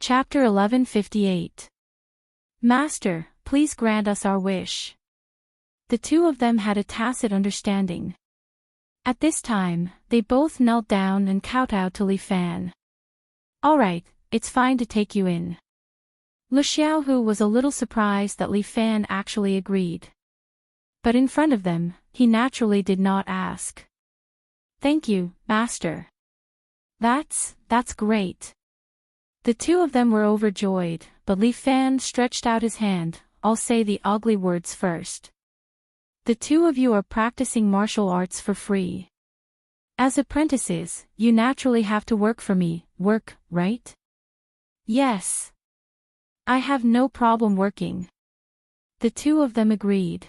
Chapter 1158. Master, please grant us our wish. The two of them had a tacit understanding. At this time, they both knelt down and kowtowed to Li Fan. All right, it's fine to take you in. Lu Xiaohu was a little surprised that Li Fan actually agreed. But in front of them, he naturally did not ask. Thank you, Master. That's great. The two of them were overjoyed, but Li Fan stretched out his hand. I'll say the ugly words first. The two of you are practicing martial arts for free. As apprentices, you naturally have to work for me, right? Yes. I have no problem working. The two of them agreed.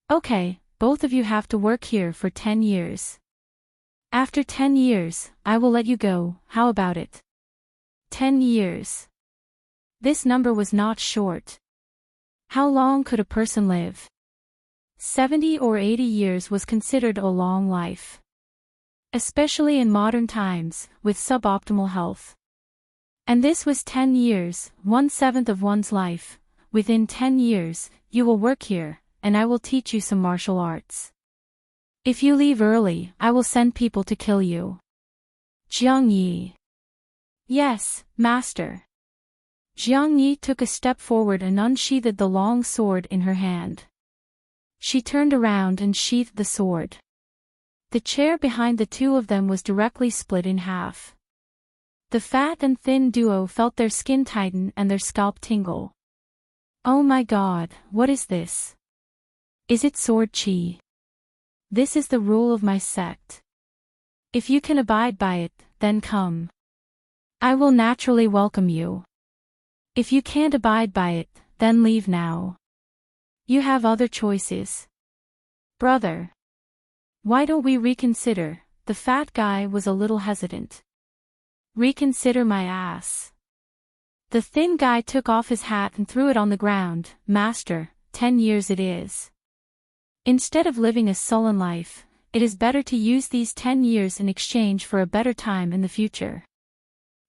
Okay, both of you have to work here for 10 years. After 10 years, I will let you go, how about it? 10 years. This number was not short. How long could a person live? 70 or 80 years was considered a long life. Especially in modern times, with suboptimal health. And this was 10 years, 1/7 of one's life. Within 10 years, you will work here, and I will teach you some martial arts. If you leave early, I will send people to kill you. Jiang Yi. Yes, Master. Jiang Yi took a step forward and unsheathed the long sword in her hand. She turned around and sheathed the sword. The chair behind the two of them was directly split in half. The fat and thin duo felt their skin tighten and their scalp tingle. Oh my God, what is this? Is it sword chi? This is the rule of my sect. If you can abide by it, then come. I will naturally welcome you. If you can't abide by it, then leave now. You have other choices. Brother. Why don't we reconsider? The fat guy was a little hesitant. Reconsider my ass. The thin guy took off his hat and threw it on the ground. Master, 10 years it is. Instead of living a sullen life, it is better to use these 10 years in exchange for a better time in the future.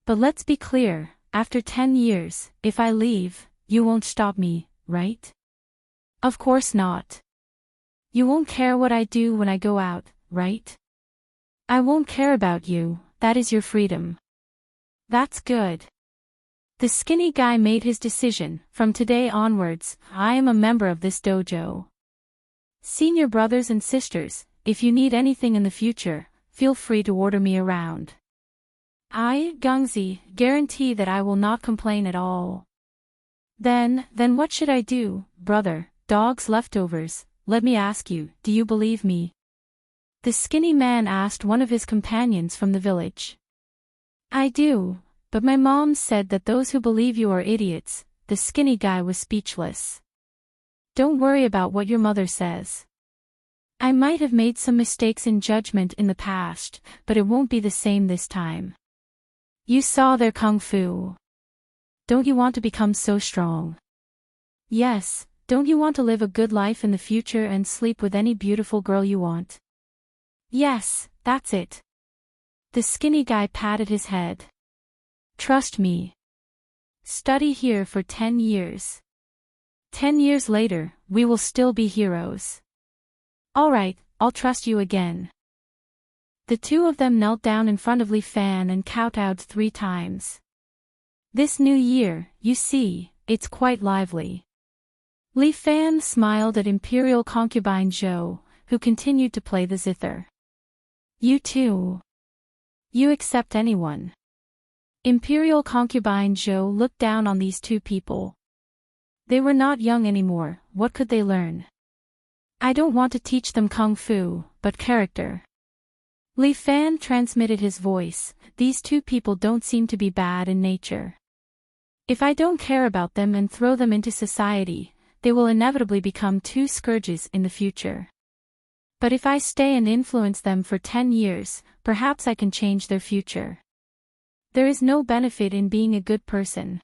But let's be clear, after 10 years, if I leave, you won't stop me, right? Of course not. You won't care what I do when I go out, right? I won't care about you, that is your freedom. That's good. The skinny guy made his decision. From today onwards, I am a member of this dojo. Senior brothers and sisters, if you need anything in the future, feel free to order me around. I, Gengzi, guarantee that I will not complain at all. Then what should I do, brother? Dog's leftovers, let me ask you, do you believe me? The skinny man asked one of his companions from the village. I do, but my mom said that those who believe you are idiots. The skinny guy was speechless. Don't worry about what your mother says. I might have made some mistakes in judgment in the past, but it won't be the same this time. You saw their kung fu. Don't you want to become so strong? Yes. Don't you want to live a good life in the future and sleep with any beautiful girl you want? Yes, that's it. The skinny guy patted his head. Trust me. Study here for 10 years. 10 years later, we will still be heroes. All right, I'll trust you again. The two of them knelt down in front of Li Fan and kowtowed 3 times. This new year, you see, it's quite lively. Li Fan smiled at Imperial Concubine Zhou, who continued to play the zither. You too. You accept anyone. Imperial Concubine Zhou looked down on these two people. They were not young anymore, what could they learn? I don't want to teach them kung fu, but character. Li Fan transmitted his voice. These two people don't seem to be bad in nature. If I don't care about them and throw them into society, they will inevitably become 2 scourges in the future. But if I stay and influence them for 10 years, perhaps I can change their future. There is no benefit in being a good person.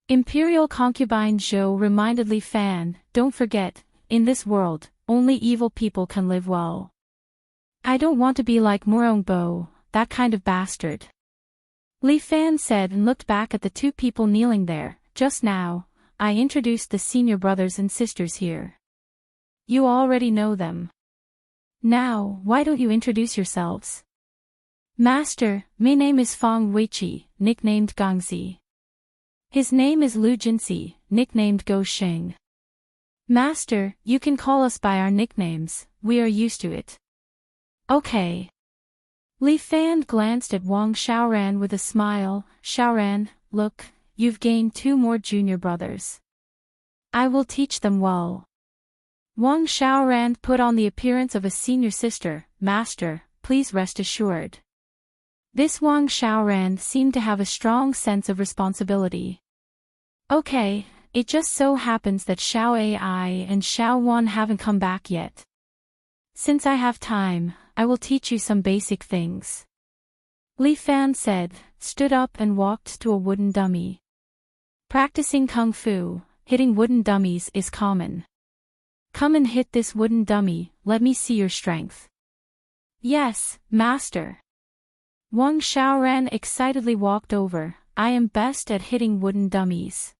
Imperial Concubine Zhou reminded Li Fan, don't forget, in this world, only evil people can live well. I don't want to be like Murongbo, that kind of bastard. Li Fan said and looked back at the two people kneeling there. Just now, I introduced the senior brothers and sisters here. You already know them. Now, why don't you introduce yourselves? Master, my name is Fong Weiqi, nicknamed Gangzi. His name is Lu Jinxi, nicknamed Go Sheng. Master, you can call us by our nicknames, we are used to it. Okay. Li Fan glanced at Wang Xiaoran with a smile. Xiaoran, look, you've gained 2 more junior brothers. I will teach them well. Wang Xiaoran put on the appearance of a senior sister. Master, please rest assured. This Wang Xiaoran seemed to have a strong sense of responsibility. Okay, it just so happens that Xiao Ai and Xiao Wan haven't come back yet. Since I have time, I will teach you some basic things. Li Fan said, stood up and walked to a wooden dummy. Practicing kung fu, hitting wooden dummies is common. Come and hit this wooden dummy, let me see your strength. Yes, master. Wang Xiaoran excitedly walked over. I am best at hitting wooden dummies.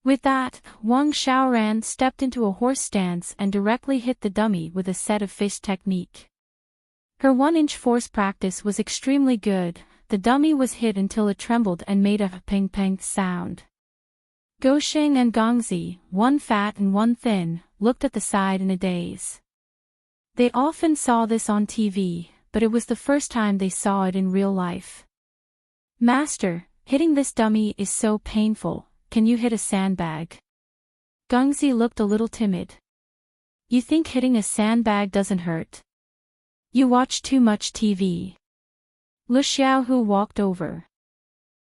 With that, Wang Xiaoran stepped into a horse stance and directly hit the dummy with a set of fist technique. Her 1-inch force practice was extremely good. The dummy was hit until it trembled and made a ping-pang sound. Gosheng and Gongzi, one fat and one thin, looked at the side in a daze. They often saw this on TV, but it was the first time they saw it in real life. Master, hitting this dummy is so painful, can you hit a sandbag? Gongzi looked a little timid. You think hitting a sandbag doesn't hurt? You watch too much TV. Lu Xiaohu walked over.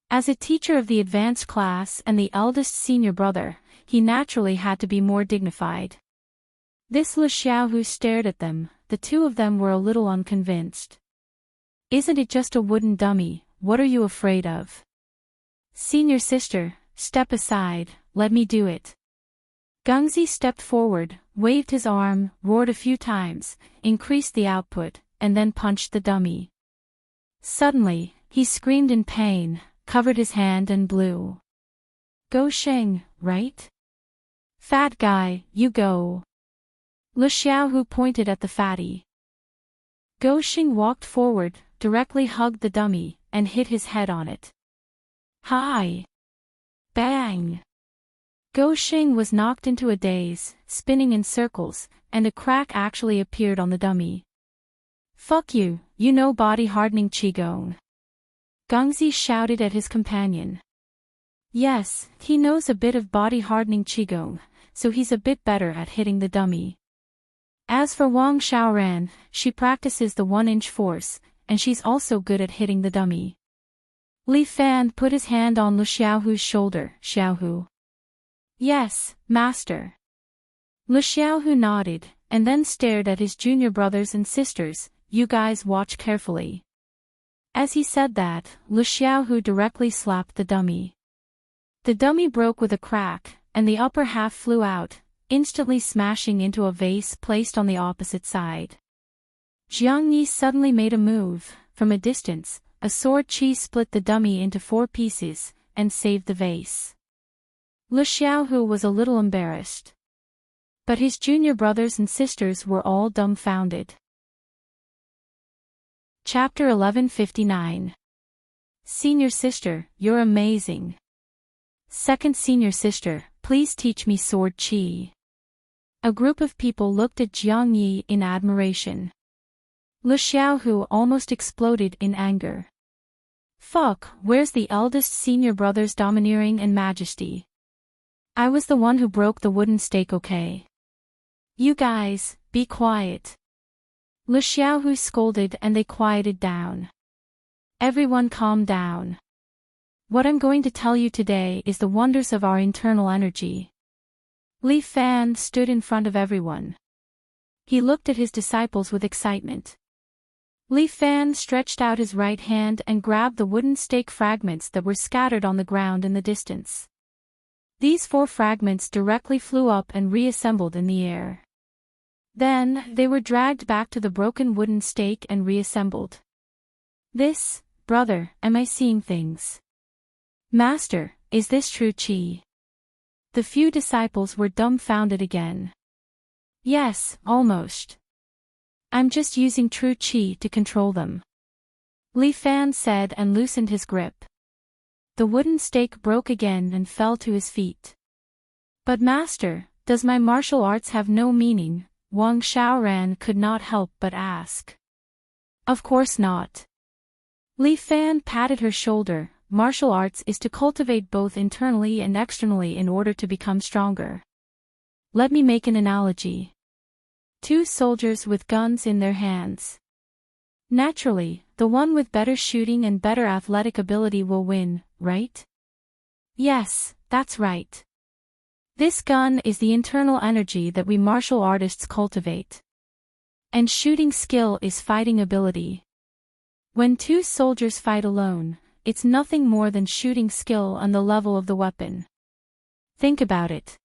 As a teacher of the advanced class and the eldest senior brother, he naturally had to be more dignified. This Lu Xiaohu stared at them, the two of them were a little unconvinced. Isn't it just a wooden dummy, what are you afraid of? Senior sister, step aside, let me do it. Gongzi stepped forward, waved his arm, roared a few times, increased the output, and then punched the dummy. Suddenly, he screamed in pain, covered his hand and blew. Go Sheng, right? Fat guy, you go. Lu Xiaohu pointed at the fatty. Go Sheng walked forward, directly hugged the dummy, and hit his head on it. Hi! Bang! Go Sheng was knocked into a daze, spinning in circles, and a crack actually appeared on the dummy. Fuck you, you know body hardening qigong. Gongzi shouted at his companion. Yes, he knows a bit of body hardening qigong, so he's a bit better at hitting the dummy. As for Wang Xiaoran, she practices the 1-inch force, and she's also good at hitting the dummy. Li Fan put his hand on Lu Xiaohu's shoulder. Xiaohu. Yes, master. Lu Xiaohu nodded, and then stared at his junior brothers and sisters. You guys watch carefully. As he said that, Lu Xiaohu directly slapped the dummy. The dummy broke with a crack, and the upper half flew out, instantly smashing into a vase placed on the opposite side. Jiang Yi suddenly made a move. From a distance, a sword chi split the dummy into 4 pieces, and saved the vase. Lu Xiaohu was a little embarrassed. But his junior brothers and sisters were all dumbfounded. Chapter 1159. Senior sister, you're amazing. Second senior sister, please teach me sword chi. A group of people looked at Jiang Yi in admiration. Lu Xiaohu almost exploded in anger. Fuck, where's the eldest senior brother's domineering and majesty? I was the one who broke the wooden stake, okay? You guys, be quiet. Lu Xiaohu scolded and they quieted down. Everyone calm down. What I'm going to tell you today is the wonders of our internal energy. Li Fan stood in front of everyone. He looked at his disciples with excitement. Li Fan stretched out his right hand and grabbed the wooden stake fragments that were scattered on the ground in the distance. These 4 fragments directly flew up and reassembled in the air. Then, they were dragged back to the broken wooden stake and reassembled. This brother, am I seeing things? Master, is this true chi? The few disciples were dumbfounded again. Yes, almost. I'm just using true chi to control them. Li Fan said and loosened his grip. The wooden stake broke again and fell to his feet. But master, does my martial arts have no meaning? Wang Xiaoran could not help but ask. Of course not. Li Fan patted her shoulder. Martial arts is to cultivate both internally and externally in order to become stronger. Let me make an analogy. Two soldiers with guns in their hands. Naturally, the one with better shooting and better athletic ability will win, right? Yes, that's right. This gun is the internal energy that we martial artists cultivate. And shooting skill is fighting ability. When two soldiers fight alone, it's nothing more than shooting skill on the level of the weapon. Think about it.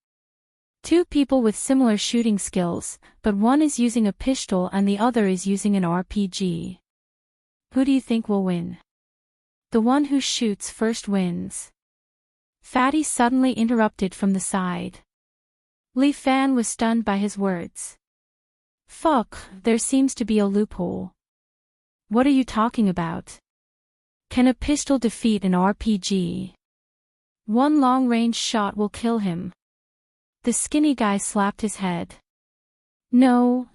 Two people with similar shooting skills, but one is using a pistol and the other is using an RPG. Who do you think will win? The one who shoots first wins. Fatty suddenly interrupted from the side. Li Fan was stunned by his words. Fuck, there seems to be a loophole. What are you talking about? Can a pistol defeat an RPG? One long-range shot will kill him. The skinny guy slapped his head. No.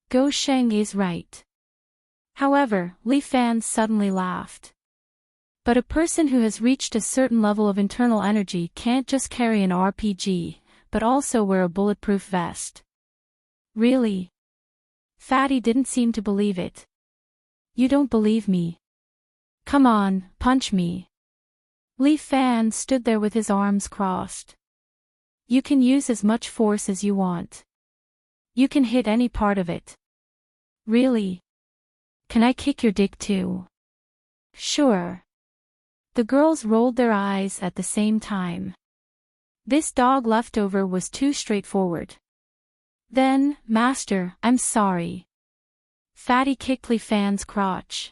Go Sheng is right. However, Li Fan suddenly laughed. But a person who has reached a certain level of internal energy can't just carry an RPG, but also wear a bulletproof vest. Really? Fatty didn't seem to believe it. You don't believe me? Come on, punch me. Li Fan stood there with his arms crossed. You can use as much force as you want. You can hit any part of it. Really? Can I kick your dick too? Sure. The girls rolled their eyes at the same time. This dog leftover was too straightforward. Then, master, I'm sorry. Fatty kicked Li Fan's crotch.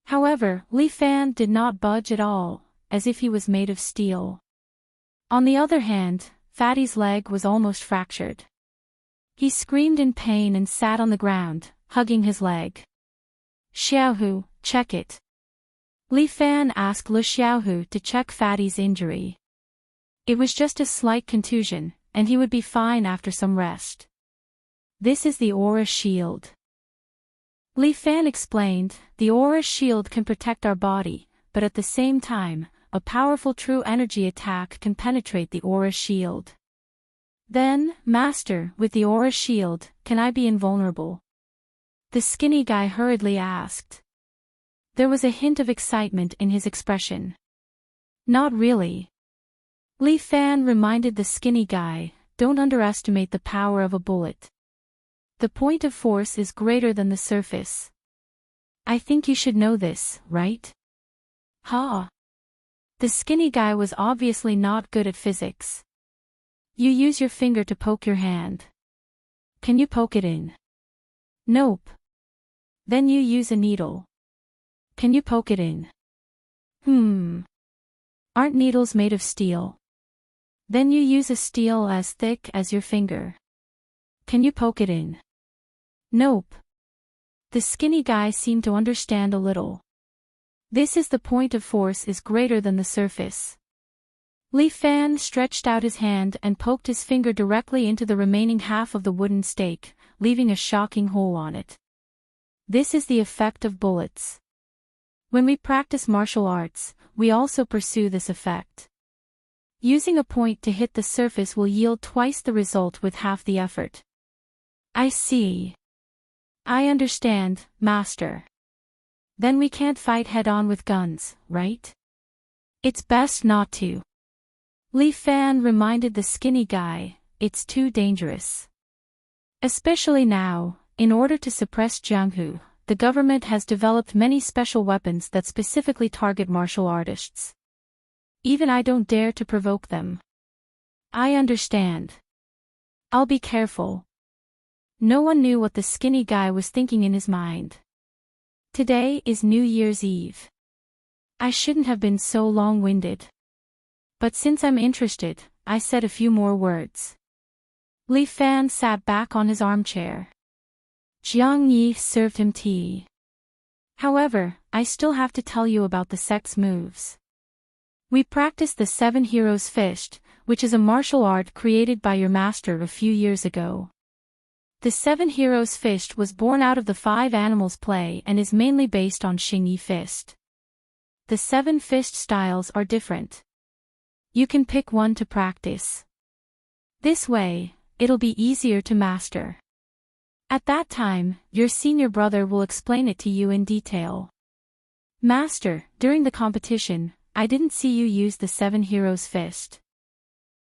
However, Li Fan did not budge at all, as if he was made of steel. On the other hand, Fatty's leg was almost fractured. He screamed in pain and sat on the ground, hugging his leg. Xiaohu, check it. Li Fan asked Lu Xiaohu to check Fatty's injury. It was just a slight contusion, and he would be fine after some rest. This is the aura shield. Li Fan explained, the aura shield can protect our body, but at the same time, a powerful true energy attack can penetrate the aura shield. Then, master, with the aura shield, can I be invulnerable? The skinny guy hurriedly asked. There was a hint of excitement in his expression. Not really. Li Fan reminded the skinny guy, don't underestimate the power of a bullet. The point of force is greater than the surface. I think you should know this, right? Ha! The skinny guy was obviously not good at physics. You use your finger to poke your hand. Can you poke it in? Nope. Then you use a needle. Can you poke it in? Aren't needles made of steel? Then you use a steel as thick as your finger. Can you poke it in? Nope. The skinny guy seemed to understand a little. This is the point of force is greater than the surface. Li Fan stretched out his hand and poked his finger directly into the remaining half of the wooden stake, leaving a shocking hole on it. This is the effect of bullets. When we practice martial arts, we also pursue this effect. Using a point to hit the surface will yield twice the result with half the effort. I see. I understand, master. Then we can't fight head-on with guns, right? It's best not to. Li Fan reminded the skinny guy, it's too dangerous. Especially now, in order to suppress Jianghu, the government has developed many special weapons that specifically target martial artists. Even I don't dare to provoke them. I understand. I'll be careful. No one knew what the skinny guy was thinking in his mind. Today is New Year's Eve. I shouldn't have been so long-winded. But since I'm interested, I said a few more words. Li Fan sat back on his armchair. Jiang Yi served him tea. However, I still have to tell you about the sex moves. We practiced the 7 Heroes Fist, which is a martial art created by your master a few years ago. The 7 Heroes Fist was born out of the 5 animals play and is mainly based on Xingyi Fist. The 7 fist styles are different. You can pick one to practice. This way, it'll be easier to master. At that time, your senior brother will explain it to you in detail. Master, during the competition, I didn't see you use the 7 Heroes Fist.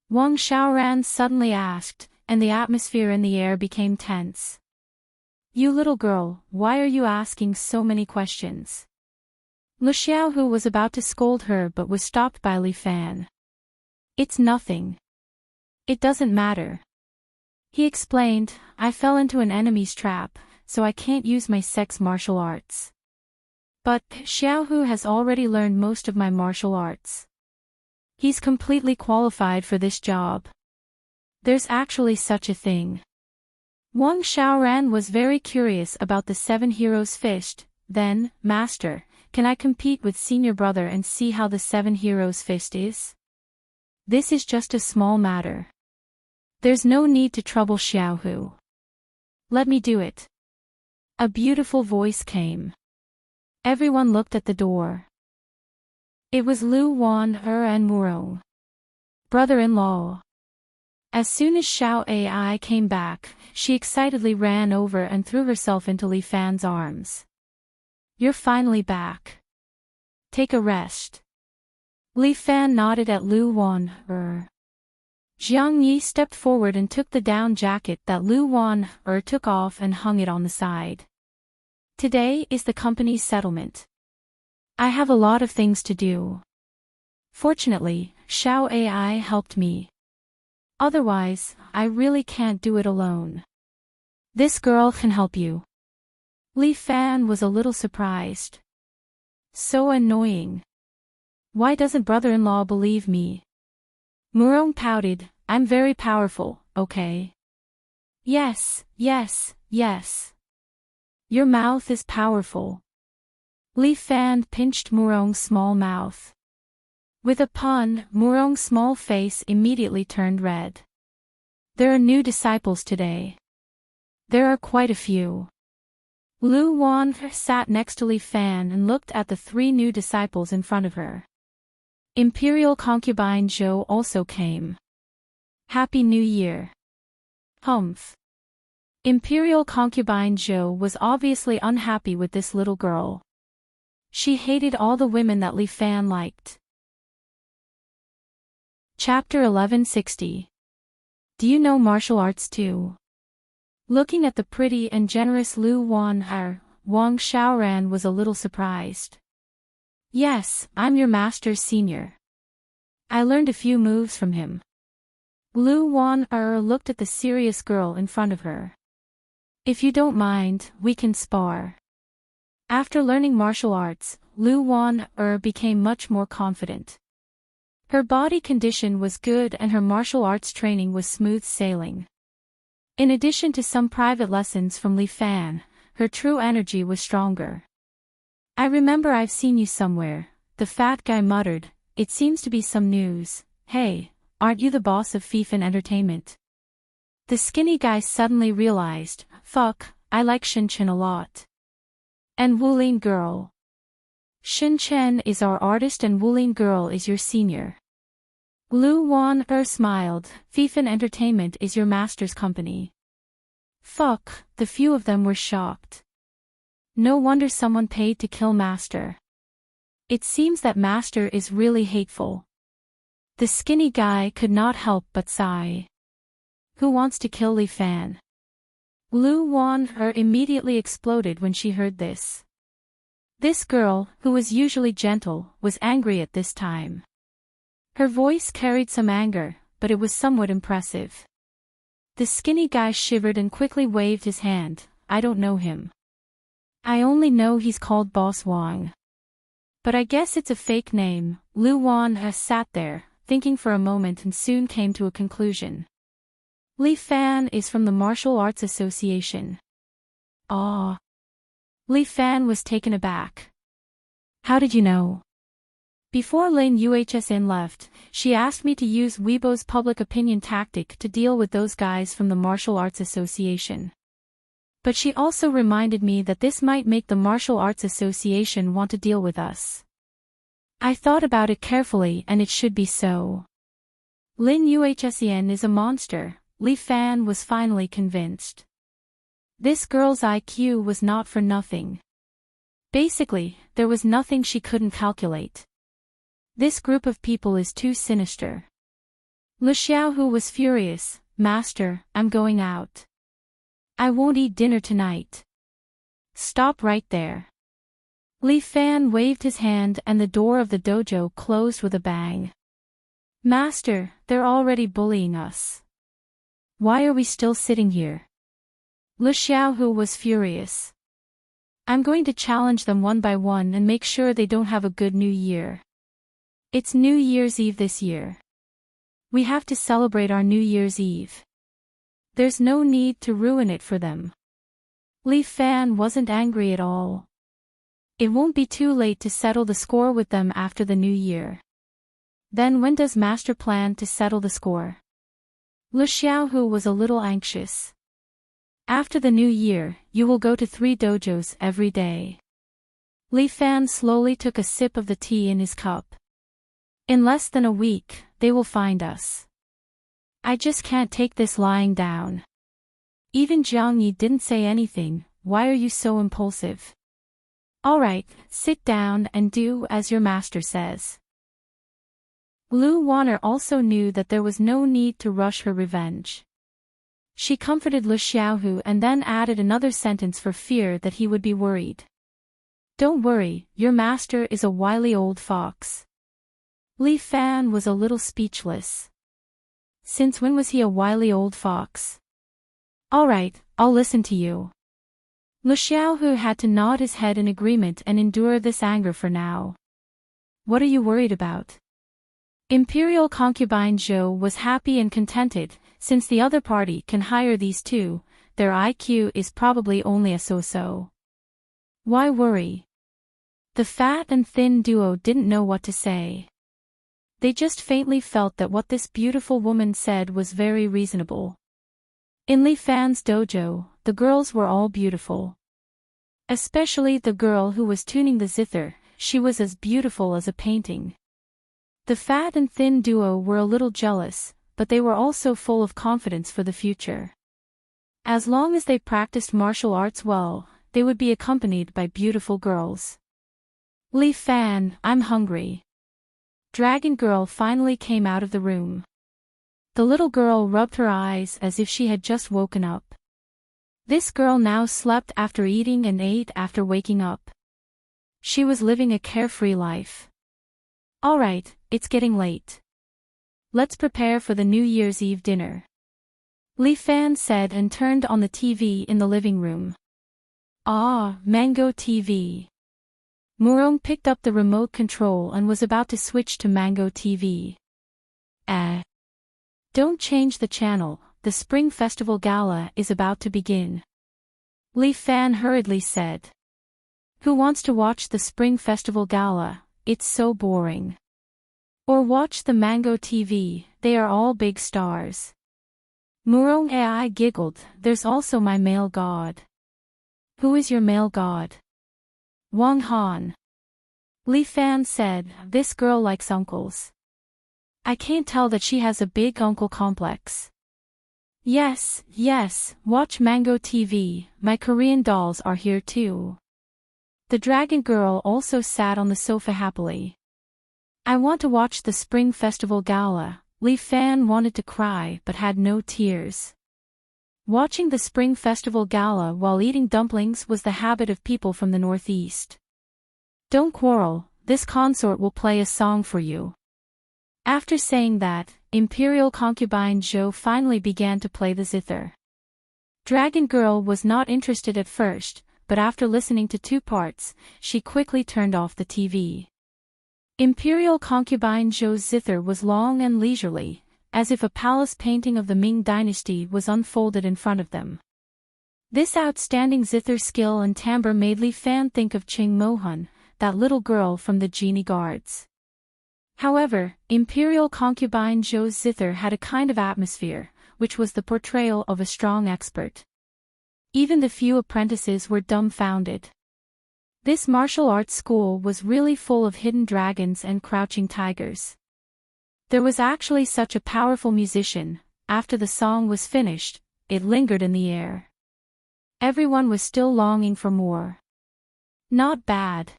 Wang Xiaoran suddenly asked, and the atmosphere in the air became tense. You little girl, why are you asking so many questions? Lu Xiaohu was about to scold her but was stopped by Li Fan. It's nothing. It doesn't matter. He explained, I fell into an enemy's trap, so I can't use my sex martial arts. But Xiaohu has already learned most of my martial arts. He's completely qualified for this job. There's actually such a thing. Wang Xiaoran was very curious about the 7 Heroes Fist. Then, Master, can I compete with senior brother and see how the 7 Heroes Fist is? This is just a small matter. There's no need to trouble Xiaohu. Let me do it. A beautiful voice came. Everyone looked at the door. It was Lu Wan and Murong, brother-in-law. As soon as Xiao Ai came back, she excitedly ran over and threw herself into Li Fan's arms. You're finally back. Take a rest. Li Fan nodded at Lu Wan. Jiang Yi stepped forward and took the down jacket that Lu Wan took off and hung it on the side. Today is the company's settlement. I have a lot of things to do. Fortunately, Xiao Ai helped me. Otherwise, I really can't do it alone. This girl can help you. Li Fan was a little surprised. So annoying. Why doesn't brother-in-law believe me? Murong pouted, I'm very powerful, okay? Yes, yes, yes. Your mouth is powerful. Li Fan pinched Murong's small mouth. With a pun, Murong's small face immediately turned red. There are new disciples today. There are quite a few. Lu Wan sat next to Li Fan and looked at the 3 new disciples in front of her. Imperial concubine Zhou also came. Happy New Year. Humph. Imperial concubine Zhou was obviously unhappy with this little girl. She hated all the women that Li Fan liked. Chapter 1160. Do you know martial arts too? Looking at the pretty and generous Lu Wan, Wang Xiaoran was a little surprised. Yes, I'm your master's senior. I learned a few moves from him. Lu Wan looked at the serious girl in front of her. If you don't mind, we can spar. After learning martial arts, Lu Wan became much more confident. Her body condition was good and her martial arts training was smooth sailing. In addition to some private lessons from Li Fan, her true energy was stronger. I remember I've seen you somewhere, the fat guy muttered. It seems to be some news. Hey, aren't you the boss of Fictional Entertainment? The skinny guy suddenly realized, fuck, I like Shin-Chen a lot. And Wulin girl. Shin-Chen is our artist and Wulin girl is your senior. Lu Wan smiled, Fictional Entertainment is your master's company. Fuck, the few of them were shocked. No wonder someone paid to kill master. It seems that master is really hateful. The skinny guy could not help but sigh. Who wants to kill Li Fan? Lu Wan immediately exploded when she heard this. This girl, who was usually gentle, was angry at this time. Her voice carried some anger, but it was somewhat impressive. The skinny guy shivered and quickly waved his hand. I don't know him. I only know he's called Boss Wang. But I guess it's a fake name. Lu Wan has sat there, thinking for a moment and soon came to a conclusion. Li Fan is from the Martial Arts Association. Ah. Li Fan was taken aback. How did you know? Before Lin Yuhsin left, she asked me to use Weibo's public opinion tactic to deal with those guys from the Martial Arts Association. But she also reminded me that this might make the Martial Arts Association want to deal with us. I thought about it carefully and it should be so. Lin Yuhsin is a monster, Li Fan was finally convinced. This girl's IQ was not for nothing. Basically, there was nothing she couldn't calculate. This group of people is too sinister. Lu Xiaohu was furious. Master, I'm going out. I won't eat dinner tonight. Stop right there. Li Fan waved his hand and the door of the dojo closed with a bang. Master, they're already bullying us. Why are we still sitting here? Lu Xiaohu was furious. I'm going to challenge them one by one and make sure they don't have a good New Year. It's New Year's Eve this year. We have to celebrate our New Year's Eve. There's no need to ruin it for them. Li Fan wasn't angry at all. It won't be too late to settle the score with them after the New Year. Then when does Master plan to settle the score? Lu Xiaohu was a little anxious. After the New Year, you will go to 3 dojos every day. Li Fan slowly took a sip of the tea in his cup. In less than a week, they will find us. I just can't take this lying down. Even Jiang Yi didn't say anything. Why are you so impulsive? All right, sit down and do as your master says. Lu Wanner also knew that there was no need to rush her revenge. She comforted Lu Xiaohu and then added another sentence for fear that he would be worried. Don't worry, your master is a wily old fox. Li Fan was a little speechless. Since when was he a wily old fox? All right, I'll listen to you. Lu Xiaohu had to nod his head in agreement and endure this anger for now. What are you worried about? Imperial concubine Zhou was happy and contented. Since the other party can hire these two, their IQ is probably only a so-so. Why worry? The fat and thin duo didn't know what to say. They just faintly felt that what this beautiful woman said was very reasonable. In Li Fan's dojo, the girls were all beautiful. Especially the girl who was tuning the zither, she was as beautiful as a painting. The fat and thin duo were a little jealous, but they were also full of confidence for the future. As long as they practiced martial arts well, they would be accompanied by beautiful girls. Li Fan, I'm hungry. Dragon Girl finally came out of the room. The little girl rubbed her eyes as if she had just woken up. This girl now slept after eating and ate after waking up. She was living a carefree life. All right, it's getting late. Let's prepare for the New Year's Eve dinner. Li Fan said and turned on the TV in the living room. Ah, Mango TV. Murong picked up the remote control and was about to switch to Mango TV. Don't change the channel, the Spring Festival Gala is about to begin. Li Fan hurriedly said. Who wants to watch the Spring Festival Gala? It's so boring. Or watch the Mango TV, they are all big stars. Murong AI giggled, there's also my male god. Who is your male god? Wang Han. Li Fan said, this girl likes uncles. I can't tell that she has a big uncle complex. Yes, watch Mango TV, my Korean dolls are here too. The dragon girl also sat on the sofa happily. I want to watch the Spring Festival Gala. Li Fan wanted to cry but had no tears. Watching the Spring Festival Gala while eating dumplings was the habit of people from the Northeast. Don't quarrel, this consort will play a song for you. After saying that, Imperial concubine Zhou finally began to play the zither. Dragon Girl was not interested at first, but after listening to 2 parts, she quickly turned off the TV. Imperial concubine Zhou's zither was long and leisurely, as if a palace painting of the Ming dynasty was unfolded in front of them. This outstanding zither skill and timbre made Li Fan think of Ching Mo-hun, that little girl from the genie guards. However, Imperial concubine Zhou's zither had a kind of atmosphere, which was the portrayal of a strong expert. Even the few apprentices were dumbfounded. This martial arts school was really full of hidden dragons and crouching tigers. There was actually such a powerful musician. After the song was finished, it lingered in the air. Everyone was still longing for more. Not bad.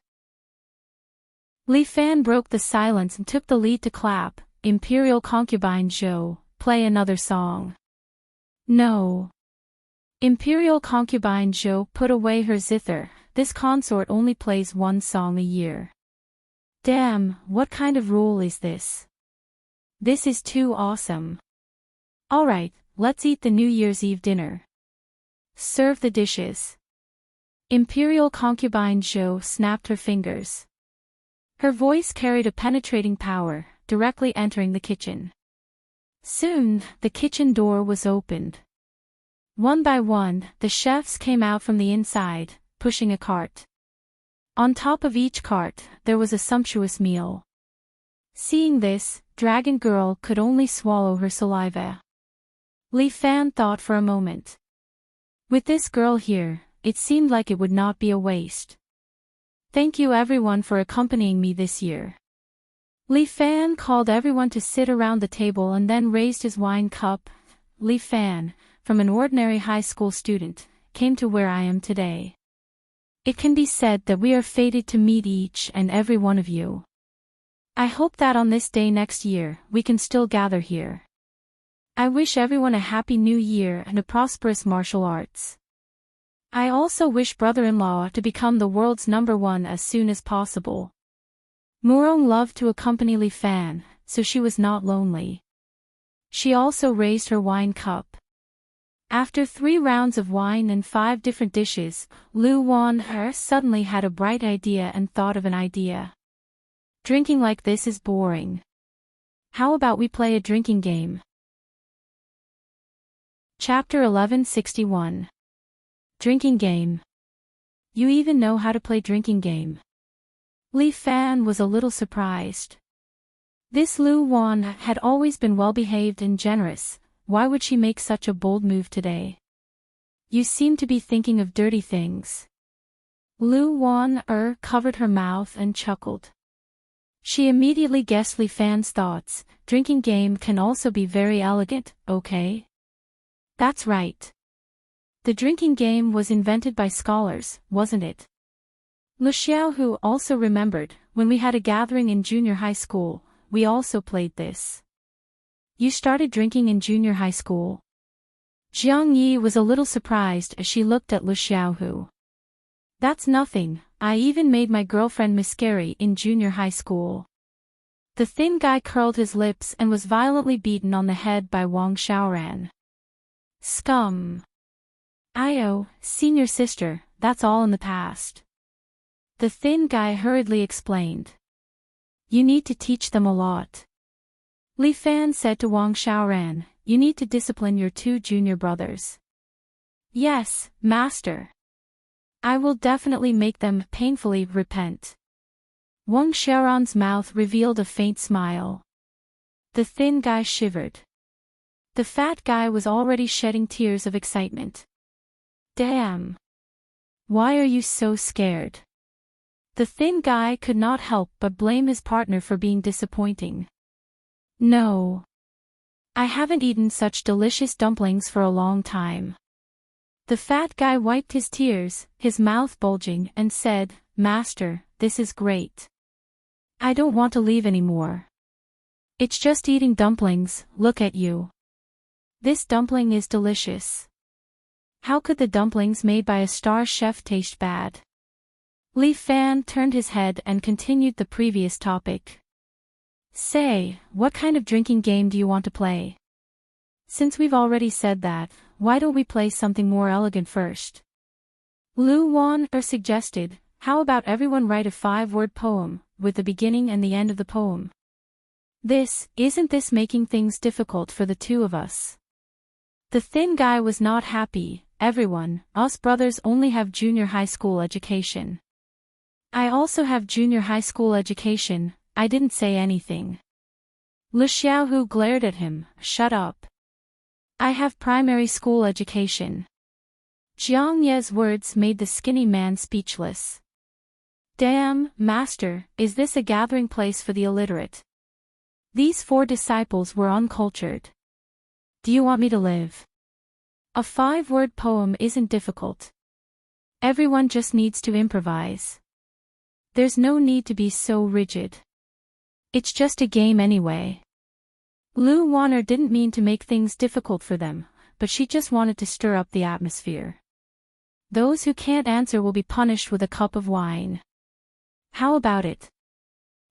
Li Fan broke the silence and took the lead to clap. Imperial concubine Zhou, play another song. No. Imperial concubine Zhou put away her zither. This consort only plays 1 song a year. Damn, what kind of rule is this? This is too awesome. Alright, let's eat the New Year's Eve dinner. Serve the dishes. Imperial concubine Zhou snapped her fingers. Her voice carried a penetrating power, directly entering the kitchen. Soon, the kitchen door was opened. One by one, the chefs came out from the inside, pushing a cart. On top of each cart, there was a sumptuous meal. Seeing this, Dragon Girl could only swallow her saliva. Li Fan thought for a moment. With this girl here, it seemed like it would not be a waste. Thank you everyone for accompanying me this year. Li Fan called everyone to sit around the table and then raised his wine cup. Li Fan, from an ordinary high school student, came to where I am today. It can be said that we are fated to meet each and every one of you. I hope that on this day next year, we can still gather here. I wish everyone a happy new year and a prosperous martial arts. I also wish brother-in-law to become the world's #1 as soon as possible. Murong loved to accompany Li Fan, so she was not lonely. She also raised her wine cup. After 3 rounds of wine and 5 different dishes, Lu Wan-er suddenly had a bright idea and thought of an idea. Drinking like this is boring. How about we play a drinking game? Chapter 1161. Drinking game. You even know how to play drinking game. Li Fan was a little surprised. This Lu Wan had always been well-behaved and generous. Why would she make such a bold move today? You seem to be thinking of dirty things. Lu Wan-er covered her mouth and chuckled. She immediately guessed Li Fan's thoughts. Drinking game can also be very elegant, okay? That's right. The drinking game was invented by scholars, wasn't it? Lu Xiaohu also remembered, when we had a gathering in junior high school, we also played this. You started drinking in junior high school? Jiang Yi was a little surprised as she looked at Lu Xiaohu. That's nothing, I even made my girlfriend miscarry in junior high school. The thin guy curled his lips and was violently beaten on the head by Wang Xiaoran. Scum. Io, senior sister, that's all in the past. The thin guy hurriedly explained. You need to teach them a lot. Li Fan said to Wang Xiaoran, you need to discipline your 2 junior brothers. Yes, master. I will definitely make them painfully repent. Wang Xiaoran's mouth revealed a faint smile. The thin guy shivered. The fat guy was already shedding tears of excitement. Damn. Why are you so scared? The thin guy could not help but blame his partner for being disappointing. No. I haven't eaten such delicious dumplings for a long time. The fat guy wiped his tears, his mouth bulging, and said, Master, this is great. I don't want to leave anymore. It's just eating dumplings, look at you. This dumpling is delicious. How could the dumplings made by a star chef taste bad? Li Fan turned his head and continued the previous topic. Say, what kind of drinking game do you want to play? Since we've already said that, why don't we play something more elegant first? Lu Wan suggested, how about everyone write a 5-word poem, with the beginning and the end of the poem? Isn't this making things difficult for the two of us? The thin guy was not happy. Everyone, us brothers only have junior high school education. I also have junior high school education. I didn't say anything. Lu Xiaohu glared at him. Shut up. I have primary school education. Jiang Ye's words made the skinny man speechless. Damn, master, is this a gathering place for the illiterate? These 4 disciples were uncultured. Do you want me to live? A 5-word poem isn't difficult. Everyone just needs to improvise. There's no need to be so rigid. It's just a game anyway. Lu Wanner didn't mean to make things difficult for them, but she just wanted to stir up the atmosphere. Those who can't answer will be punished with a cup of wine. How about it?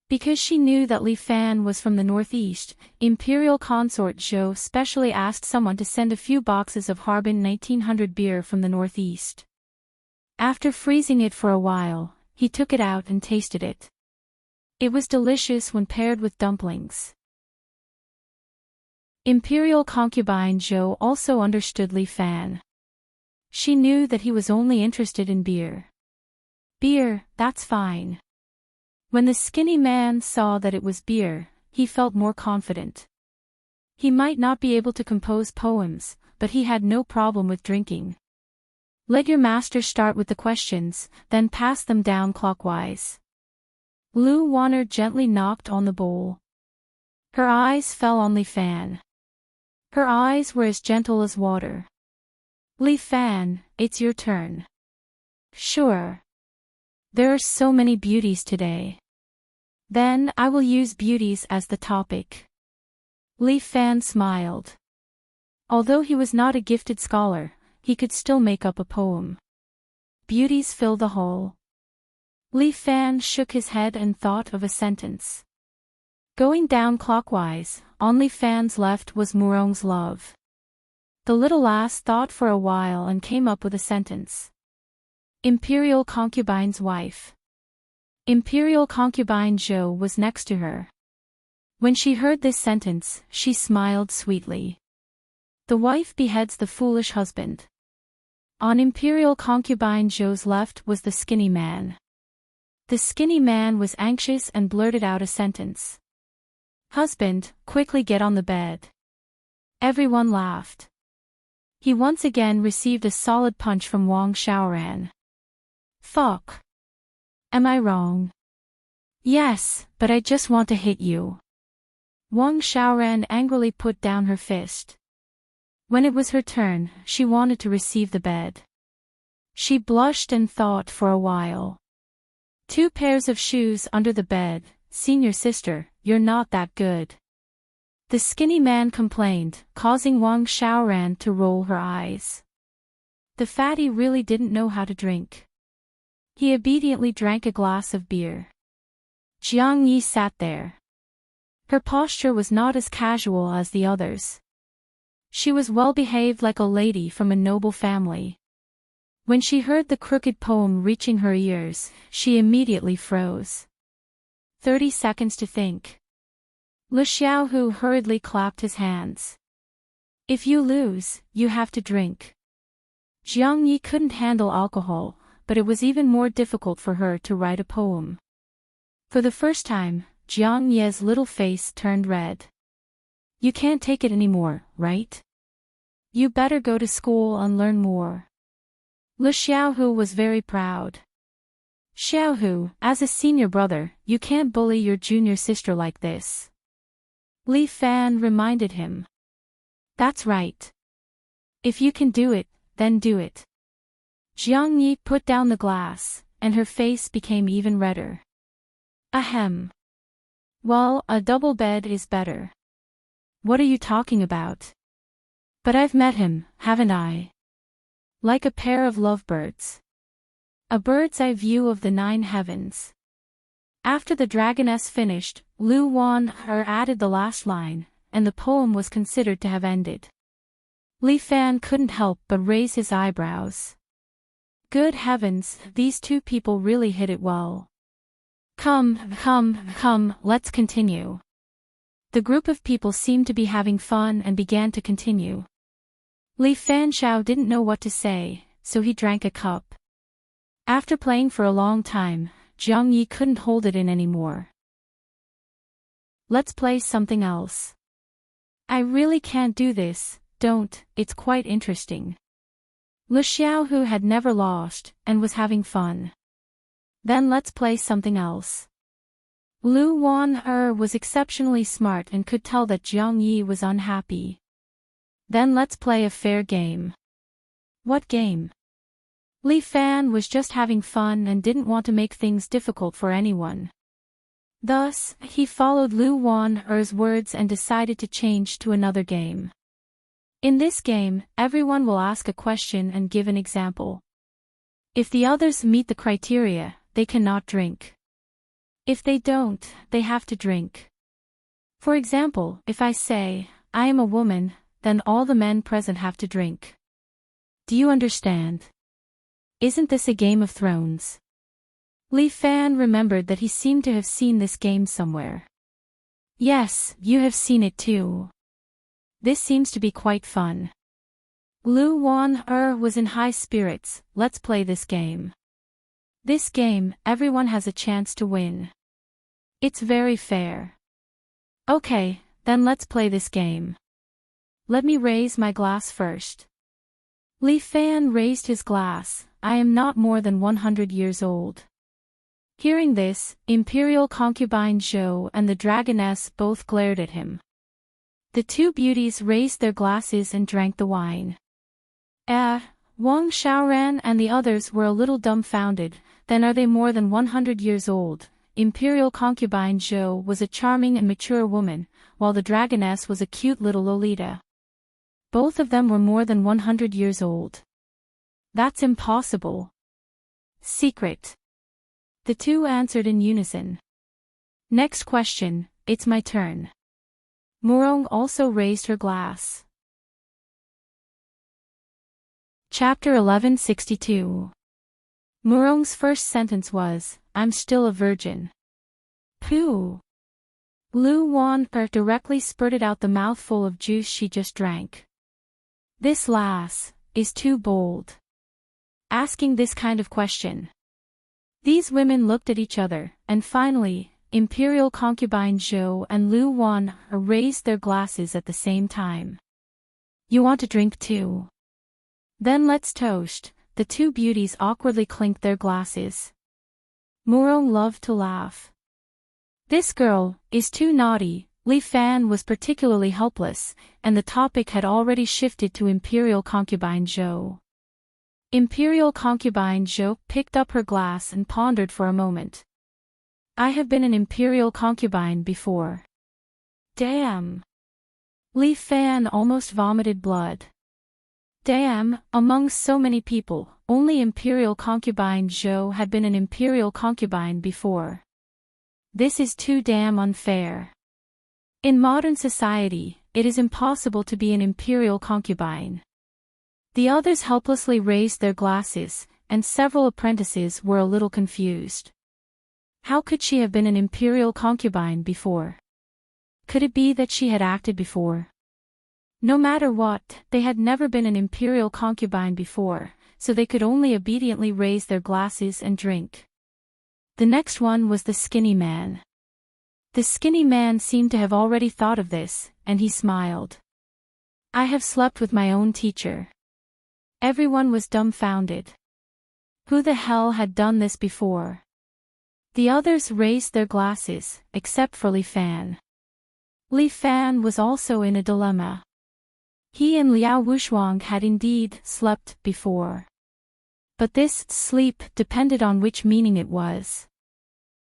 Because she knew that Li Fan was from the northeast, Imperial Consort Zhou specially asked someone to send a few boxes of Harbin 1900 beer from the northeast. After freezing it for a while, he took it out and tasted it. It was delicious when paired with dumplings. Imperial concubine Zhou also understood Li Fan. She knew that he was only interested in beer. Beer, that's fine. When the skinny man saw that it was beer, he felt more confident. He might not be able to compose poems, but he had no problem with drinking. Let your master start with the questions, then pass them down clockwise. Lu Wanner gently knocked on the bowl. Her eyes fell on Li Fan. Her eyes were as gentle as water. Li Fan, it's your turn. Sure. There are so many beauties today. Then I will use beauties as the topic. Li Fan smiled. Although he was not a gifted scholar, he could still make up a poem. Beauties fill the whole. Li Fan shook his head and thought of a sentence. Going down clockwise, on Li Fan's left was Murong's love. The little lass thought for a while and came up with a sentence. Imperial concubine's wife. Imperial concubine Zhou was next to her. When she heard this sentence, she smiled sweetly. The wife beheads the foolish husband. On Imperial concubine Zhou's left was the skinny man. The skinny man was anxious and blurted out a sentence. Husband, quickly get on the bed. Everyone laughed. He once again received a solid punch from Wang Xiaoran. Fuck. Am I wrong? Yes, but I just want to hit you. Wang Xiaoran angrily put down her fist. When it was her turn, she wanted to receive the bed. She blushed and thought for a while. 2 pairs of shoes under the bed, senior sister, you're not that good. The skinny man complained, causing Wang Xiaoran to roll her eyes. The fatty really didn't know how to drink. He obediently drank a glass of beer. Jiang Yi sat there. Her posture was not as casual as the others. She was well behaved like a lady from a noble family. When she heard the crooked poem reaching her ears, she immediately froze. 30 seconds to think. Lu Xiaohu hurriedly clapped his hands. If you lose, you have to drink. Jiang Yi couldn't handle alcohol, but it was even more difficult for her to write a poem. For the first time, Jiang Ye's little face turned red. You can't take it anymore, right? You better go to school and learn more. Lu Xiaohu was very proud. Xiaohu, as a senior brother, you can't bully your junior sister like this. Li Fan reminded him. That's right. If you can do it, then do it. Jiang Yi put down the glass, and her face became even redder. Ahem. Well, a double bed is better. What are you talking about? But I've met him, haven't I? Like a pair of lovebirds. A bird's eye view of the 9 heavens. After the dragoness finished, Lu Wan added the last line, and the poem was considered to have ended. Li Fan couldn't help but raise his eyebrows. Good heavens, these two people really hit it well. Come, let's continue. The group of people seemed to be having fun and began to continue. Li Fanshao didn't know what to say, so he drank a cup. After playing for a long time, Jiang Yi couldn't hold it in anymore. Let's play something else. I really can't do this, don't, it's quite interesting. Lu Xiaohu had never lost, and was having fun. Then let's play something else. Lu Wan-er was exceptionally smart and could tell that Jiang Yi was unhappy. Then let's play a fair game. What game? Li Fan was just having fun and didn't want to make things difficult for anyone. Thus, he followed Lu Wan-er's words and decided to change to another game. In this game, everyone will ask a question and give an example. If the others meet the criteria, they cannot drink. If they don't, they have to drink. For example, if I say, I am a woman, then all the men present have to drink. Do you understand? Isn't this a Game of Thrones? Li Fan remembered that he seemed to have seen this game somewhere. Yes, you have seen it too. This seems to be quite fun. Lu Wan-er was in high spirits. Let's play this game. This game, everyone has a chance to win. It's very fair. Okay, then let's play this game. Let me raise my glass first. Li Fan raised his glass. I am not more than 100 years old. Hearing this, Imperial Concubine Zhou and the Dragoness both glared at him. The two beauties raised their glasses and drank the wine. Wang Xiaoran and the others were a little dumbfounded. Then are they more than 100 years old? Imperial Concubine Zhou was a charming and mature woman, while the Dragoness was a cute little Lolita. Both of them were more than 100 years old. That's impossible. Secret. The two answered in unison. Next question, it's my turn. Murong also raised her glass. Chapter 1162. Murong's first sentence was, I'm still a virgin. Pooh. Lu Wan-er directly spurted out the mouthful of juice she just drank. This lass is too bold. Asking this kind of question. These women looked at each other, and finally, Imperial Concubine Zhou and Lu Wan-er raised their glasses at the same time. You want to drink too? Then let's toast. The two beauties awkwardly clinked their glasses. Murong loved to laugh. This girl is too naughty. Li Fan was particularly helpless, and the topic had already shifted to Imperial Concubine Zhou. Imperial Concubine Zhou picked up her glass and pondered for a moment. I have been an Imperial Concubine before. Damn. Li Fan almost vomited blood. Damn, among so many people, only Imperial Concubine Zhou had been an Imperial Concubine before. This is too damn unfair. In modern society, it is impossible to be an Imperial Concubine. The others helplessly raised their glasses, and several apprentices were a little confused. How could she have been an Imperial Concubine before? Could it be that she had acted before? No matter what, they had never been an Imperial Concubine before, so they could only obediently raise their glasses and drink. The next one was the skinny man. The skinny man seemed to have already thought of this, and he smiled. I have slept with my own teacher. Everyone was dumbfounded. Who the hell had done this before? The others raised their glasses, except for Li Fan. Li Fan was also in a dilemma. He and Liao Wushuang had indeed slept before. But this sleep depended on which meaning it was.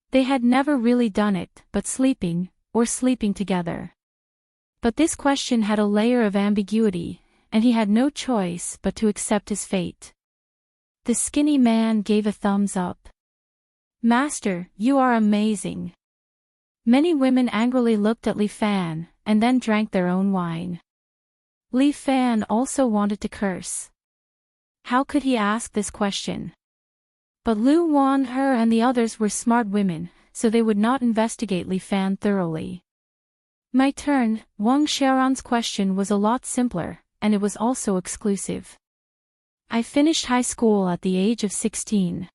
They had never really done it, but sleeping, or sleeping together. But this question had a layer of ambiguity, and he had no choice but to accept his fate. The skinny man gave a thumbs up. Master, you are amazing. Many women angrily looked at Li Fan, and then drank their own wine. Li Fan also wanted to curse. How could he ask this question? But Lu Wan He and the others were smart women, so they would not investigate Li Fan thoroughly. My turn. Wang Xiaoran's question was a lot simpler, and it was also exclusive. I finished high school at the age of 16.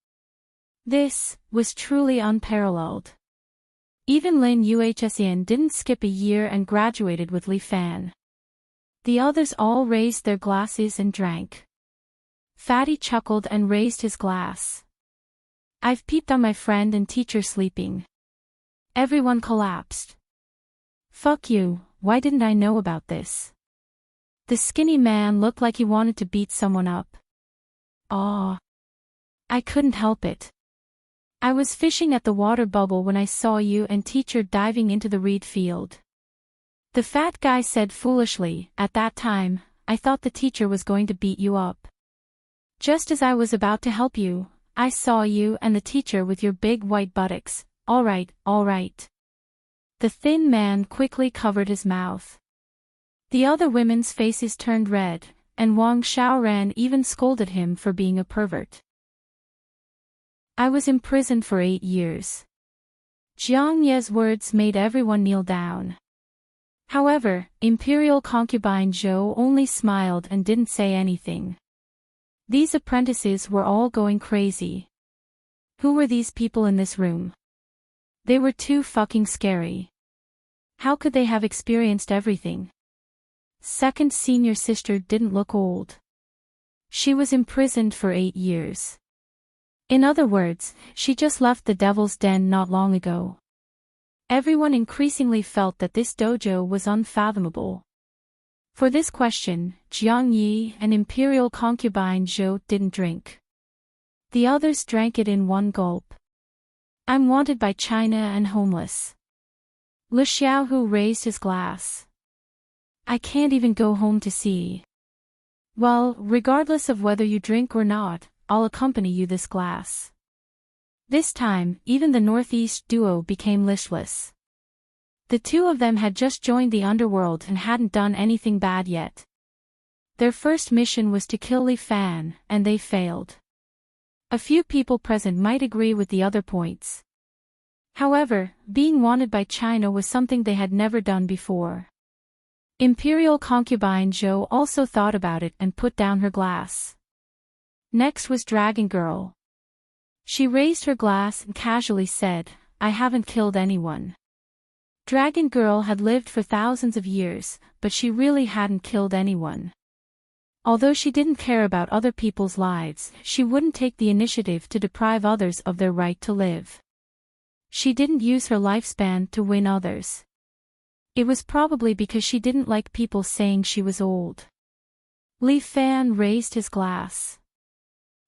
This was truly unparalleled. Even Lin Yuhsian didn't skip a year and graduated with Li Fan. The others all raised their glasses and drank. Fatty chuckled and raised his glass. I've peeped on my friend and teacher sleeping. Everyone collapsed. Fuck you, why didn't I know about this? The skinny man looked like he wanted to beat someone up. Aw. I couldn't help it. I was fishing at the water bubble when I saw you and teacher diving into the reed field. The fat guy said foolishly, at that time, I thought the teacher was going to beat you up. Just as I was about to help you, I saw you and the teacher with your big white buttocks. All right, all right. The thin man quickly covered his mouth. The other women's faces turned red, and Wang Xiaoran even scolded him for being a pervert. I was imprisoned for 8 years. Jiang Ye's words made everyone kneel down. However, Imperial concubine Zhou only smiled and didn't say anything. These apprentices were all going crazy. Who were these people in this room? They were too fucking scary. How could they have experienced everything? Second senior sister didn't look old. She was imprisoned for 8 years. In other words, she just left the devil's den not long ago. Everyone increasingly felt that this dojo was unfathomable. For this question, Jiang Yi and Imperial concubine Zhou didn't drink. The others drank it in one gulp. I'm wanted by China and homeless. Lu Xiaohu raised his glass. I can't even go home to see. Well, regardless of whether you drink or not, I'll accompany you this glass. This time, even the Northeast duo became listless. The two of them had just joined the underworld and hadn't done anything bad yet. Their first mission was to kill Li Fan, and they failed. A few people present might agree with the other points. However, being wanted by China was something they had never done before. Imperial concubine Zhou also thought about it and put down her glass. Next was Dragon Girl. She raised her glass and casually said, I haven't killed anyone. Dragon Girl had lived for thousands of years, but she really hadn't killed anyone. Although she didn't care about other people's lives, she wouldn't take the initiative to deprive others of their right to live. She didn't use her lifespan to win others. It was probably because she didn't like people saying she was old. Li Fan raised his glass.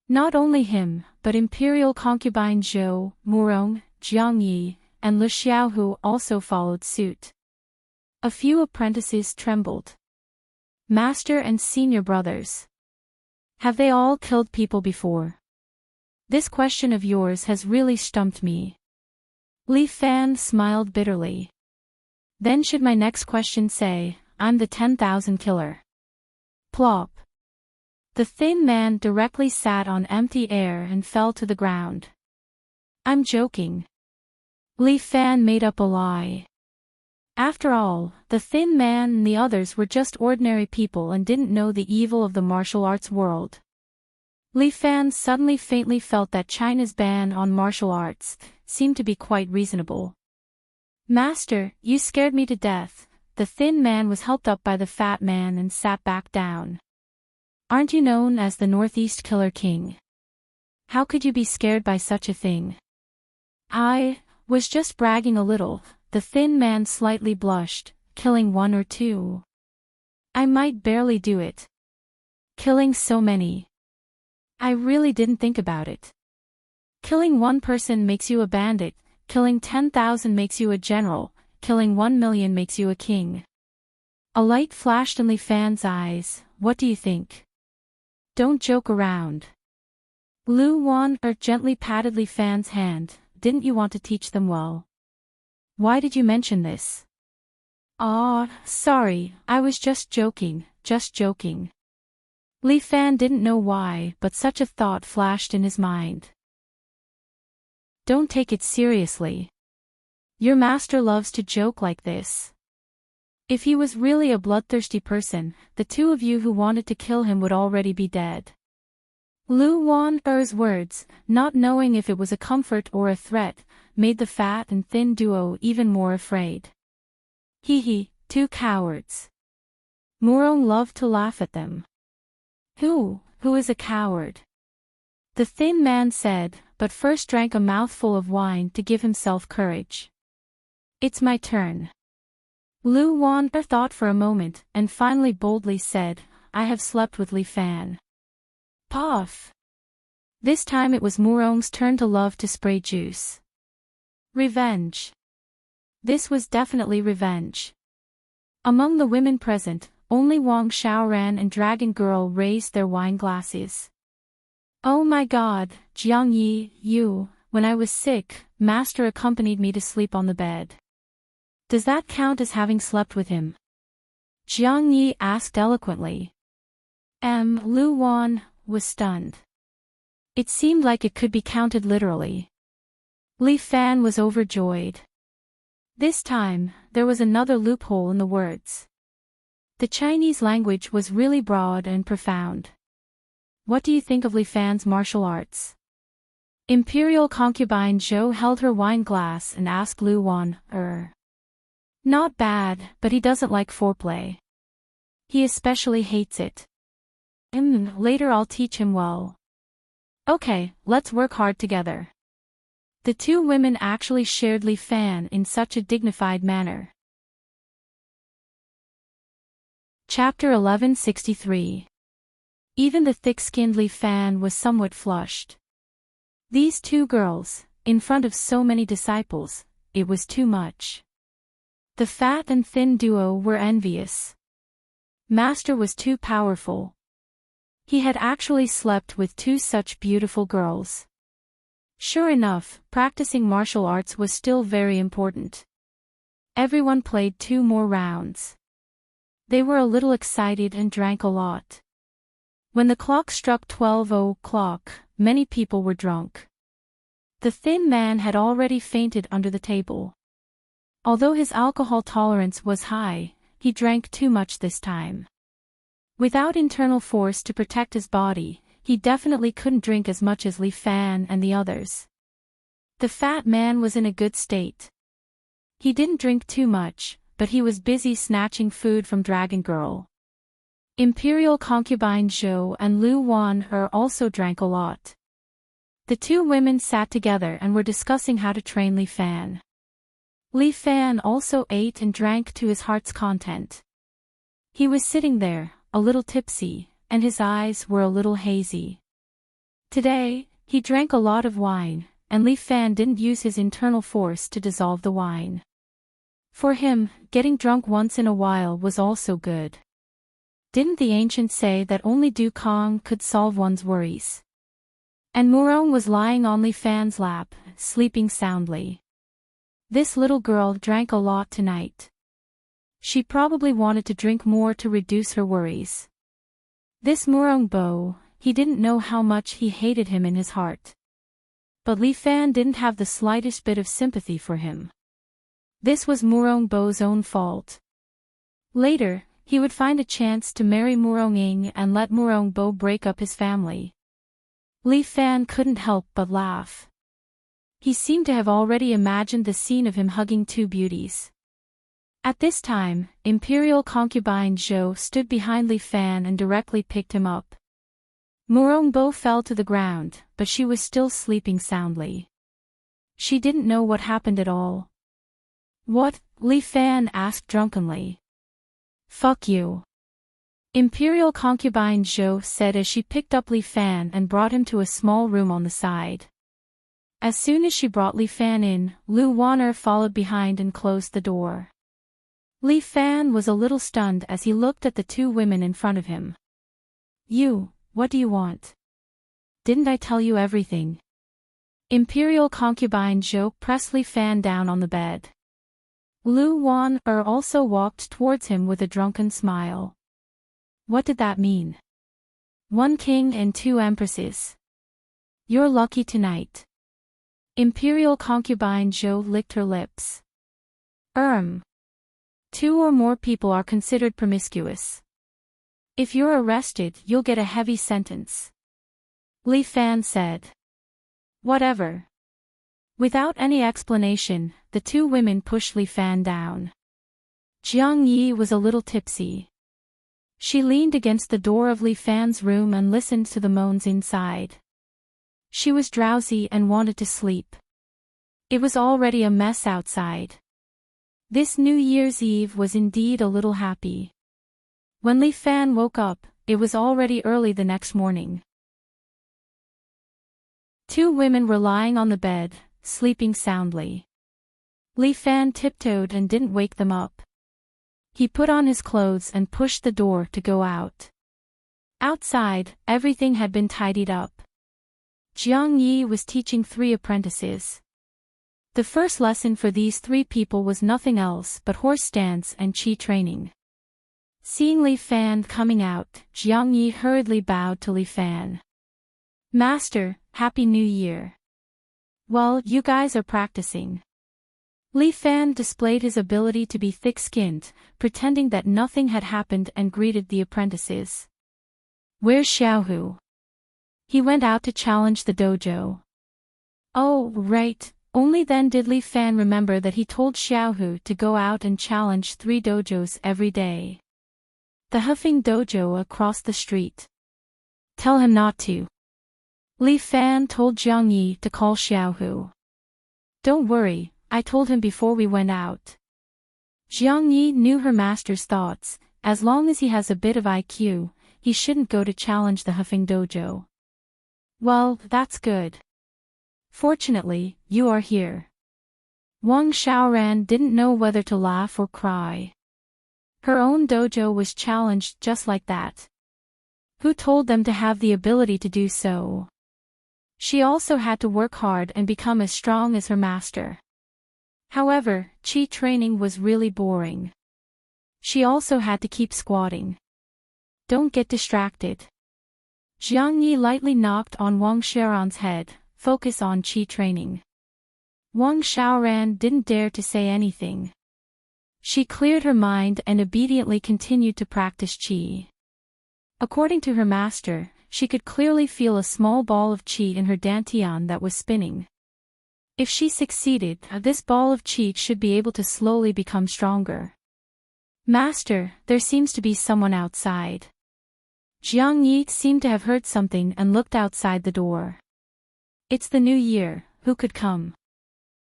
Not only him, but Imperial concubine Zhou, Murong, Jiang Yi, and Lu Xiaohu also followed suit. A few apprentices trembled. Master and senior brothers. Have they all killed people before? This question of yours has really stumped me. Li Fan smiled bitterly. Then should my next question say, I'm the 10,000 killer. Plop. The thin man directly sat on empty air and fell to the ground. I'm joking. Li Fan made up a lie. After all, the thin man and the others were just ordinary people and didn't know the evil of the martial arts world. Li Fan suddenly faintly felt that China's ban on martial arts seemed to be quite reasonable. Master, you scared me to death. The thin man was helped up by the fat man and sat back down. Aren't you known as the Northeast Killer King? How could you be scared by such a thing? I was just bragging a little. The thin man slightly blushed, killing 1 or 2. I might barely do it. Killing so many. I really didn't think about it. Killing 1 person makes you a bandit, killing 10,000 makes you a general, killing 1 million makes you a king. A light flashed in Li Fan's eyes. What do you think? Don't joke around. Lu Wan gently patted Li Fan's hand. Didn't you want to teach them well? Why did you mention this? Sorry, I was just joking, just joking. Li Fan didn't know why, but such a thought flashed in his mind. Don't take it seriously. Your master loves to joke like this. If he was really a bloodthirsty person, the two of you who wanted to kill him would already be dead. Lu Wan'er's words, not knowing if it was a comfort or a threat, made the fat and thin duo even more afraid. Hee, two cowards. Murong loved to laugh at them. Who is a coward? The thin man said, but first drank a mouthful of wine to give himself courage. It's my turn. Lu Wan'er thought for a moment, and finally boldly said, I have slept with Li Fan. Puff! This time it was Murong's turn to love to spray juice. Revenge. This was definitely revenge. Among the women present, only Wang Xiaoran and Dragon Girl raised their wine glasses. Oh my god, Jiang Yi, when I was sick, Master accompanied me to sleep on the bed. Does that count as having slept with him? Jiang Yi asked eloquently. Lu Wan was stunned. It seemed like it could be counted literally. Li Fan was overjoyed. This time, there was another loophole in the words. The Chinese language was really broad and profound. What do you think of Li Fan's martial arts? Imperial concubine Zhou held her wine glass and asked Lu Wan, Not bad, but he doesn't like foreplay. He especially hates it. Later I'll teach him well. Okay, let's work hard together. The two women actually shared Li Fan in such a dignified manner. Chapter 1163. Even the thick-skinned Li Fan was somewhat flushed. These two girls, in front of so many disciples, it was too much. The fat and thin duo were envious. Master was too powerful. He had actually slept with two such beautiful girls. Sure enough, practicing martial arts was still very important. Everyone played 2 more rounds. They were a little excited and drank a lot. When the clock struck 12 o'clock, many people were drunk. The thin man had already fainted under the table. Although his alcohol tolerance was high, he drank too much this time. Without internal force to protect his body, he definitely couldn't drink as much as Li Fan and the others. The fat man was in a good state. He didn't drink too much, but he was busy snatching food from Dragon Girl. Imperial concubine Zhou and Lu Wan also drank a lot. The two women sat together and were discussing how to train Li Fan. Li Fan also ate and drank to his heart's content. He was sitting there, a little tipsy, and his eyes were a little hazy. Today, he drank a lot of wine, and Li Fan didn't use his internal force to dissolve the wine. For him, getting drunk once in a while was also good. Didn't the ancients say that only Dukong could solve one's worries? And Murong was lying on Li Fan's lap, sleeping soundly. This little girl drank a lot tonight. She probably wanted to drink more to reduce her worries. This Murong Bo, he didn't know how much he hated him in his heart. But Li Fan didn't have the slightest bit of sympathy for him. This was Murong Bo's own fault. Later, he would find a chance to marry Murong Ying and let Murong Bo break up his family. Li Fan couldn't help but laugh. He seemed to have already imagined the scene of him hugging two beauties. At this time, Imperial concubine Zhou stood behind Li Fan and directly picked him up. Murong Bo fell to the ground, but she was still sleeping soundly. She didn't know what happened at all. What? Li Fan asked drunkenly. Fuck you. Imperial concubine Zhou said as she picked up Li Fan and brought him to a small room on the side. As soon as she brought Li Fan in, Lu Wan followed behind and closed the door. Li Fan was a little stunned as he looked at the two women in front of him. What do you want? Didn't I tell you everything? Imperial concubine Zhou pressed Li Fan down on the bed. Lu Wan also walked towards him with a drunken smile. What did that mean? 1 king and 2 empresses. You're lucky tonight. Imperial concubine Zhou licked her lips. 2 or more people are considered promiscuous. If you're arrested, you'll get a heavy sentence. Li Fan said. Whatever. Without any explanation, the 2 women pushed Li Fan down. Jiang Yi was a little tipsy. She leaned against the door of Li Fan's room and listened to the moans inside. She was drowsy and wanted to sleep. It was already a mess outside. This New Year's Eve was indeed a little happy. When Li Fan woke up, it was already early the next morning. 2 women were lying on the bed, sleeping soundly. Li Fan tiptoed and didn't wake them up. He put on his clothes and pushed the door to go out. Outside, everything had been tidied up. Jiang Yi was teaching 3 apprentices. The first lesson for these 3 people was nothing else but horse stance and qi training. Seeing Li Fan coming out, Jiang Yi hurriedly bowed to Li Fan. Master, Happy New Year. Well, you guys are practicing. Li Fan displayed his ability to be thick-skinned, pretending that nothing had happened and greeted the apprentices. Where's Xiaohu? He went out to challenge the dojo. Oh, right, only then did Li Fan remember that he told Xiaohu to go out and challenge 3 dojos every day. The Huffing dojo across the street. Tell him not to. Li Fan told Jiang Yi to call Xiaohu. Don't worry, I told him before we went out. Jiang Yi knew her master's thoughts. As long as he has a bit of IQ, he shouldn't go to challenge the Huffing dojo. Well, that's good. Fortunately, you are here. Wang Xiaoran didn't know whether to laugh or cry. Her own dojo was challenged just like that. Who told them to have the ability to do so? She also had to work hard and become as strong as her master. However, qi training was really boring. She also had to keep squatting. Don't get distracted. Jiang Yi lightly knocked on Wang Xiaoran's head. Focus on qi training. Wang Xiaoran didn't dare to say anything. She cleared her mind and obediently continued to practice qi. According to her master, she could clearly feel a small ball of qi in her dantian that was spinning. If she succeeded, this ball of qi should be able to slowly become stronger. Master, there seems to be someone outside. Jiang Yi seemed to have heard something and looked outside the door. It's the new year, who could come?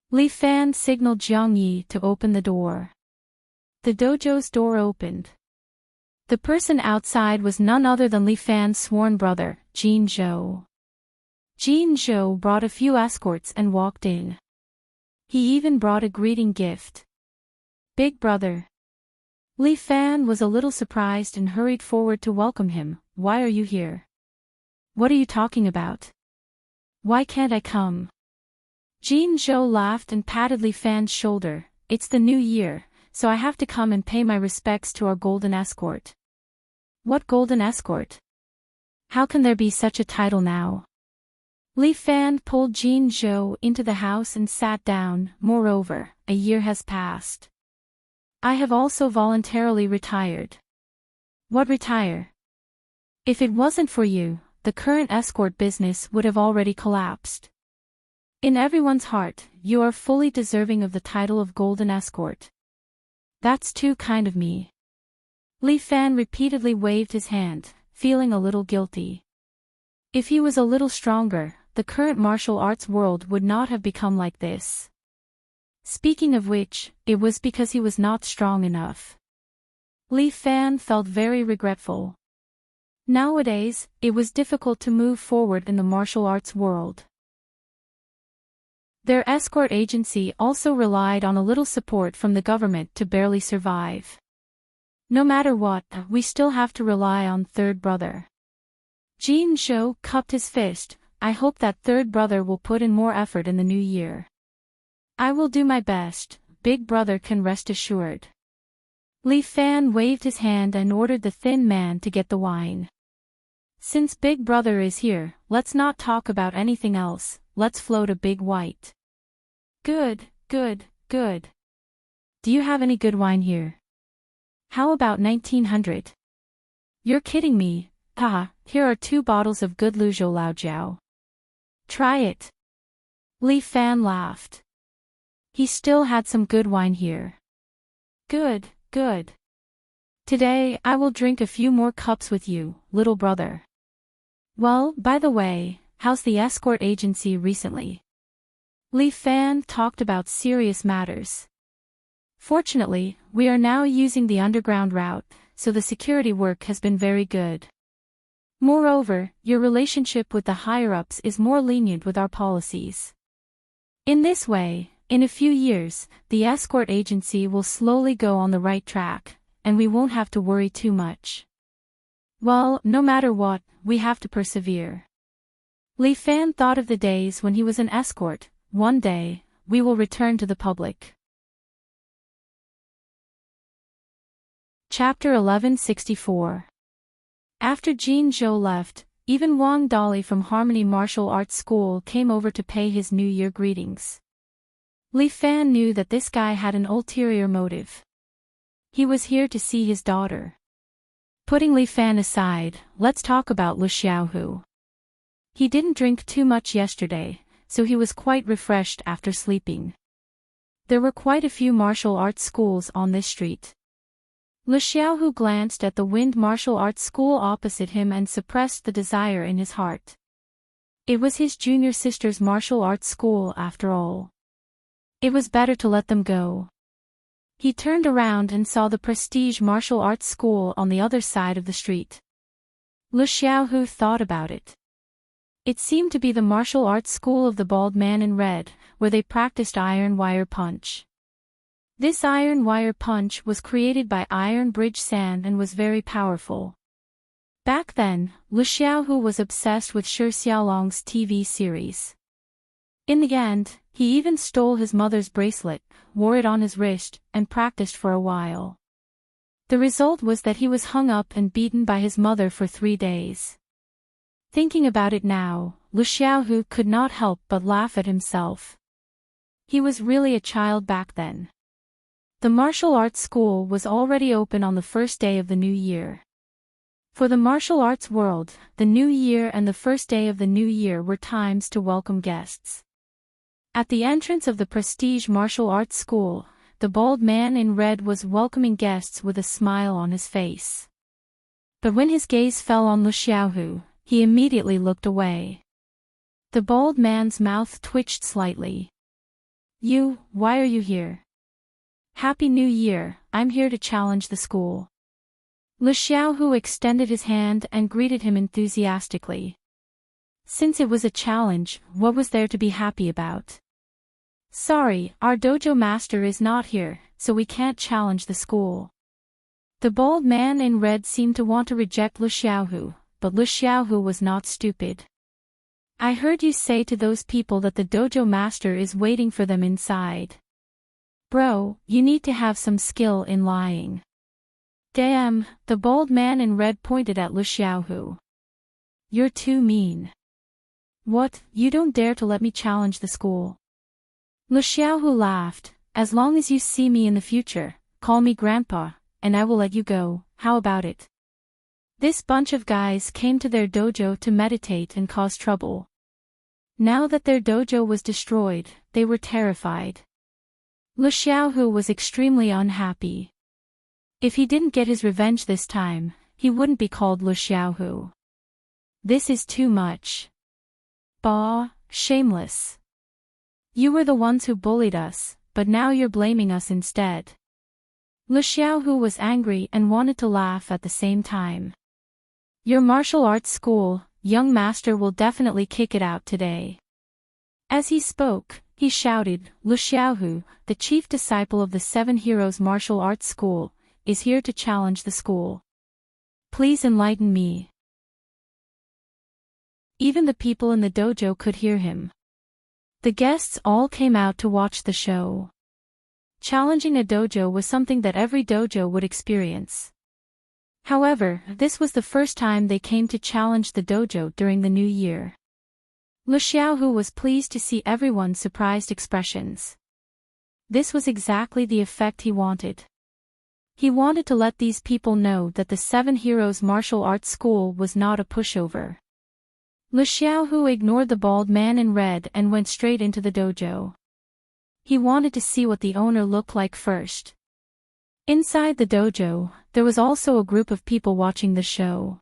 Li Fan signaled Jiang Yi to open the door. The dojo's door opened. The person outside was none other than Li Fan's sworn brother, Jin Zhou. Jin Zhou brought a few escorts and walked in. He even brought a greeting gift. Big brother. Li Fan was a little surprised and hurried forward to welcome him. Why are you here? What are you talking about? Why can't I come? Jin Zhou laughed and patted Li Fan's shoulder. It's the new year, so I have to come and pay my respects to our golden escort. What golden escort? How can there be such a title now? Li Fan pulled Jin Zhou into the house and sat down. Moreover, a year has passed. I have also voluntarily retired. What retire? If it wasn't for you, the current escort business would have already collapsed. In everyone's heart, you are fully deserving of the title of Golden Escort. That's too kind of me. Li Fan repeatedly waved his hand, feeling a little guilty. If he was a little stronger, the current martial arts world would not have become like this. Speaking of which, it was because he was not strong enough. Li Fan felt very regretful. Nowadays, it was difficult to move forward in the martial arts world. Their escort agency also relied on a little support from the government to barely survive. No matter what, we still have to rely on third brother. Jin Zhou cupped his fist. I hope that third brother will put in more effort in the new year. I will do my best, big brother can rest assured. Li Fan waved his hand and ordered the thin man to get the wine. Since Big Brother is here, let's not talk about anything else, let's float a big white. Good, good, good. Do you have any good wine here? How about 1900? You're kidding me, haha, here are 2 bottles of good Luzhou Laojiao. Try it. Li Fan laughed. He still had some good wine here. Good, good. Today I will drink a few more cups with you, little brother. Well, by the way, how's the escort agency recently? Li Fan talked about serious matters. Fortunately, we are now using the underground route, so the security work has been very good. Moreover, your relationship with the higher-ups is more lenient with our policies. In this way, in a few years, the escort agency will slowly go on the right track, and we won't have to worry too much. Well, no matter what, we have to persevere. Li Fan thought of the days when he was an escort. One day, we will return to the public. Chapter 1164. After Jean Zhou left, even Wang Dali from Harmony Martial Arts School came over to pay his New Year greetings. Li Fan knew that this guy had an ulterior motive. He was here to see his daughter. Putting Li Fan aside, let's talk about Lu Xiaohu. He didn't drink too much yesterday, so he was quite refreshed after sleeping. There were quite a few martial arts schools on this street. Lu Xiaohu glanced at the Wind Martial Arts School opposite him and suppressed the desire in his heart. It was his junior sister's martial arts school after all. It was better to let them go. He turned around and saw the Prestige Martial Arts School on the other side of the street. Lu Xiaohu thought about it. It seemed to be the martial arts school of the bald man in red, where they practiced iron wire punch. This iron wire punch was created by iron bridge sand and was very powerful. Back then, Lu Xiaohu was obsessed with Shi Xiaolong's TV series. In the end, he even stole his mother's bracelet, wore it on his wrist, and practiced for a while. The result was that he was hung up and beaten by his mother for 3 days. Thinking about it now, Lu Xiaohu could not help but laugh at himself. He was really a child back then. The martial arts school was already open on the first day of the new year. For the martial arts world, the new year and the first day of the new year were times to welcome guests. At the entrance of the Prestige Martial Arts School, the bald man in red was welcoming guests with a smile on his face. But when his gaze fell on Lu Xiaohu, he immediately looked away. The bald man's mouth twitched slightly. Why are you here? Happy New Year, I'm here to challenge the school. Lu Xiaohu extended his hand and greeted him enthusiastically. Since it was a challenge, what was there to be happy about? Sorry, our dojo master is not here, so we can't challenge the school. The bald man in red seemed to want to reject Lu Xiaohu, but Lu Xiaohu was not stupid. I heard you say to those people that the dojo master is waiting for them inside. Bro, you need to have some skill in lying. Damn, the bald man in red pointed at Lu Xiaohu. You're too mean. What, you don't dare to let me challenge the school? Lu Xiaohu laughed. As long as you see me in the future, call me grandpa, and I will let you go, how about it? This bunch of guys came to their dojo to meditate and cause trouble. Now that their dojo was destroyed, they were terrified. Lu Xiaohu was extremely unhappy. If he didn't get his revenge this time, he wouldn't be called Lu Xiaohu. This is too much. Bah, shameless. You were the ones who bullied us, but now you're blaming us instead. Lu Xiaohu was angry and wanted to laugh at the same time. Your martial arts school, young master will definitely kick it out today. As he spoke, he shouted, Lu Xiaohu, the chief disciple of the 7 Heroes Martial Arts School, is here to challenge the school. Please enlighten me. Even the people in the dojo could hear him. The guests all came out to watch the show. Challenging a dojo was something that every dojo would experience. However, this was the first time they came to challenge the dojo during the new year. Lu Xiaohu was pleased to see everyone's surprised expressions. This was exactly the effect he wanted. He wanted to let these people know that the Seven Heroes Martial Arts School was not a pushover. Lu Xiaohu ignored the bald man in red and went straight into the dojo. He wanted to see what the owner looked like first. Inside the dojo, there was also a group of people watching the show.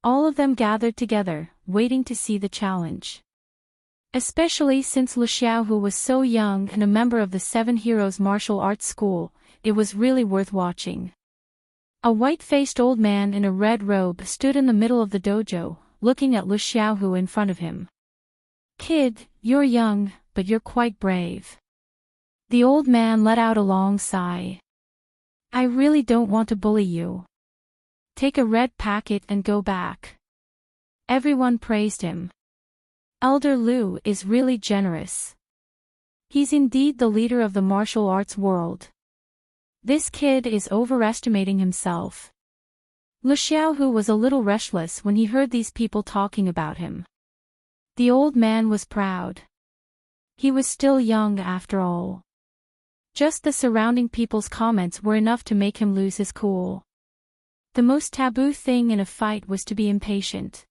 All of them gathered together, waiting to see the challenge. Especially since Lu Xiaohu was so young and a member of the Seven Heroes Martial Arts School, it was really worth watching. A white-faced old man in a red robe stood in the middle of the dojo, looking at Lu Xiaohu in front of him. "Kid, you're young, but you're quite brave." The old man let out a long sigh. "I really don't want to bully you. Take a red packet and go back." Everyone praised him. Elder Lu is really generous. He's indeed the leader of the martial arts world. This kid is overestimating himself. Lu Xiaohu was a little restless when he heard these people talking about him. The old man was proud. He was still young after all. Just the surrounding people's comments were enough to make him lose his cool. The most taboo thing in a fight was to be impatient.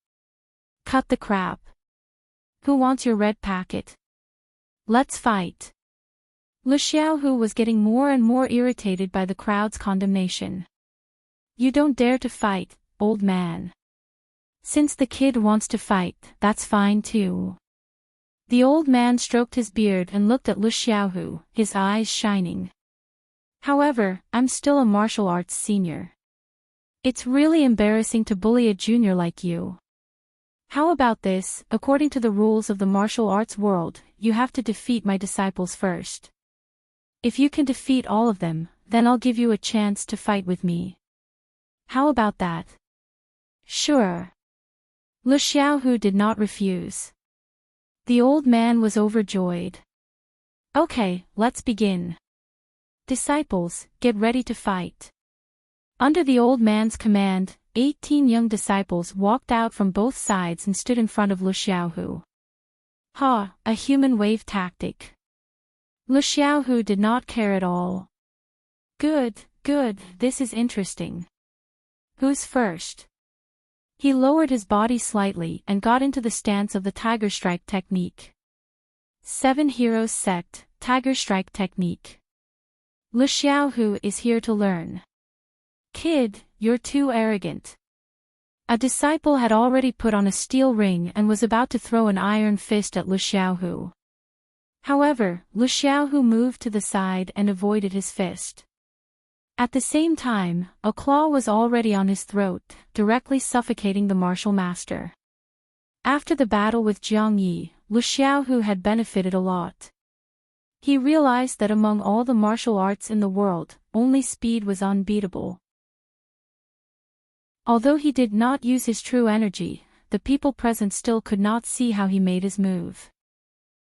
Cut the crap. Who wants your red packet? Let's fight. Lu Xiaohu was getting more and more irritated by the crowd's condemnation. "You don't dare to fight, old man. Since the kid wants to fight, that's fine too." The old man stroked his beard and looked at Lu Xiaohu, his eyes shining. "However, I'm still a martial arts senior. It's really embarrassing to bully a junior like you. How about this? According to the rules of the martial arts world, you have to defeat my disciples first. If you can defeat all of them, then I'll give you a chance to fight with me. How about that?" "Sure." Lu Xiaohu did not refuse. The old man was overjoyed. "Okay, let's begin. Disciples, get ready to fight." Under the old man's command, 18 young disciples walked out from both sides and stood in front of Lu Xiaohu. Ha, a human wave tactic. Lu Xiaohu did not care at all. Good, this is interesting. Who's first?" He lowered his body slightly and got into the stance of the Tiger Strike technique. Seven Heroes Sect, Tiger Strike technique. Lu Xiaohu is here to learn. "Kid, you're too arrogant." A disciple had already put on a steel ring and was about to throw an iron fist at Lu Xiaohu. However, Lu Xiaohu moved to the side and avoided his fist. At the same time, a claw was already on his throat, directly suffocating the martial master. After the battle with Jiang Yi, Lu Xiaohu had benefited a lot. He realized that among all the martial arts in the world, only speed was unbeatable. Although he did not use his true energy, the people present still could not see how he made his move.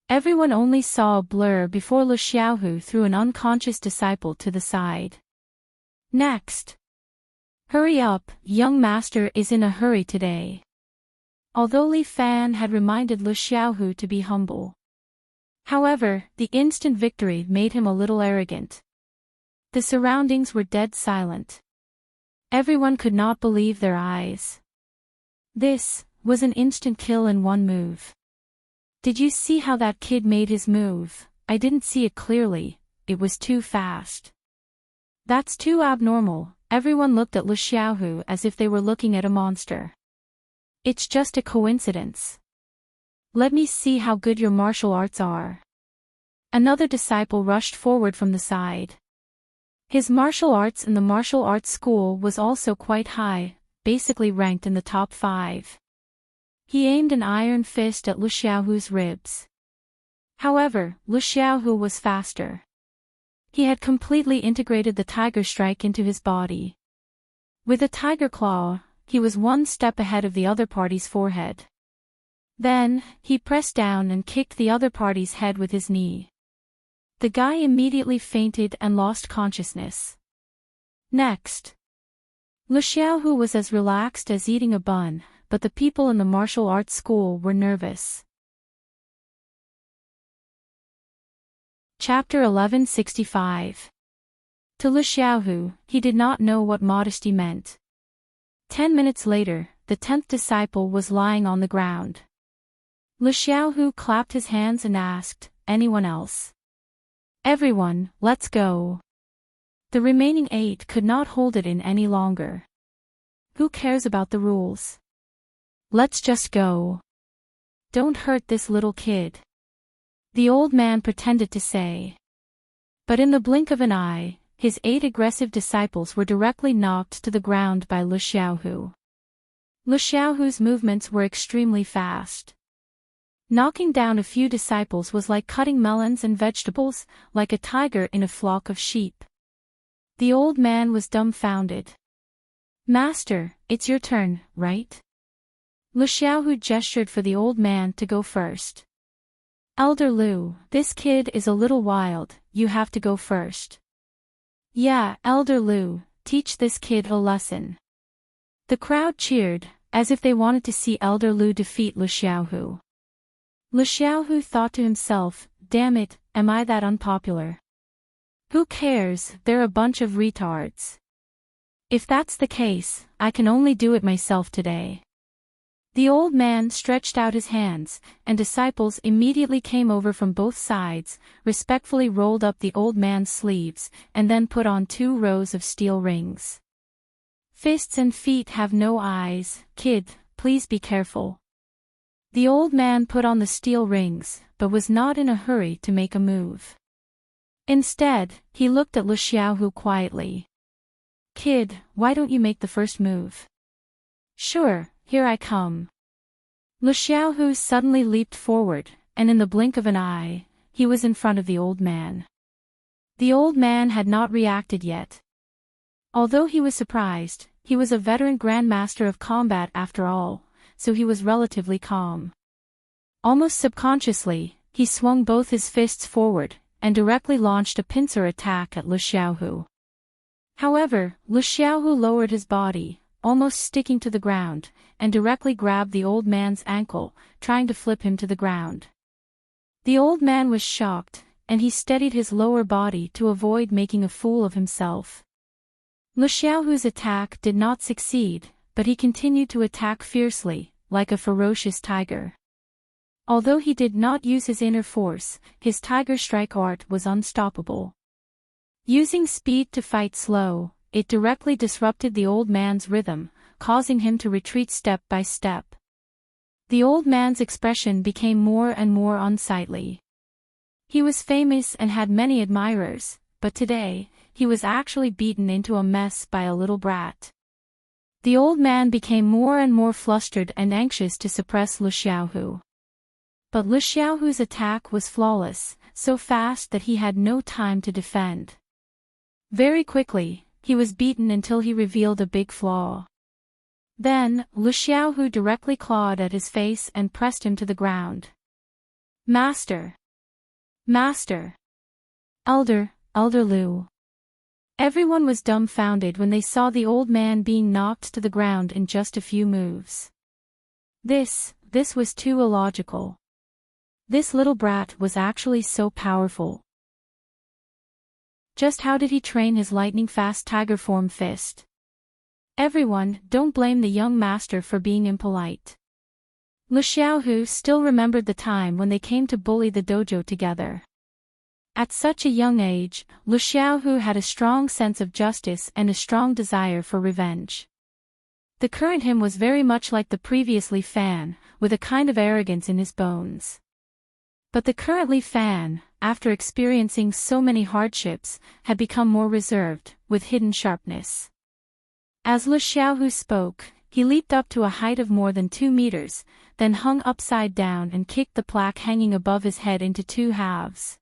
Everyone only saw a blur before Lu Xiaohu threw an unconscious disciple to the side. Next. "Hurry up, young master is in a hurry today." Although Li Fan had reminded Lu Xiaohu to be humble. However, the instant victory made him a little arrogant. The surroundings were dead silent. Everyone could not believe their eyes. This was an instant kill in one move. "Did you see how that kid made his move?" "I didn't see it clearly, it was too fast." "That's too abnormal." Everyone looked at Lu Xiaohu as if they were looking at a monster. "It's just a coincidence. Let me see how good your martial arts are." Another disciple rushed forward from the side. His martial arts in the martial arts school was also quite high, basically ranked in the top 5. He aimed an iron fist at Lu Xiaohu's ribs. However, Lu Xiaohu was faster. He had completely integrated the tiger strike into his body. With a tiger claw, he was one step ahead of the other party's forehead. Then, he pressed down and kicked the other party's head with his knee. The guy immediately fainted and lost consciousness. Next. Lu Xiaohu was as relaxed as eating a bun, but the people in the martial arts school were nervous. Chapter 1165. To Lu Xiaohu, he did not know what modesty meant. 10 minutes later, the 10th disciple was lying on the ground. Lu Xiaohu clapped his hands and asked, "Anyone else?" "Everyone, let's go." The remaining 8 could not hold it in any longer. "Who cares about the rules? Let's just go. Don't hurt this little kid," the old man pretended to say. But in the blink of an eye, his 8 aggressive disciples were directly knocked to the ground by Lu Xiaohu. Lu Xiaohu's movements were extremely fast. Knocking down a few disciples was like cutting melons and vegetables, like a tiger in a flock of sheep. The old man was dumbfounded. "Master, it's your turn, right?" Lu Xiaohu gestured for the old man to go first. "Elder Lu, this kid is a little wild, you have to go first." "Yeah, Elder Lu, teach this kid a lesson." The crowd cheered, as if they wanted to see Elder Lu defeat Lu Xiaohu. Lu Xiaohu thought to himself, "Damn it, am I that unpopular? Who cares, they're a bunch of retards. If that's the case, I can only do it myself today." The old man stretched out his hands, and disciples immediately came over from both sides, respectfully rolled up the old man's sleeves, and then put on 2 rows of steel rings. "Fists and feet have no eyes, kid, please be careful." The old man put on the steel rings, but was not in a hurry to make a move. Instead, he looked at Lu Xiaohu quietly. "Kid, why don't you make the first move?" "Sure, here I come." Lu Xiaohu suddenly leaped forward, and in the blink of an eye, he was in front of the old man. The old man had not reacted yet. Although he was surprised, he was a veteran grandmaster of combat after all, so he was relatively calm. Almost subconsciously, he swung both his fists forward, and directly launched a pincer attack at Lu Xiaohu. However, Lu Xiaohu lowered his body, almost sticking to the ground, and directly grabbed the old man's ankle, trying to flip him to the ground. The old man was shocked, and he steadied his lower body to avoid making a fool of himself. Lu Xiaohu's attack did not succeed, but he continued to attack fiercely, like a ferocious tiger. Although he did not use his inner force, his tiger strike art was unstoppable. Using speed to fight slow, it directly disrupted the old man's rhythm, causing him to retreat step by step. The old man's expression became more and more unsightly. He was famous and had many admirers, but today, he was actually beaten into a mess by a little brat. The old man became more and more flustered and anxious to suppress Lu Xiaohu. But Lu Xiaohu's attack was flawless, so fast that he had no time to defend. Very quickly, he was beaten until he revealed a big flaw. Then, Lu Xiaohu directly clawed at his face and pressed him to the ground. "Master! Master! Elder Lu!" Everyone was dumbfounded when they saw the old man being knocked to the ground in just a few moves. This was too illogical. This little brat was actually so powerful. Just how did he train his lightning-fast tiger form fist? Everyone, don't blame the young master for being impolite. Lu Xiaohu still remembered the time when they came to bully the dojo together. At such a young age, Lu Xiaohu had a strong sense of justice and a strong desire for revenge. The current him was very much like the previously Fan, with a kind of arrogance in his bones. But the currently Fan, after experiencing so many hardships, had become more reserved, with hidden sharpness. As Lu Xiaohu spoke, he leaped up to a height of more than 2 meters, then hung upside down and kicked the plaque hanging above his head into 2 halves.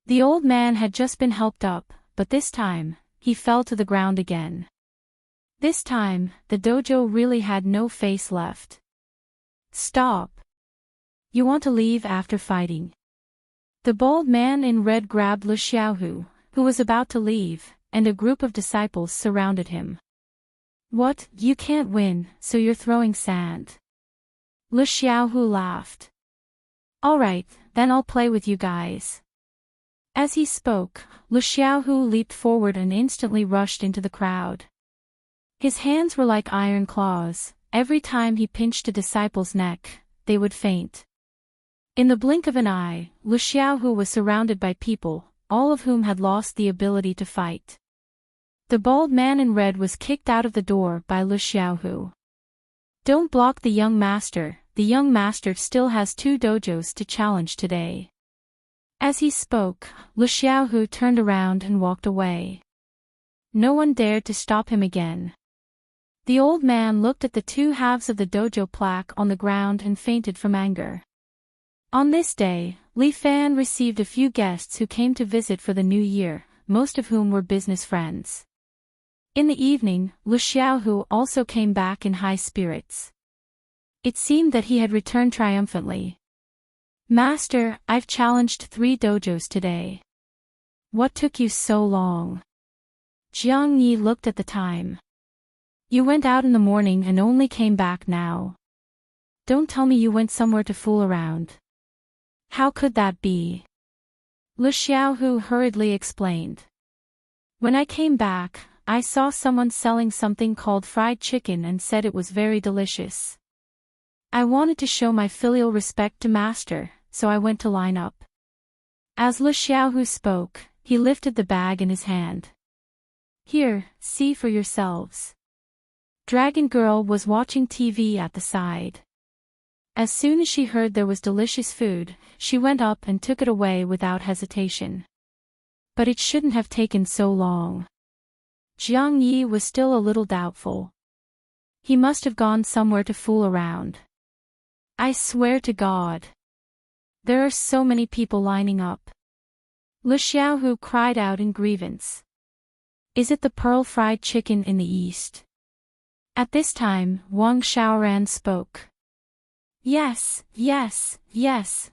The old man had just been helped up, but this time, he fell to the ground again. This time, the dojo really had no face left. "Stop! You want to leave after fighting?" The bald man in red grabbed Lu Xiaohu, who was about to leave, and a group of disciples surrounded him. What, you can't win, so you're throwing sand? Lu Xiaohu laughed. Alright, then I'll play with you guys. As he spoke, Lu Xiaohu leaped forward and instantly rushed into the crowd. His hands were like iron claws. Every time he pinched a disciple's neck, they would faint. In the blink of an eye, Lu Xiaohu was surrounded by people, all of whom had lost the ability to fight. The bald man in red was kicked out of the door by Lu Xiaohu. Don't block the young master still has 2 dojos to challenge today. As he spoke, Lu Xiaohu turned around and walked away. No one dared to stop him again. The old man looked at the 2 halves of the dojo plaque on the ground and fainted from anger. On this day, Li Fan received a few guests who came to visit for the new year, most of whom were business friends. In the evening, Lu Xiaohu also came back in high spirits. It seemed that he had returned triumphantly. Master, I've challenged 3 dojos today. What took you so long? Jiang Yi looked at the time. You went out in the morning and only came back now. Don't tell me you went somewhere to fool around. How could that be? Lu Xiaohu hurriedly explained. When I came back, I saw someone selling something called fried chicken and said it was very delicious. I wanted to show my filial respect to master, so I went to line up. As Lu Xiaohu spoke, he lifted the bag in his hand. Here, see for yourselves. Dragon Girl was watching TV at the side. As soon as she heard there was delicious food, she went up and took it away without hesitation. But it shouldn't have taken so long. Jiang Yi was still a little doubtful. He must have gone somewhere to fool around. I swear to God. There are so many people lining up. Lu Xiaohu cried out in grievance. Is it the pearl fried chicken in the east? At this time, Wang Xiaoran spoke. Yes,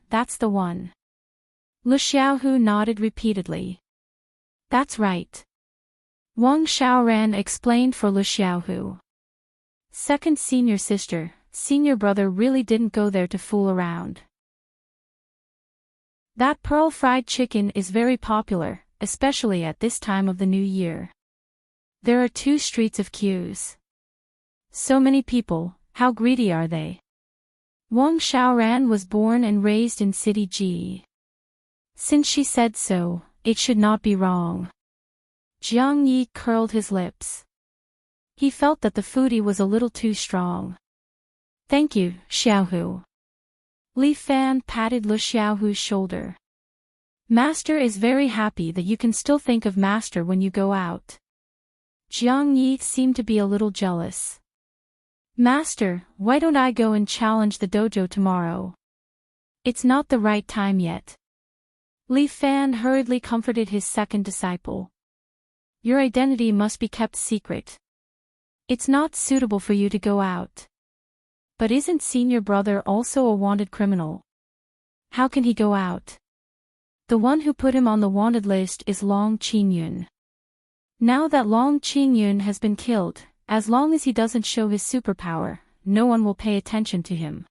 that's the one. Lu Xiaohu nodded repeatedly. That's right. Wang Xiaoran explained for Lu Xiaohu. Second senior sister, senior brother really didn't go there to fool around. That pearl fried chicken is very popular, especially at this time of the new year. There are 2 streets of queues. So many people, how greedy are they? Wang Xiaoran was born and raised in City Ji. Since she said so, it should not be wrong. Jiang Yi curled his lips. He felt that the foodie was a little too strong. Thank you, Xiaohu. Li Fan patted Lu Xiaohu's shoulder. Master is very happy that you can still think of Master when you go out. Jiang Yi seemed to be a little jealous. Master, why don't I go and challenge the dojo tomorrow? It's not the right time yet. Li Fan hurriedly comforted his second disciple. Your identity must be kept secret. It's not suitable for you to go out. But isn't senior brother also a wanted criminal? How can he go out? The one who put him on the wanted list is Long Qingyun. Now that Long Qingyun has been killed, as long as he doesn't show his superpower, no one will pay attention to him.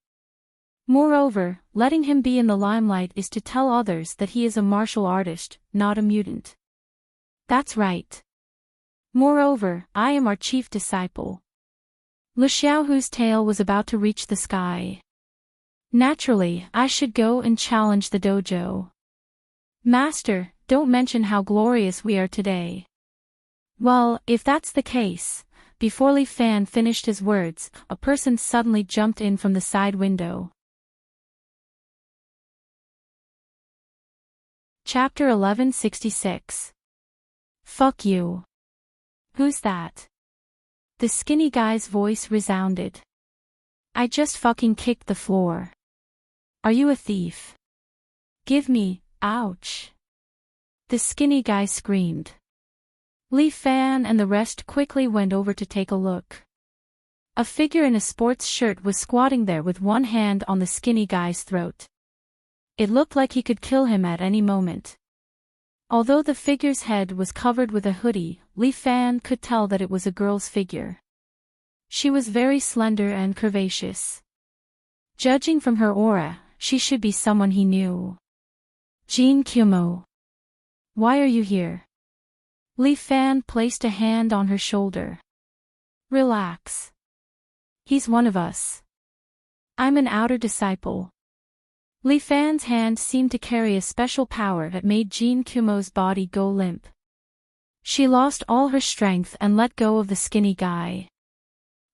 Moreover, letting him be in the limelight is to tell others that he is a martial artist, not a mutant. That's right. Moreover, I am our chief disciple. Lu Xiaohu's tail was about to reach the sky. Naturally, I should go and challenge the dojo. Master, don't mention how glorious we are today. Well, if that's the case. Before Li Fan finished his words, a person suddenly jumped in from the side window. Chapter 1166. Fuck you. Who's that? The skinny guy's voice resounded. I just fucking kicked the floor. Are you a thief? Give me, ouch. The skinny guy screamed. Li Fan and the rest quickly went over to take a look. A figure in a sports shirt was squatting there with one hand on the skinny guy's throat. It looked like he could kill him at any moment. Although the figure's head was covered with a hoodie, Li Fan could tell that it was a girl's figure. She was very slender and curvaceous. Judging from her aura, she should be someone he knew. Jin Kumo. Why are you here? Li Fan placed a hand on her shoulder. Relax. He's one of us. I'm an outer disciple. Li Fan's hand seemed to carry a special power that made Jin Kumo's body go limp. She lost all her strength and let go of the skinny guy.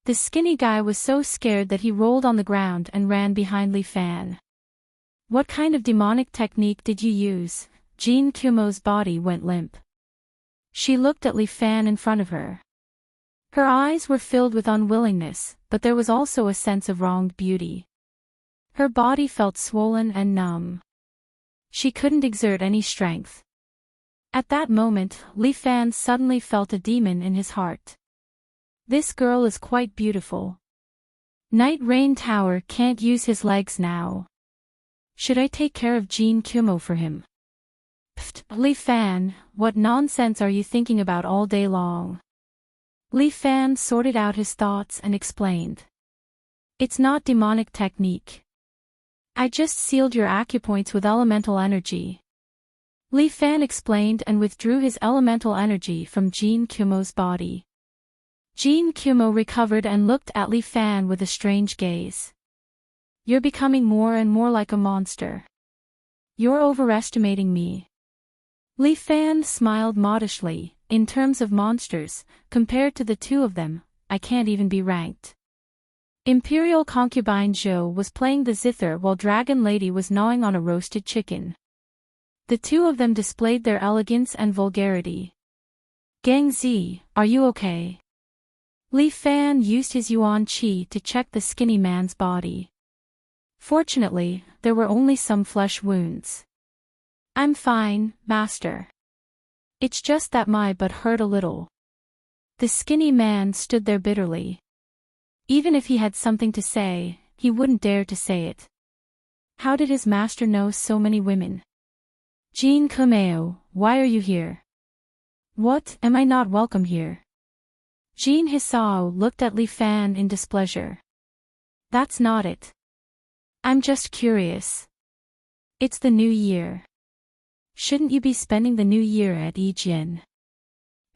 The skinny guy was so scared that he rolled on the ground and ran behind Li Fan. What kind of demonic technique did you use? Jin Kumo's body went limp. She looked at Li Fan in front of her. Her eyes were filled with unwillingness, but there was also a sense of wronged beauty. Her body felt swollen and numb. She couldn't exert any strength. At that moment, Li Fan suddenly felt a demon in his heart. This girl is quite beautiful. Night Rain Tower can't use his legs now. Should I take care of Jin Kumo for him? Pfft, Li Fan, what nonsense are you thinking about all day long? Li Fan sorted out his thoughts and explained. It's not demonic technique. I just sealed your acupoints with elemental energy. Li Fan explained and withdrew his elemental energy from Jin Kumo's body. Jin Kumo recovered and looked at Li Fan with a strange gaze. You're becoming more and more like a monster. You're overestimating me. Li Fan smiled modestly. In terms of monsters, compared to the two of them, I can't even be ranked. Imperial concubine Zhou was playing the zither while Dragon Lady was gnawing on a roasted chicken. The two of them displayed their elegance and vulgarity. Gang Zi, are you okay? Li Fan used his yuan qi to check the skinny man's body. Fortunately, there were only some flesh wounds. I'm fine, master. It's just that my butt hurt a little. The skinny man stood there bitterly. Even if he had something to say, he wouldn't dare to say it. How did his master know so many women? Jin Kumo, why are you here? What, am I not welcome here? Jin Hisao looked at Li Fan in displeasure. That's not it. I'm just curious. It's the new year. Shouldn't you be spending the new year at Yijian?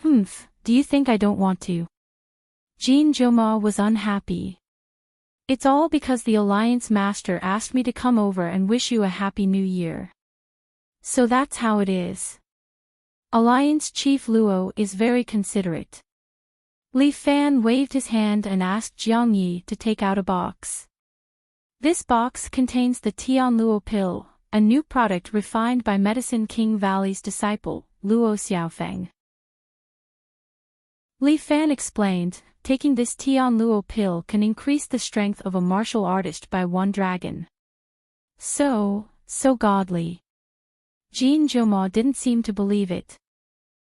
Do you think I don't want to? Jin Joma was unhappy. It's all because the Alliance Master asked me to come over and wish you a happy new year. So that's how it is. Alliance Chief Luo is very considerate. Li Fan waved his hand and asked Jiang Yi to take out a box. This box contains the Tianluo pill, a new product refined by Medicine King Valley's disciple, Luo Xiaofeng. Li Fan explained, taking this Tianluo pill can increase the strength of a martial artist by 1 dragon. So godly. Jin Joma didn't seem to believe it.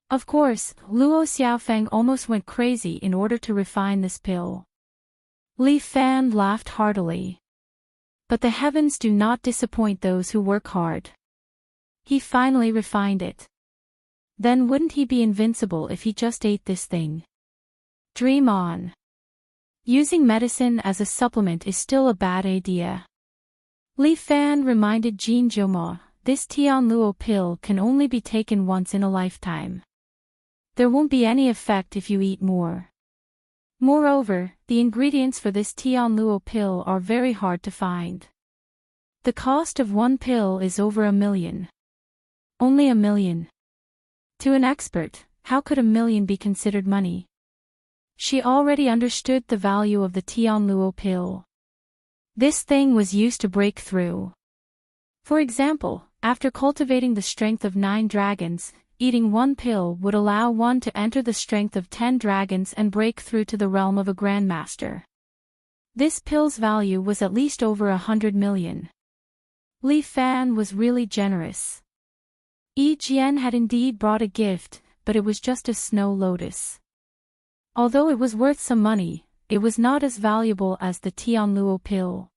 Of course, Luo Xiaofeng almost went crazy in order to refine this pill. Li Fan laughed heartily. But the heavens do not disappoint those who work hard. He finally refined it. Then wouldn't he be invincible if he just ate this thing? Dream on. Using medicine as a supplement is still a bad idea. Li Fan reminded Jin Joma, this Tianluo pill can only be taken once in a lifetime. There won't be any effect if you eat more. Moreover, the ingredients for this Tianluo pill are very hard to find. The cost of 1 pill is over 1 million. Only 1 million. To an expert, how could 1 million be considered money? She already understood the value of the Tianluo pill. This thing was used to break through. For example, after cultivating the strength of 9 dragons, eating 1 pill would allow one to enter the strength of 10 dragons and break through to the realm of a grandmaster. This pill's value was at least over 100 million. Li Fan was really generous. Yi Jian had indeed brought a gift, but it was just a snow lotus. Although it was worth some money, it was not as valuable as the Tianluo pill.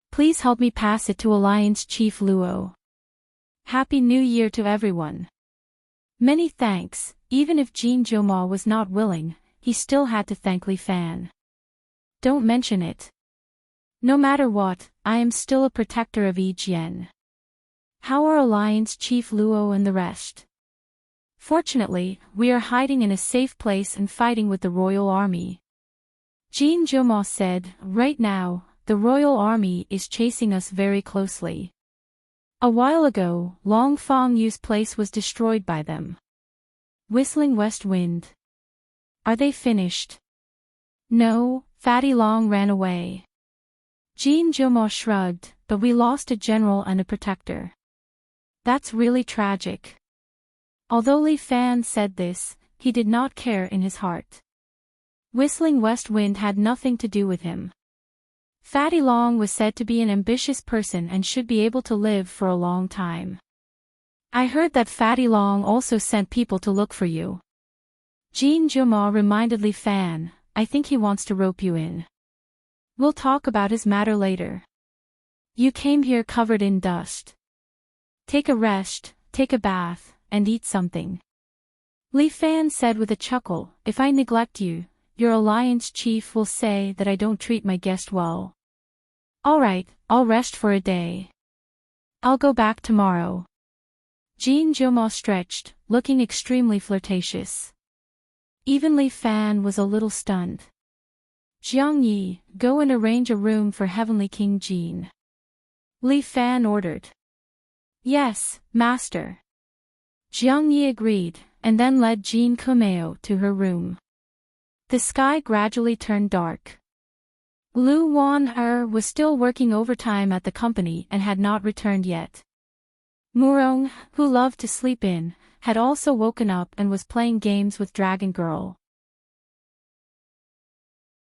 Please help me pass it to Alliance Chief Luo. Happy New Year to everyone. Many thanks. Even if Jin Joma was not willing, he still had to thank Li Fan. Don't mention it. No matter what, I am still a protector of Yi Jian. How are Alliance Chief Luo and the rest? Fortunately, we are hiding in a safe place and fighting with the royal army. Jin Zhoma said, right now, the royal army is chasing us very closely. A while ago, Long Fong Yu's place was destroyed by them. Whistling West Wind. Are they finished? No, Fatty Long ran away. Jin Zhoma shrugged, but we lost a general and a protector. That's really tragic. Although Li Fan said this, he did not care in his heart. Whistling West Wind had nothing to do with him. Fatty Long was said to be an ambitious person and should be able to live for a long time. I heard that Fatty Long also sent people to look for you. Jin Zhoma reminded Li Fan, I think he wants to rope you in. We'll talk about his matter later. You came here covered in dust. Take a rest, take a bath, and eat something. Li Fan said with a chuckle, if I neglect you, your alliance chief will say that I don't treat my guest well. Alright, I'll rest for a day. I'll go back tomorrow. Jin Zhoma stretched, looking extremely flirtatious. Even Li Fan was a little stunned. Jiang Yi, go and arrange a room for Heavenly King Jin. Li Fan ordered. Yes, master. Jiang Yi agreed, and then led Jin Kumeo to her room. The sky gradually turned dark. Lu Wan-er was still working overtime at the company and had not returned yet. Murong, who loved to sleep in, had also woken up and was playing games with Dragon Girl.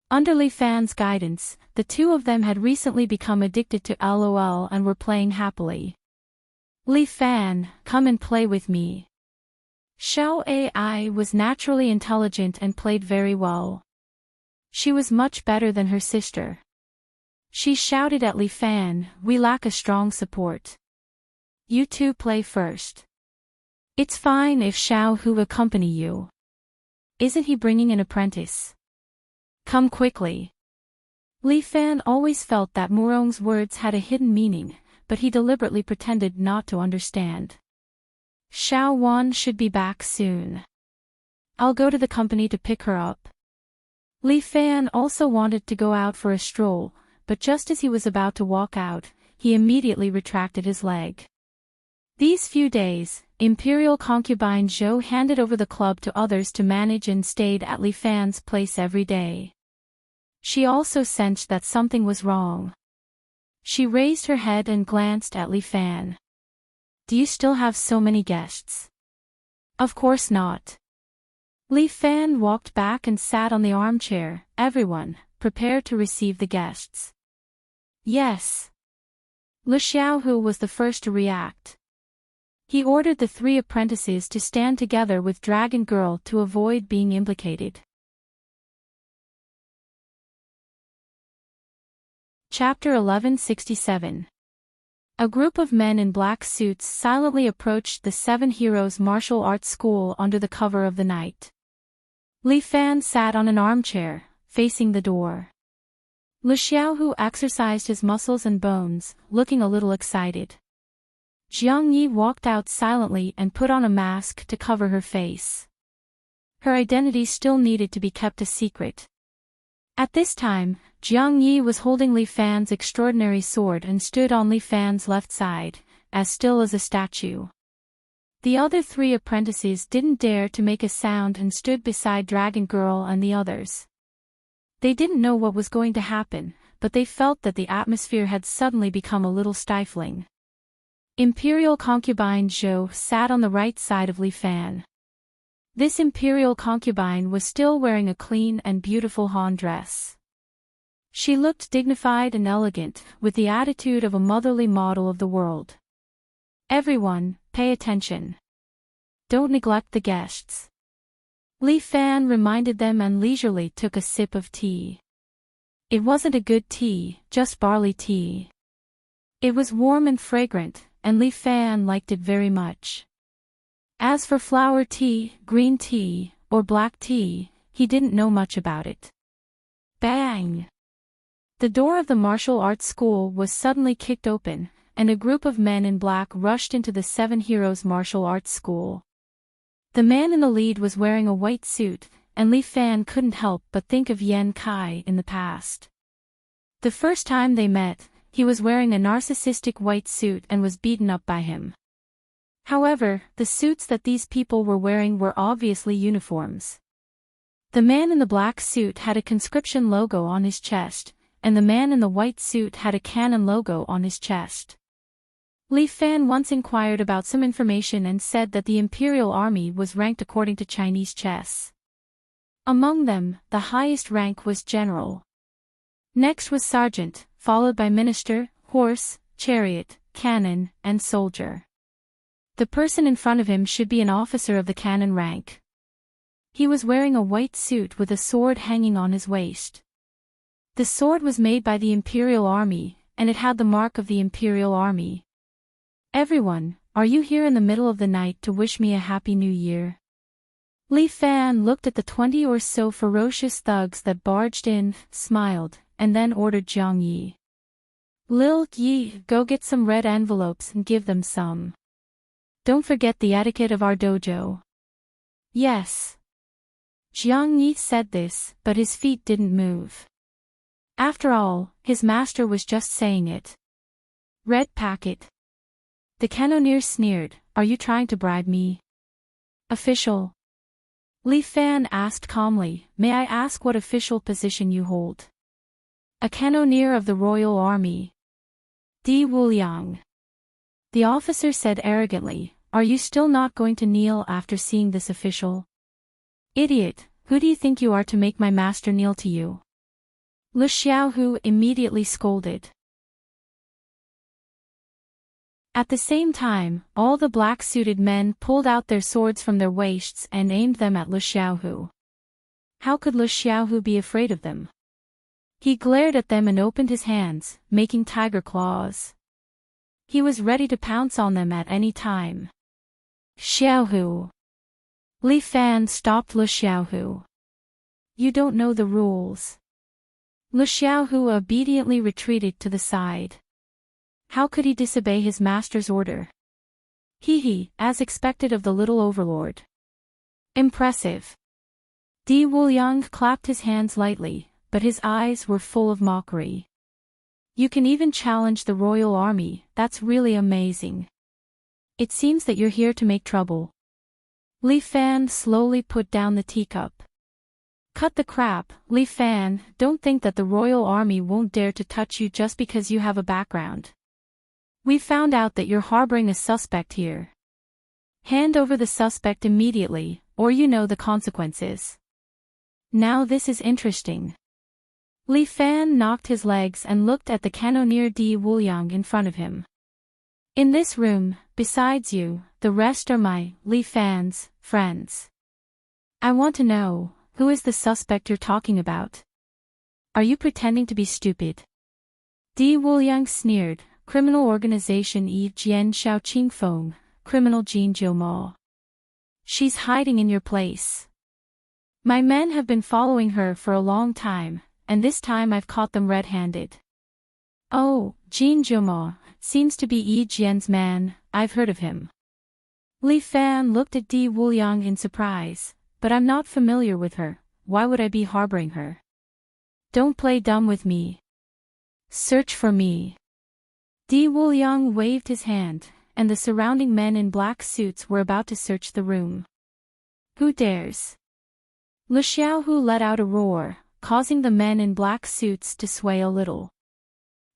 Under Li Fan's guidance, the two of them had recently become addicted to LOL and were playing happily. Li Fan, come and play with me. Xiao Ai was naturally intelligent and played very well. She was much better than her sister. She shouted at Li Fan, we lack a strong support. You two play first. It's fine if Xiao Hu accompany you. Isn't he bringing an apprentice? Come quickly. Li Fan always felt that Murong's words had a hidden meaning, but he deliberately pretended not to understand. Xiao Wan should be back soon. I'll go to the company to pick her up. Li Fan also wanted to go out for a stroll, but just as he was about to walk out, he immediately retracted his leg. These few days, Imperial concubine Zhou handed over the club to others to manage and stayed at Li Fan's place every day. She also sensed that something was wrong. She raised her head and glanced at Li Fan. Do you still have so many guests? Of course not. Li Fan walked back and sat on the armchair, everyone, prepared to receive the guests. Yes. Lu Xiaohu was the first to react. He ordered the three apprentices to stand together with Dragon Girl to avoid being implicated. Chapter 1167. A group of men in black suits silently approached the Seven Heroes Martial Arts School under the cover of the night. Li Fan sat on an armchair, facing the door. Lu Xiaohu exercised his muscles and bones, looking a little excited. Jiang Yi walked out silently and put on a mask to cover her face. Her identity still needed to be kept a secret. At this time, Jiang Yi was holding Li Fan's extraordinary sword and stood on Li Fan's left side, as still as a statue. The other three apprentices didn't dare to make a sound and stood beside Dragon Girl and the others. They didn't know what was going to happen, but they felt that the atmosphere had suddenly become a little stifling. Imperial concubine Zhou sat on the right side of Li Fan. This imperial concubine was still wearing a clean and beautiful Han dress. She looked dignified and elegant, with the attitude of a motherly model of the world. Everyone, pay attention. Don't neglect the guests. Li Fan reminded them and leisurely took a sip of tea. It wasn't a good tea, just barley tea. It was warm and fragrant, and Li Fan liked it very much. As for flower tea, green tea, or black tea, he didn't know much about it. Bang! The door of the martial arts school was suddenly kicked open, and a group of men in black rushed into the Seven Heroes Martial Arts School. The man in the lead was wearing a white suit, and Li Fan couldn't help but think of Yan Kai in the past. The first time they met, he was wearing a narcissistic white suit and was beaten up by him. However, the suits that these people were wearing were obviously uniforms. The man in the black suit had a conscription logo on his chest, and the man in the white suit had a cannon logo on his chest. Li Fan once inquired about some information and said that the Imperial Army was ranked according to Chinese chess. Among them, the highest rank was General. Next was Sergeant, followed by Minister, Horse, Chariot, Cannon, and Soldier. The person in front of him should be an officer of the cannon rank. He was wearing a white suit with a sword hanging on his waist. The sword was made by the Imperial Army, and it had the mark of the Imperial Army. Everyone, are you here in the middle of the night to wish me a happy new year? Li Fan looked at the 20 or so ferocious thugs that barged in, smiled, and then ordered Jiang Yi. Lil Yi, go get some red envelopes and give them some. Don't forget the etiquette of our dojo. Yes. Jiang Yi said this, but his feet didn't move. After all, his master was just saying it. Red packet. The cannoneer sneered, are you trying to bribe me? Official. Li Fan asked calmly, may I ask what official position you hold? A cannoneer of the Royal Army. Di Wuliang. The officer said arrogantly, are you still not going to kneel after seeing this official? Idiot, who do you think you are to make my master kneel to you? Lu Xiaohu immediately scolded. At the same time, all the black-suited men pulled out their swords from their waists and aimed them at Lu Xiaohu. How could Lu Xiaohu be afraid of them? He glared at them and opened his hands, making tiger claws. He was ready to pounce on them at any time. Xiaohu. Li Fan stopped Lu Xiaohu. You don't know the rules. Lu Xiaohu obediently retreated to the side. How could he disobey his master's order? As expected of the little overlord. Impressive. Di Wuliang clapped his hands lightly, but his eyes were full of mockery. You can even challenge the Royal Army, that's really amazing. It seems that you're here to make trouble. Li Fan slowly put down the teacup. Cut the crap, Li Fan, don't think that the Royal Army won't dare to touch you just because you have a background. We found out that you're harboring a suspect here. Hand over the suspect immediately, or you know the consequences. Now this is interesting. Li Fan knocked his legs and looked at the cannoneer Di Wuliang in front of him. In this room, besides you, the rest are my, Li Fan's, friends. I want to know, who is the suspect you're talking about? Are you pretending to be stupid? Di Wuliang sneered, Criminal Organization Yi Jian Xiaoqing Feng, Criminal Jin Jiumo. She's hiding in your place. My men have been following her for a long time, and this time I've caught them red-handed. Oh, Jin Jiumo, seems to be Yi Jian's man, I've heard of him. Li Fan looked at Di Wuliang in surprise, but I'm not familiar with her, why would I be harboring her? Don't play dumb with me. Search for me. Di Wuliang waved his hand, and the surrounding men in black suits were about to search the room. Who dares? Lu Xiaohu let out a roar, causing the men in black suits to sway a little.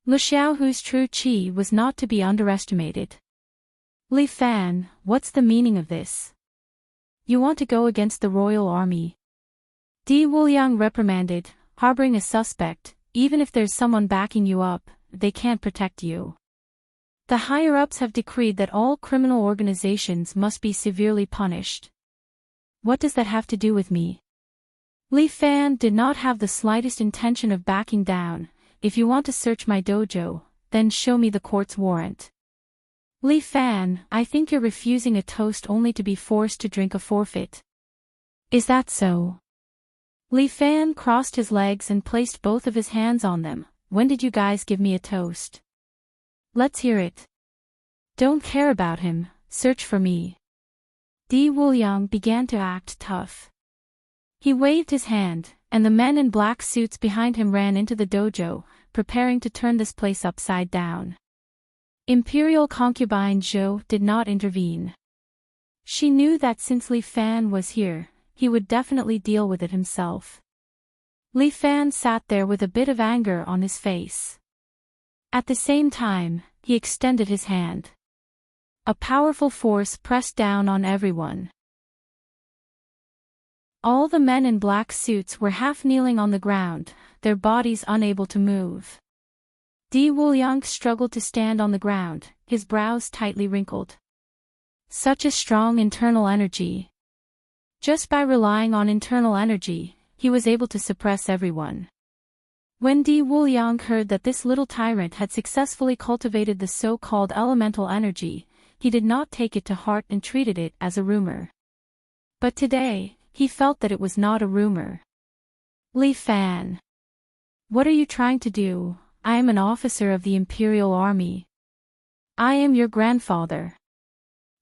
Lu Xiaohu's true qi was not to be underestimated. Li Fan, what's the meaning of this? You want to go against the Royal Army? Di Wuliang reprimanded, harboring a suspect, even if there's someone backing you up, they can't protect you. The higher-ups have decreed that all criminal organizations must be severely punished. What does that have to do with me? Li Fan did not have the slightest intention of backing down. If you want to search my dojo, then show me the court's warrant. Li Fan, I think you're refusing a toast only to be forced to drink a forfeit. Is that so? Li Fan crossed his legs and placed both of his hands on them. When did you guys give me a toast? Let's hear it. Don't care about him, search for me. Di Wuliang began to act tough. He waved his hand, and the men in black suits behind him ran into the dojo, preparing to turn this place upside down. Imperial concubine Zhou did not intervene. She knew that since Li Fan was here, he would definitely deal with it himself. Li Fan sat there with a bit of anger on his face. At the same time, he extended his hand. A powerful force pressed down on everyone. All the men in black suits were half kneeling on the ground, their bodies unable to move. Di Wuliang struggled to stand on the ground, his brows tightly wrinkled. Such a strong internal energy. Just by relying on internal energy, he was able to suppress everyone. When Di Wuliang heard that this little tyrant had successfully cultivated the so-called elemental energy, he did not take it to heart and treated it as a rumor. But today, he felt that it was not a rumor. Li Fan. What are you trying to do? I am an officer of the Imperial Army. I am your grandfather.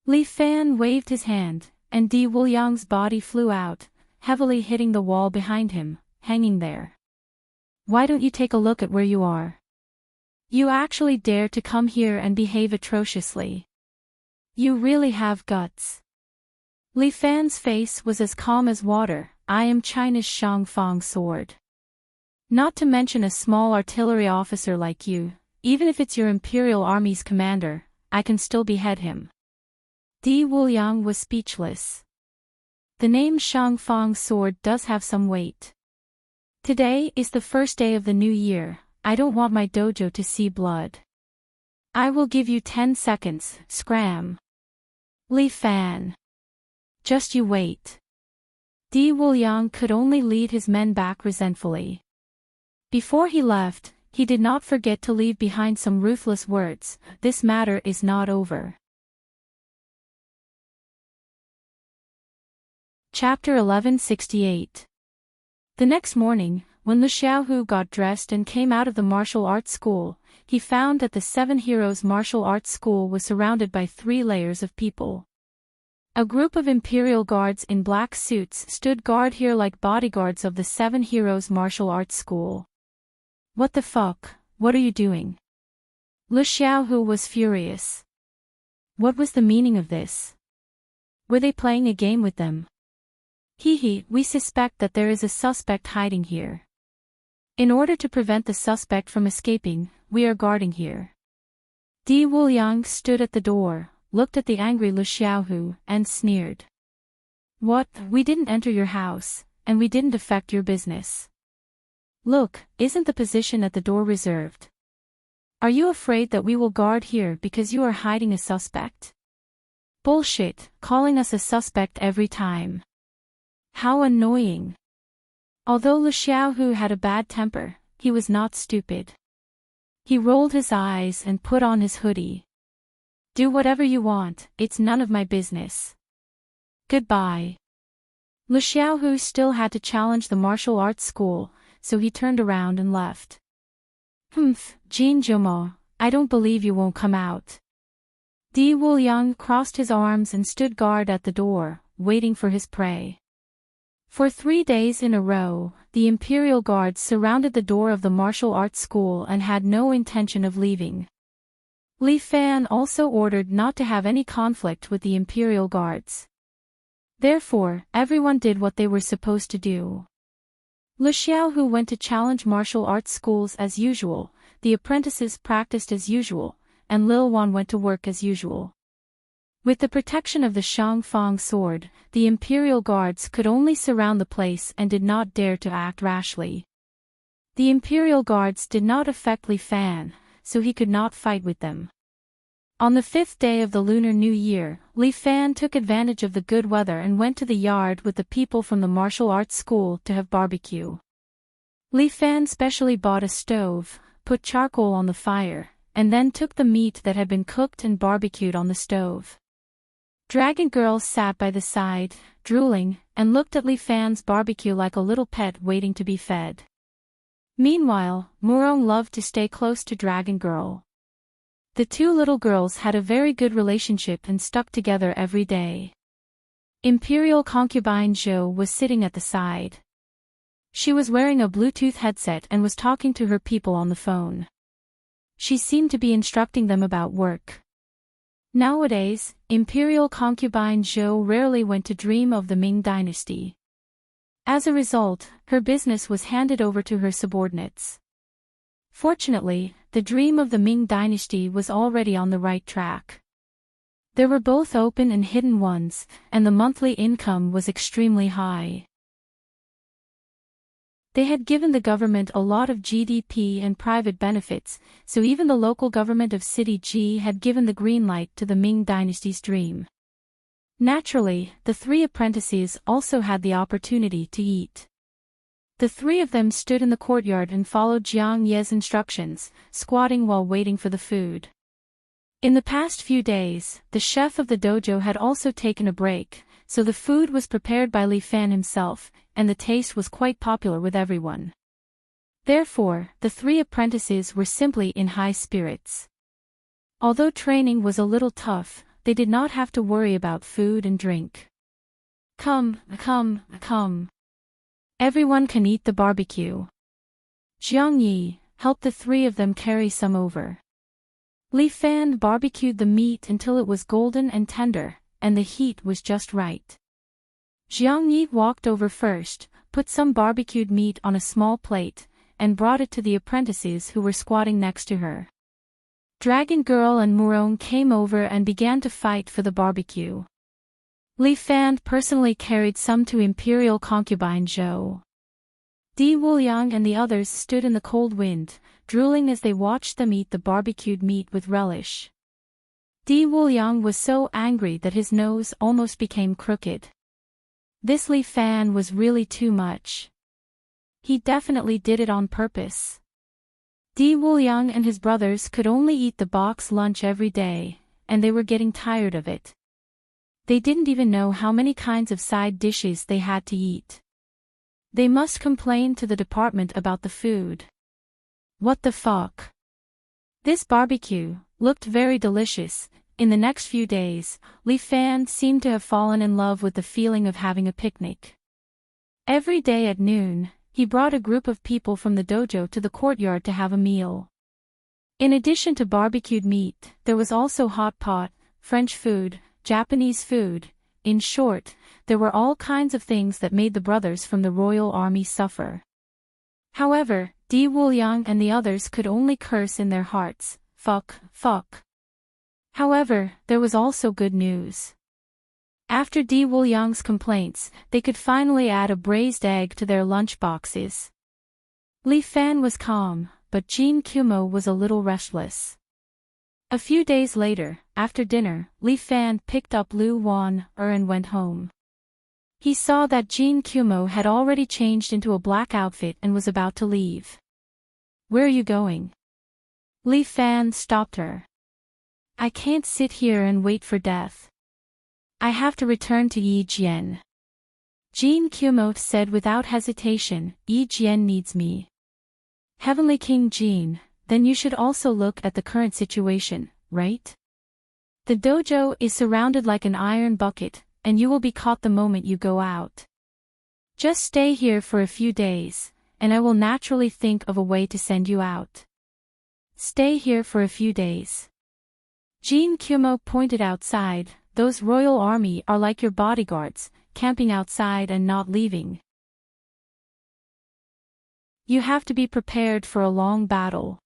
Li Fan waved his hand, and Di Wuliang's body flew out, heavily hitting the wall behind him, hanging there. Why don't you take a look at where you are? You actually dare to come here and behave atrociously. You really have guts. Li Fan's face was as calm as water. I am China's Shangfang sword. Not to mention a small artillery officer like you, even if it's your Imperial Army's commander, I can still behead him. Di Wuliang was speechless. The name Shangfang sword does have some weight. Today is the first day of the new year. I don't want my dojo to see blood. I will give you 10 seconds, scram. Li Fan. Just you wait. Di Wuliang could only lead his men back resentfully. Before he left, he did not forget to leave behind some ruthless words. This matter is not over. Chapter 1168. The next morning, when Lu Xiaohu got dressed and came out of the martial arts school, he found that the Seven Heroes Martial Arts School was surrounded by 3 layers of people. A group of Imperial guards in black suits stood guard here like bodyguards of the Seven Heroes Martial Arts School. What the fuck, what are you doing? Lu Xiaohu was furious. What was the meaning of this? Were they playing a game with them? We suspect that there is a suspect hiding here. In order to prevent the suspect from escaping, we are guarding here. Di Wuliang stood at the door, looked at the angry Lu Xiaohu, and sneered. What, we didn't enter your house, and we didn't affect your business. Look, isn't the position at the door reserved? Are you afraid that we will guard here because you are hiding a suspect? Bullshit, calling us a suspect every time. How annoying. Although Lu Xiaohu had a bad temper, he was not stupid. He rolled his eyes and put on his hoodie. Do whatever you want, it's none of my business. Goodbye. Lu Xiaohu still had to challenge the martial arts school, so he turned around and left. Jin Zhoumo, I don't believe you won't come out. Di Wuliang crossed his arms and stood guard at the door, waiting for his prey. For 3 days in a row, the Imperial Guards surrounded the door of the martial arts school and had no intention of leaving. Li Fan also ordered not to have any conflict with the Imperial Guards. Therefore, everyone did what they were supposed to do. Lu Xiaohu went to challenge martial arts schools as usual, the apprentices practiced as usual, and Lil Wan went to work as usual. With the protection of the Shangfang sword, the Imperial Guards could only surround the place and did not dare to act rashly. The Imperial Guards did not affect Li Fan, so he could not fight with them. On the 5th day of the Lunar New Year, Li Fan took advantage of the good weather and went to the yard with the people from the martial arts school to have barbecue. Li Fan specially bought a stove, put charcoal on the fire, and then took the meat that had been cooked and barbecued on the stove. Dragon Girl sat by the side, drooling, and looked at Li Fan's barbecue like a little pet waiting to be fed. Meanwhile, Murong loved to stay close to Dragon Girl. The two little girls had a very good relationship and stuck together every day. Imperial concubine Zhou was sitting at the side. She was wearing a Bluetooth headset and was talking to her people on the phone. She seemed to be instructing them about work. Nowadays, Imperial concubine Zhou rarely went to dream of the Ming dynasty. As a result, her business was handed over to her subordinates. Fortunately, the dream of the Ming dynasty was already on the right track. There were both open and hidden ones, and the monthly income was extremely high. They had given the government a lot of GDP and private benefits, so even the local government of City G had given the green light to the Ming dynasty's dream. Naturally, the three apprentices also had the opportunity to eat. The three of them stood in the courtyard and followed Jiang Ye's instructions, squatting while waiting for the food. In the past few days, the chef of the dojo had also taken a break, so the food was prepared by Li Fan himself, and the taste was quite popular with everyone. Therefore, the three apprentices were simply in high spirits. Although training was a little tough, they did not have to worry about food and drink. Come. Everyone can eat the barbecue. Jiang Yi, help the three of them carry some over. Li Fan barbecued the meat until it was golden and tender, and the heat was just right. Jiang Yi walked over first, put some barbecued meat on a small plate, and brought it to the apprentices who were squatting next to her. Dragon Girl and Murong came over and began to fight for the barbecue. Li Fan personally carried some to Imperial concubine Zhou. Di Wuliang and the others stood in the cold wind, drooling as they watched them eat the barbecued meat with relish. Di Wuliang was so angry that his nose almost became crooked. This Li Fan was really too much. He definitely did it on purpose. Di Wuliang and his brothers could only eat the box lunch every day, and they were getting tired of it. They didn't even know how many kinds of side dishes they had to eat. They must complain to the department about the food. What the fuck? This barbecue looked very delicious. In the next few days, Li Fan seemed to have fallen in love with the feeling of having a picnic. Every day at noon, he brought a group of people from the dojo to the courtyard to have a meal. In addition to barbecued meat, there was also hot pot, French food, Japanese food. In short, there were all kinds of things that made the brothers from the royal army suffer. However, Di Wuliang and the others could only curse in their hearts, fuck. However, there was also good news. After Di Wuliang's complaints, they could finally add a braised egg to their lunch boxes. Li Fan was calm, but Jin Kumo was a little restless. A few days later, after dinner, Li Fan picked up Lu Wan and went home. He saw that Jin Kumo had already changed into a black outfit and was about to leave. Where are you going? Li Fan stopped her. I can't sit here and wait for death. I have to return to Yi Jian. Jin Kumo said without hesitation, Yi Jian needs me. Heavenly King Jin, then you should also look at the current situation, right? The dojo is surrounded like an iron bucket, and you will be caught the moment you go out. Just stay here for a few days, and I will naturally think of a way to send you out. Stay here for a few days. Jin Kumo pointed outside. Those royal army are like your bodyguards, camping outside and not leaving. You have to be prepared for a long battle.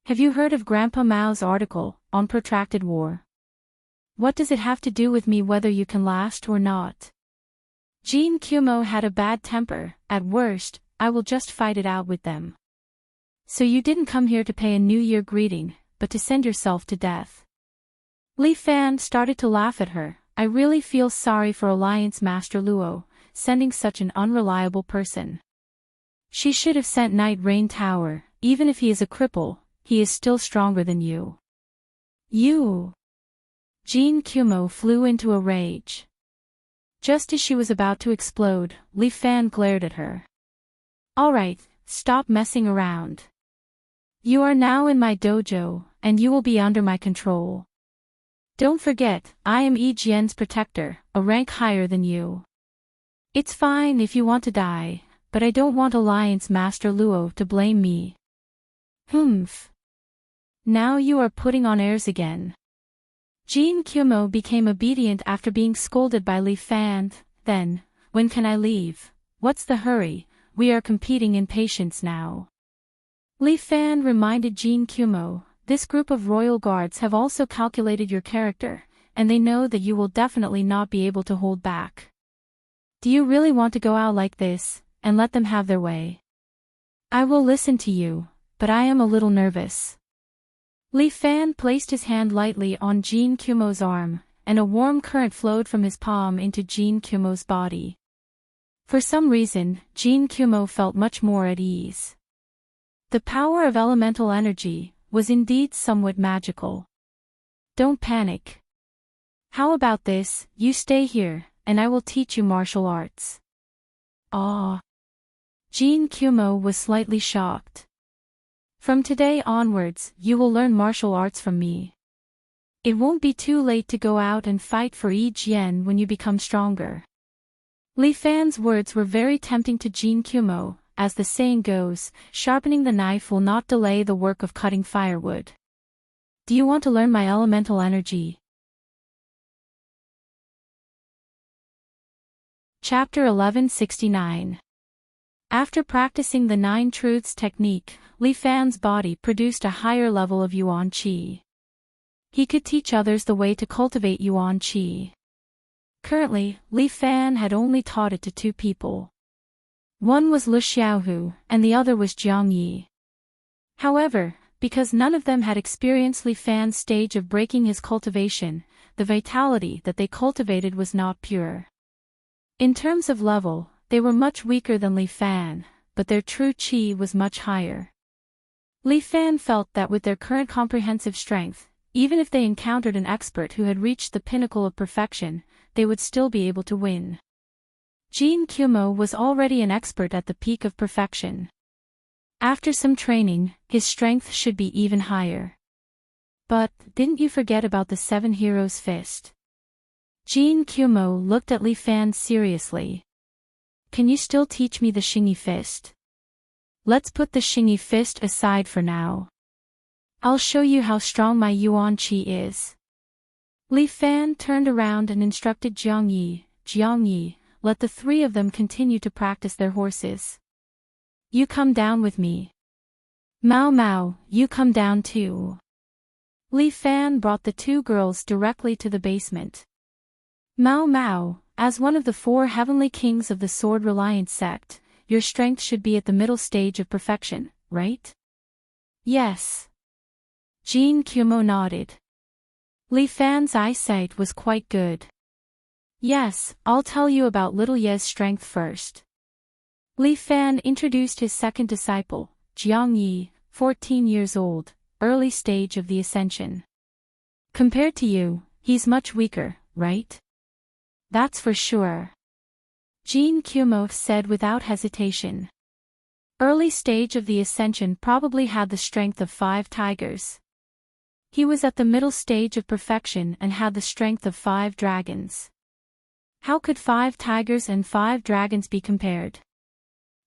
Have you heard of Grandpa Mao's article on protracted war? What does it have to do with me whether you can last or not? Jin Kumo had a bad temper. At worst, I will just fight it out with them. So you didn't come here to pay a New Year greeting, but to send yourself to death. Li Fan started to laugh at her. I really feel sorry for Alliance Master Luo, sending such an unreliable person. She should have sent Night Rain Tower. Even if he is a cripple, he is still stronger than you. You. Jean Kumo flew into a rage. Just as she was about to explode, Li Fan glared at her. Alright, stop messing around. You are now in my dojo, and you will be under my control. Don't forget, I am Yi Jian's protector, a rank higher than you. It's fine if you want to die, but I don't want Alliance Master Luo to blame me. Humph. Now you are putting on airs again. Jean Kumo became obedient after being scolded by Li Fan. Then, when can I leave? What's the hurry? We are competing in patience now. Li Fan reminded Jean Kumo, this group of royal guards have also calculated your character, and they know that you will definitely not be able to hold back. Do you really want to go out like this, and let them have their way? I will listen to you, but I am a little nervous. Li Fan placed his hand lightly on Jean Kumo's arm, and a warm current flowed from his palm into Jean Kumo's body. For some reason, Jean Kumo felt much more at ease. The power of elemental energy was indeed somewhat magical. Don't panic. How about this, you stay here, and I will teach you martial arts. Ah. Jean Kumo was slightly shocked. From today onwards, you will learn martial arts from me. It won't be too late to go out and fight for Yi Jian when you become stronger. Li Fan's words were very tempting to Jean Kumo. As the saying goes, sharpening the knife will not delay the work of cutting firewood. Do you want to learn my elemental energy? Chapter 1169. After practicing the 9 truths technique, Li Fan's body produced a higher level of Yuan Qi. He could teach others the way to cultivate Yuan Qi. Currently, Li Fan had only taught it to 2 people. One was Lu Xiaohu, and the other was Jiang Yi. However, because none of them had experienced Li Fan's stage of breaking his cultivation, the vitality that they cultivated was not pure. In terms of level, they were much weaker than Li Fan, but their true qi was much higher. Li Fan felt that with their current comprehensive strength, even if they encountered an expert who had reached the pinnacle of perfection, they would still be able to win. Jean Kumo was already an expert at the peak of perfection. After some training, his strength should be even higher. But, didn't you forget about the 7 Heroes Fist? Jean Kumo looked at Li Fan seriously. Can you still teach me the Xingyi Fist? Let's put the Xingyi Fist aside for now. I'll show you how strong my Yuan Qi is. Li Fan turned around and instructed Jiang Yi, let the 3 of them continue to practice their horses. You come down with me. Mao, you come down too. Li Fan brought the 2 girls directly to the basement. Mao, as one of the 4 heavenly kings of the sword-reliant sect, your strength should be at the middle stage of perfection, right? Yes. Jean Kumo nodded. Li Fan's eyesight was quite good. Yes, I'll tell you about little Ye's strength first. Li Fan introduced his second disciple, Jiang Yi, 14 years old, early stage of the ascension. Compared to you, he's much weaker, right? That's for sure. Jean Kumo said without hesitation. Early stage of the ascension probably had the strength of 5 tigers. He was at the middle stage of perfection and had the strength of 5 dragons. How could 5 tigers and 5 dragons be compared?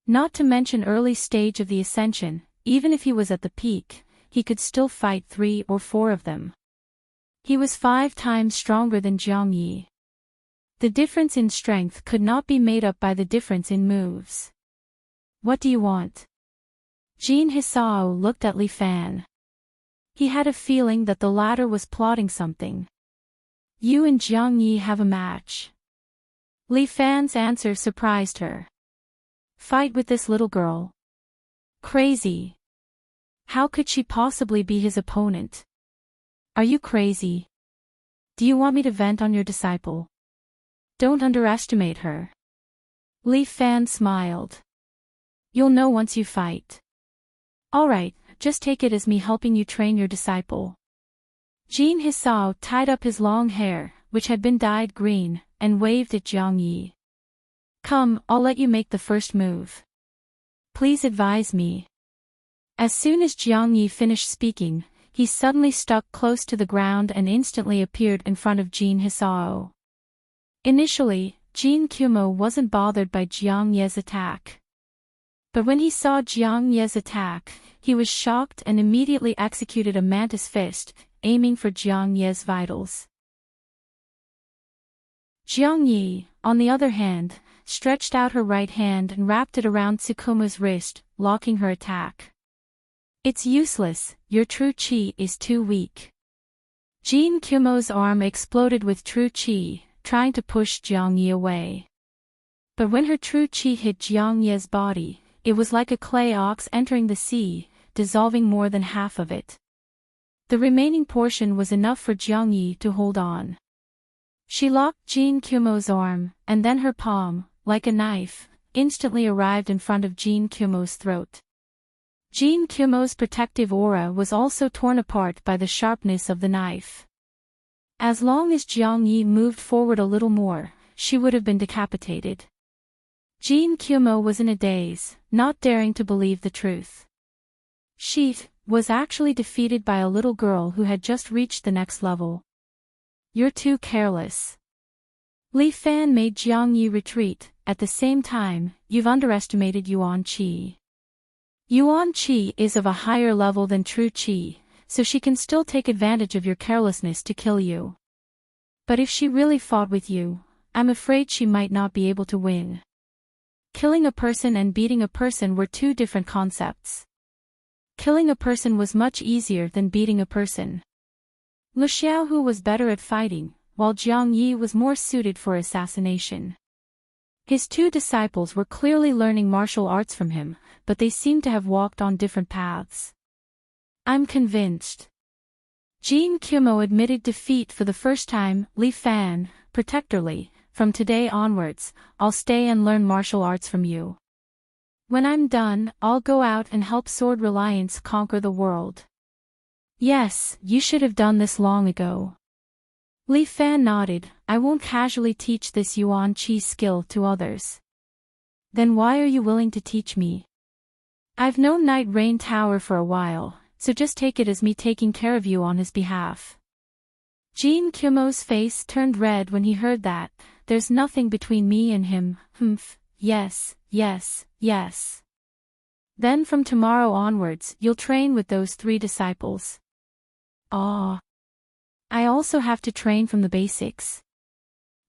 Not to mention early stage of the ascension, even if he was at the peak, he could still fight 3 or 4 of them. He was 5 times stronger than Jiang Yi. The difference in strength could not be made up by the difference in moves. What do you want? Jin Hisao looked at Li Fan. He had a feeling that the latter was plotting something. You and Jiang Yi have a match. Li Fan's answer surprised her. Fight with this little girl. Crazy. How could she possibly be his opponent? Are you crazy? Do you want me to vent on your disciple? Don't underestimate her. Li Fan smiled. You'll know once you fight. Alright, just take it as me helping you train your disciple. Jin Hisao tied up his long hair, which had been dyed green, and waved at Jiang Yi. Come, I'll let you make the first move. Please advise me. As soon as Jiang Yi finished speaking, he suddenly stuck close to the ground and instantly appeared in front of Jin Hisao. Initially, Jin Kumo wasn't bothered by Jiang Ye's attack. But when he saw Jiang Ye's attack, he was shocked and immediately executed a mantis fist, aiming for Jiang Ye's vitals. Jiang Yi, on the other hand, stretched out her right hand and wrapped it around Tsukuma's wrist, blocking her attack. It's useless, your true chi is too weak. Jin Kumo's arm exploded with true chi, trying to push Jiang Yi away. But when her true chi hit Jiang Ye's body, it was like a clay ox entering the sea, dissolving more than half of it. The remaining portion was enough for Jiang Yi to hold on. She locked Jin Kumo's arm, and then her palm, like a knife, instantly arrived in front of Jin Kumo's throat. Jin Kumo's protective aura was also torn apart by the sharpness of the knife. As long as Jiang Yi moved forward a little more, she would have been decapitated. Jin Kumo was in a daze, not daring to believe the truth. She was actually defeated by a little girl who had just reached the next level. You're too careless. Li Fan made Jiang Yi retreat. At the same time, you've underestimated Yuan Qi. Yuan Qi is of a higher level than true Qi, so she can still take advantage of your carelessness to kill you. But if she really fought with you, I'm afraid she might not be able to win. Killing a person and beating a person were two different concepts. Killing a person was much easier than beating a person. Lu Xiaohu was better at fighting, while Jiang Yi was more suited for assassination. His two disciples were clearly learning martial arts from him, but they seemed to have walked on different paths. I'm convinced. Jin Kumo admitted defeat for the first time. Li Fan, protectorly, from today onwards, I'll stay and learn martial arts from you. When I'm done, I'll go out and help Sword Reliance conquer the world. Yes, you should have done this long ago. Li Fan nodded. I won't casually teach this Yuan Qi skill to others. Then why are you willing to teach me? I've known Night Rain Tower for a while, so just take it as me taking care of you on his behalf. Jin Kumo's face turned red when he heard that. There's nothing between me and him. Yes, yes, yes. Then from tomorrow onwards, you'll train with those 3 disciples. Ah. I also have to train from the basics.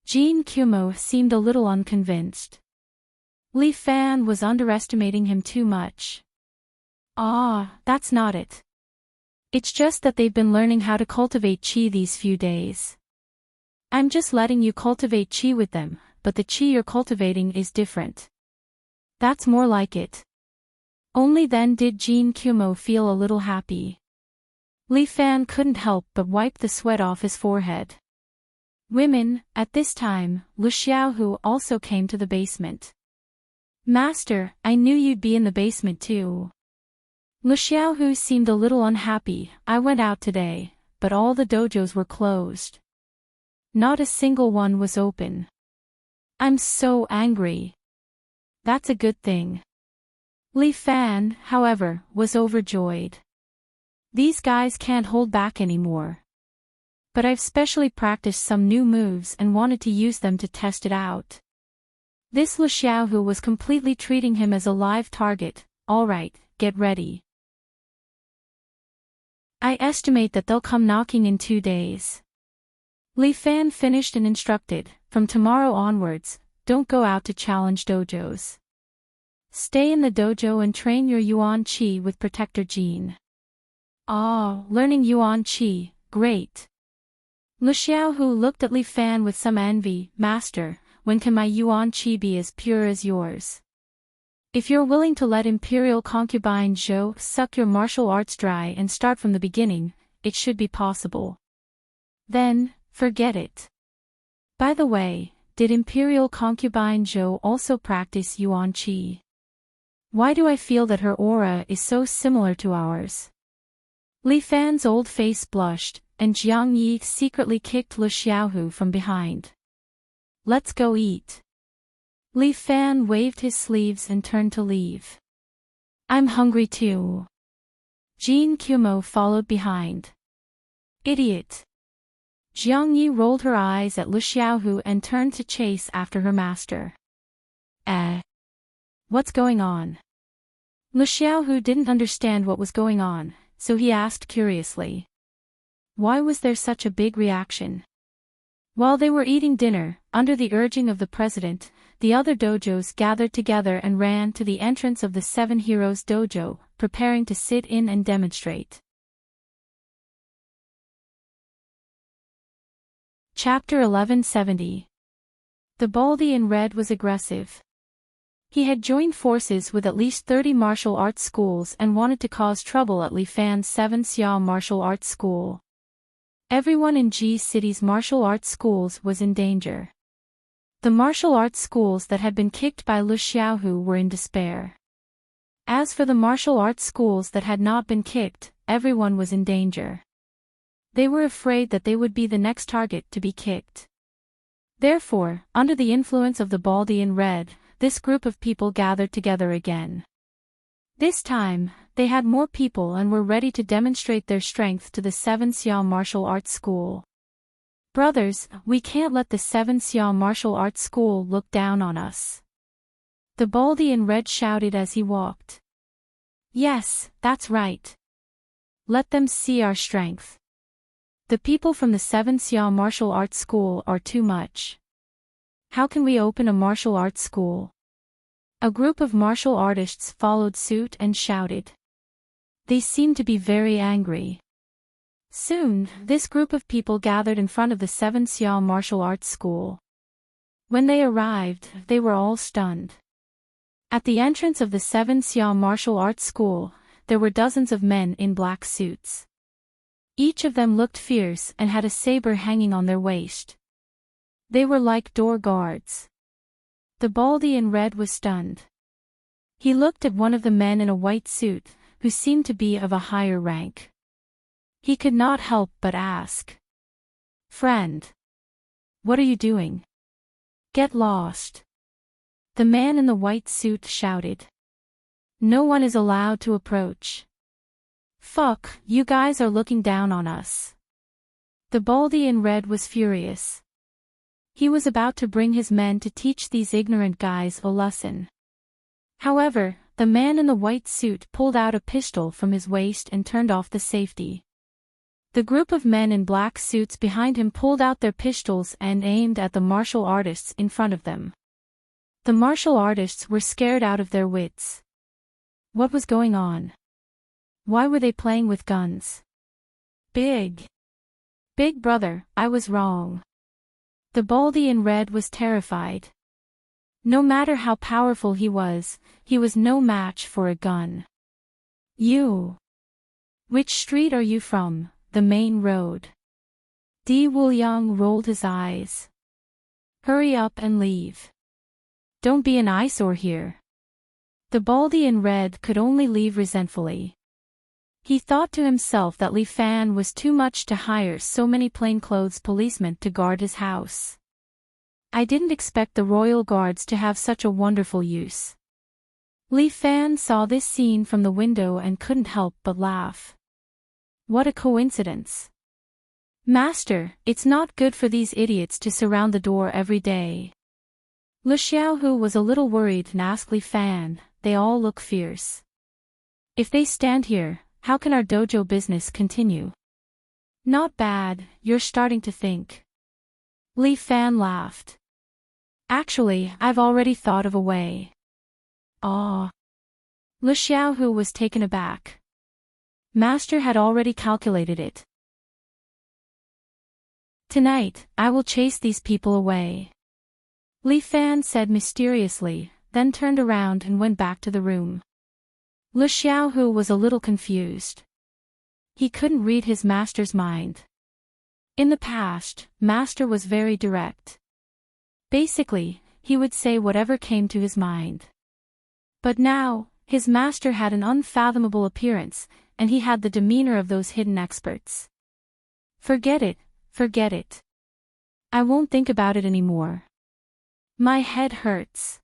Jin Kumo seemed a little unconvinced. Li Fan was underestimating him too much. Ah, that's not it. It's just that they've been learning how to cultivate chi these few days. I'm just letting you cultivate chi with them, but the chi you're cultivating is different. That's more like it. Only then did Jin Kumo feel a little happy. Li Fan couldn't help but wipe the sweat off his forehead. Women, at this time, Lu Xiaohu also came to the basement. Master, I knew you'd be in the basement too. Lu Xiaohu seemed a little unhappy. I went out today, but all the dojos were closed. Not a single one was open. I'm so angry. That's a good thing. Li Fan, however, was overjoyed. These guys can't hold back anymore. But I've specially practiced some new moves and wanted to use them to test it out. This Lu Xiaohu was completely treating him as a live target. Alright, get ready. I estimate that they'll come knocking in 2 days. Li Fan finished and instructed, from tomorrow onwards, don't go out to challenge dojos. Stay in the dojo and train your Yuan Qi with Protector Jin. Ah, learning Yuan Qi, great. Lu Xiaohu looked at Li Fan with some envy. Master, when can my Yuan Qi be as pure as yours? If you're willing to let Imperial Concubine Zhou suck your martial arts dry and start from the beginning, it should be possible. Then, forget it. By the way, did Imperial Concubine Zhou also practice Yuan Qi? Why do I feel that her aura is so similar to ours? Li Fan's old face blushed, and Jiang Yi secretly kicked Lu Xiaohu from behind. "Let's go eat." Li Fan waved his sleeves and turned to leave. "I'm hungry too." Jean Kumo followed behind. "Idiot." Jiang Yi rolled her eyes at Lu Xiaohu and turned to chase after her master. What's going on?" Lu Xiaohu didn't understand what was going on, so he asked curiously. Why was there such a big reaction? While they were eating dinner, under the urging of the president, the other dojos gathered together and ran to the entrance of the Seven Heroes dojo, preparing to sit in and demonstrate. Chapter 1170. The Baldy in Red was aggressive. He had joined forces with at least 30 martial arts schools and wanted to cause trouble at Li Fan's 7 Xia martial arts school. Everyone in G City's martial arts schools was in danger. The martial arts schools that had been kicked by Lu Xiaohu were in despair. As for the martial arts schools that had not been kicked, everyone was in danger. They were afraid that they would be the next target to be kicked. Therefore, under the influence of the Baldy in Red, this group of people gathered together again. This time, they had more people and were ready to demonstrate their strength to the 7 Xia martial arts school. "Brothers, we can't let the 7 Xia martial arts school look down on us." The Baldy in Red shouted as he walked. "Yes, that's right. Let them see our strength. The people from the 7 Xia martial arts school are too much. How can we open a martial arts school?" A group of martial artists followed suit and shouted. They seemed to be very angry. Soon, this group of people gathered in front of the 7 Xia martial arts school. When they arrived, they were all stunned. At the entrance of the 7 Xia martial arts school, there were dozens of men in black suits. Each of them looked fierce and had a saber hanging on their waist. They were like door guards. The Baldy in Red was stunned. He looked at one of the men in a white suit, who seemed to be of a higher rank. He could not help but ask. "Friend, what are you doing? Get lost." The man in the white suit shouted. "No one is allowed to approach." "Fuck, you guys are looking down on us." The Baldy in Red was furious. He was about to bring his men to teach these ignorant guys a lesson. However, the man in the white suit pulled out a pistol from his waist and turned off the safety. The group of men in black suits behind him pulled out their pistols and aimed at the martial artists in front of them. The martial artists were scared out of their wits. What was going on? Why were they playing with guns? Big brother, I was wrong. The Baldy in Red was terrified. No matter how powerful he was no match for a gun. "You. Which street are you from?" "The main road." Di Wuliang rolled his eyes. "Hurry up and leave. Don't be an eyesore here." The Baldy in Red could only leave resentfully. He thought to himself that Li Fan was too much to hire so many plainclothes policemen to guard his house. "I didn't expect the royal guards to have such a wonderful use." Li Fan saw this scene from the window and couldn't help but laugh. What a coincidence. "Master, it's not good for these idiots to surround the door every day." Lu Xiaohu was a little worried and asked Li Fan, "They all look fierce. If they stand here, how can our dojo business continue?" "Not bad, you're starting to think." Li Fan laughed. "Actually, I've already thought of a way." "Aw." Lu Xiaohu was taken aback. Master had already calculated it. "Tonight, I will chase these people away," Li Fan said mysteriously, then turned around and went back to the room. Lu Xiaohu was a little confused. He couldn't read his master's mind. In the past, Master was very direct. Basically, he would say whatever came to his mind. But now, his master had an unfathomable appearance, and he had the demeanor of those hidden experts. Forget it, forget it. I won't think about it anymore. My head hurts.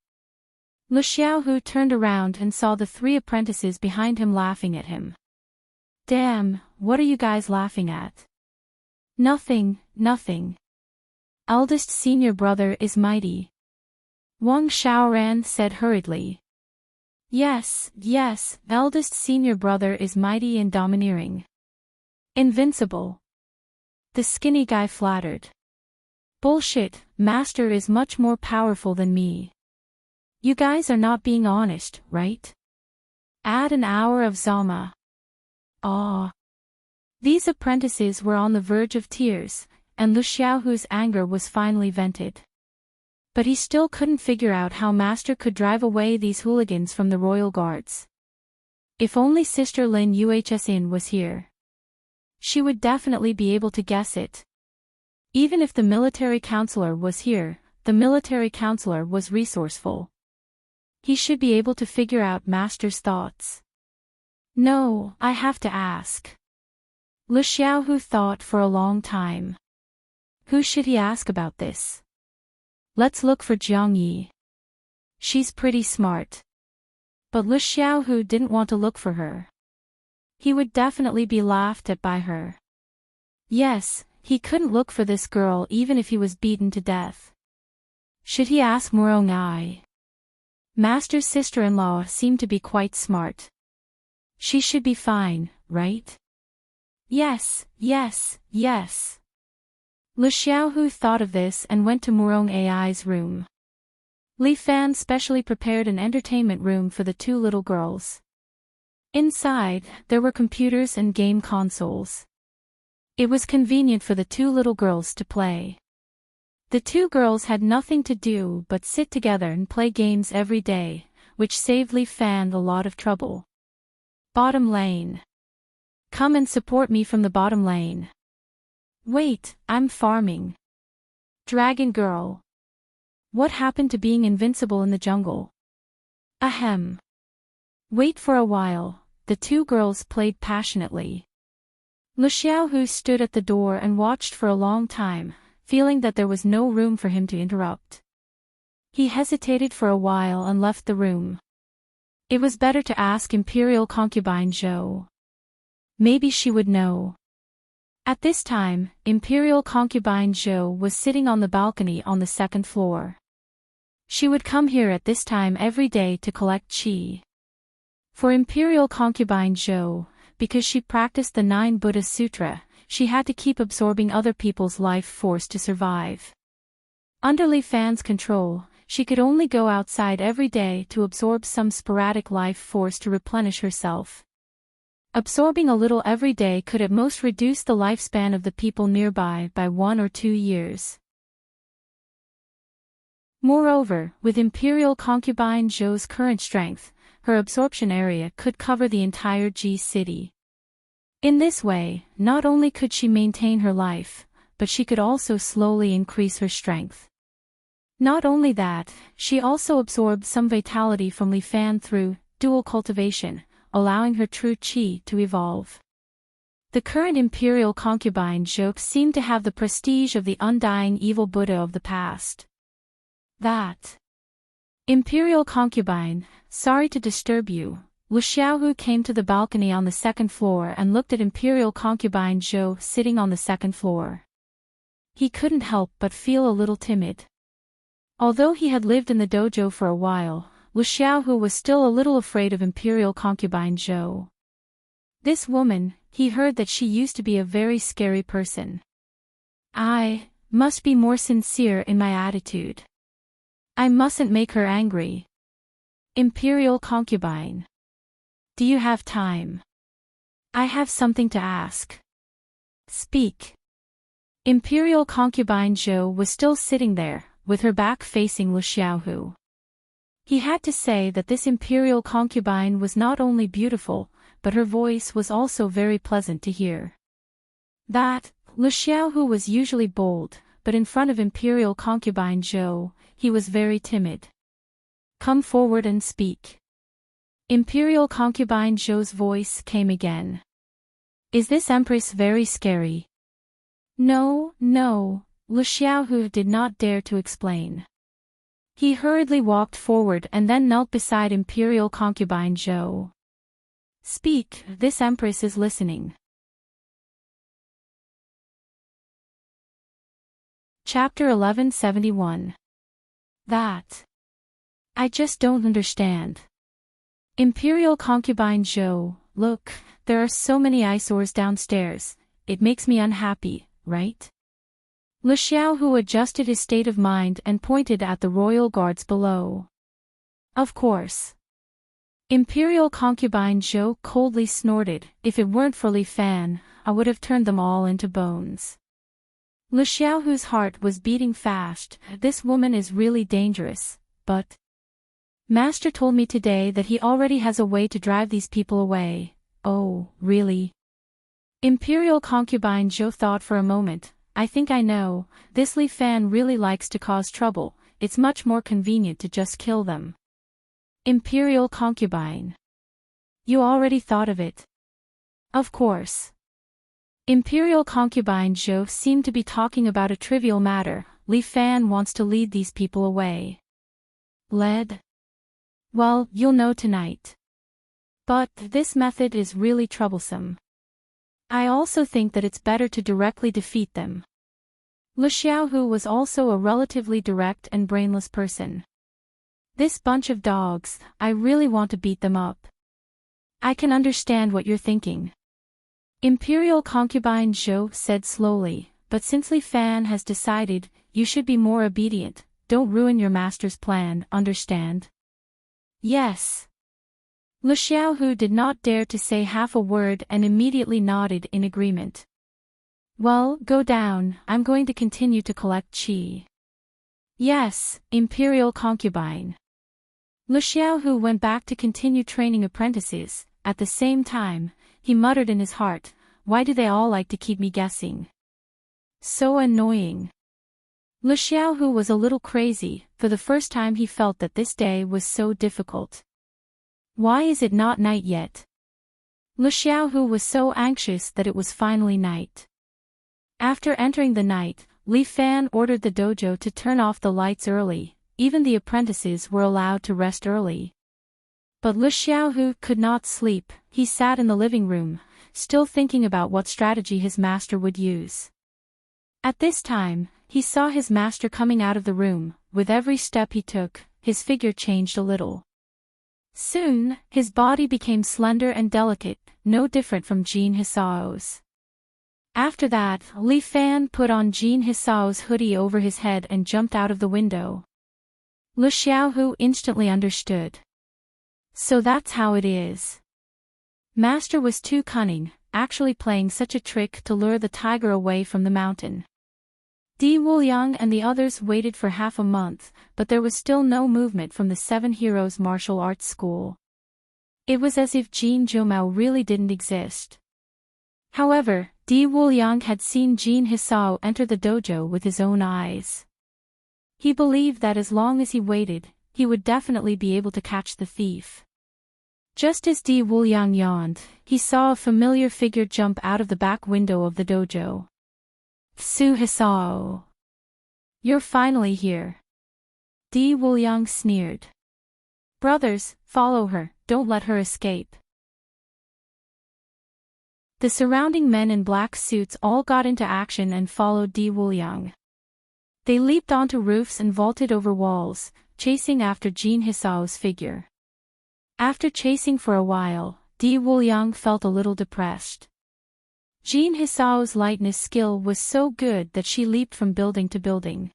Lu Xiaohu turned around and saw the 3 apprentices behind him laughing at him. Damn, what are you guys laughing at? Nothing, nothing. Eldest senior brother is mighty. Wang Xiaoran said hurriedly. Yes, yes, eldest senior brother is mighty and domineering. Invincible. The skinny guy flattered. Bullshit, master is much more powerful than me. You guys are not being honest, right? Add an hour of Zama. Aw. These apprentices were on the verge of tears, and Lu Xiaohu's anger was finally vented. But he still couldn't figure out how master could drive away these hooligans from the royal guards. If only Sister Lin Yuhsin was here. She would definitely be able to guess it. Even if the military counselor was here, the military counselor was resourceful. He should be able to figure out master's thoughts. No, I have to ask. Lu Xiaohu thought for a long time. Who should he ask about this? Let's look for Jiang Yi. She's pretty smart. But Lu Xiaohu didn't want to look for her. He would definitely be laughed at by her. Yes, he couldn't look for this girl even if he was beaten to death. Should he ask Murong Ai? Master's sister-in-law seemed to be quite smart. She should be fine, right? Yes, yes, yes. Lu Xiaohu thought of this and went to Murong Ai's room. Li Fan specially prepared an entertainment room for the 2 little girls. Inside, there were computers and game consoles. It was convenient for the 2 little girls to play. The 2 girls had nothing to do but sit together and play games every day, which saved Li Fan a lot of trouble. Bottom lane. Come and support me from the bottom lane. Wait, I'm farming. Dragon girl. What happened to being invincible in the jungle? Ahem. Wait for a while, the 2 girls played passionately. Lu Xiaohu stood at the door and watched for a long time, feeling that there was no room for him to interrupt. He hesitated for a while and left the room. It was better to ask Imperial concubine Zhou. Maybe she would know. At this time, Imperial concubine Zhou was sitting on the balcony on the 2nd floor. She would come here at this time every day to collect qi. For Imperial concubine Zhou, because she practiced the 9 Buddha Sutra, she had to keep absorbing other people's life force to survive. Under Li Fan's control, she could only go outside every day to absorb some sporadic life force to replenish herself. Absorbing a little every day could at most reduce the lifespan of the people nearby by 1 or 2 years. Moreover, with Imperial concubine Zhou's current strength, her absorption area could cover the entire G city. In this way, not only could she maintain her life, but she could also slowly increase her strength. Not only that, she also absorbed some vitality from Li Fan through dual cultivation, allowing her true qi to evolve. The current Imperial concubine Zhou seemed to have the prestige of the undying evil Buddha of the past. That Imperial concubine, sorry to disturb you. Lu Xiaohu came to the balcony on the 2nd floor and looked at Imperial concubine Zhou sitting on the 2nd floor. He couldn't help but feel a little timid. Although he had lived in the dojo for a while, Lu Xiaohu was still a little afraid of Imperial concubine Zhou. This woman, he heard that she used to be a very scary person. I must be more sincere in my attitude. I mustn't make her angry. Imperial concubine. Do you have time? I have something to ask. Speak. Imperial concubine Zhou was still sitting there, with her back facing Lu Xiaohu. He had to say that this imperial concubine was not only beautiful, but her voice was also very pleasant to hear. That, Lu Xiaohu was usually bold, but in front of imperial concubine Zhou, he was very timid. Come forward and speak. Imperial concubine Zhou's voice came again. Is this empress very scary? No, no, Lu Xiaohu did not dare to explain. He hurriedly walked forward and then knelt beside imperial concubine Zhou. Speak, this empress is listening. Chapter 1171. That. I just don't understand. Imperial concubine Zhou, look, there are so many eyesores downstairs, it makes me unhappy, right? Lu Xiaohu adjusted his state of mind and pointed at the royal guards below. Of course. Imperial concubine Zhou coldly snorted, if it weren't for Li Fan, I would have turned them all into bones. Lu Xiaohu's heart was beating fast, this woman is really dangerous, but... Master told me today that he already has a way to drive these people away. Oh, really? Imperial concubine Zhou thought for a moment. I think I know, this Li Fan really likes to cause trouble, it's much more convenient to just kill them. Imperial concubine. You already thought of it? Of course. Imperial concubine Zhou seemed to be talking about a trivial matter, Li Fan wants to lead these people away. Lead? Well, you'll know tonight. But this method is really troublesome. I also think that it's better to directly defeat them. Lu Xiaohu was also a relatively direct and brainless person. This bunch of dogs, I really want to beat them up. I can understand what you're thinking. Imperial concubine Zhou said slowly, but since Li Fan has decided, you should be more obedient, don't ruin your master's plan, understand? Yes. Lu Xiaohu did not dare to say half a word and immediately nodded in agreement. Well, go down, I'm going to continue to collect qi. Yes, imperial concubine. Lu Xiaohu went back to continue training apprentices, at the same time, he muttered in his heart, why do they all like to keep me guessing? So annoying. Lu Xiaohu was a little crazy, for the first time he felt that this day was so difficult. Why is it not night yet? Lu Xiaohu was so anxious that it was finally night. After entering the night, Li Fan ordered the dojo to turn off the lights early, even the apprentices were allowed to rest early. But Lu Xiaohu could not sleep, he sat in the living room, still thinking about what strategy his master would use. At this time, he saw his master coming out of the room, with every step he took, his figure changed a little. Soon, his body became slender and delicate, no different from Jin Hisao's. After that, Li Fan put on Jin Hisao's hoodie over his head and jumped out of the window. Lu Xiaohu instantly understood. So that's how it is. Master was too cunning, actually playing such a trick to lure the tiger away from the mountain. Di Wuliang and the others waited for half a month, but there was still no movement from the Seven Heroes Martial Arts School. It was as if Jin Zhomao really didn't exist. However, Di Wuliang had seen Jin Hisao enter the dojo with his own eyes. He believed that as long as he waited, he would definitely be able to catch the thief. Just as Di Wuliang yawned, he saw a familiar figure jump out of the back window of the dojo. Su Hisao. You're finally here. Di Wuliang sneered. Brothers, follow her, don't let her escape. The surrounding men in black suits all got into action and followed Di Wuliang. They leaped onto roofs and vaulted over walls, chasing after Jin Hisao's figure. After chasing for a while, Di Wuliang felt a little depressed. Jin Hisao's lightness skill was so good that she leaped from building to building.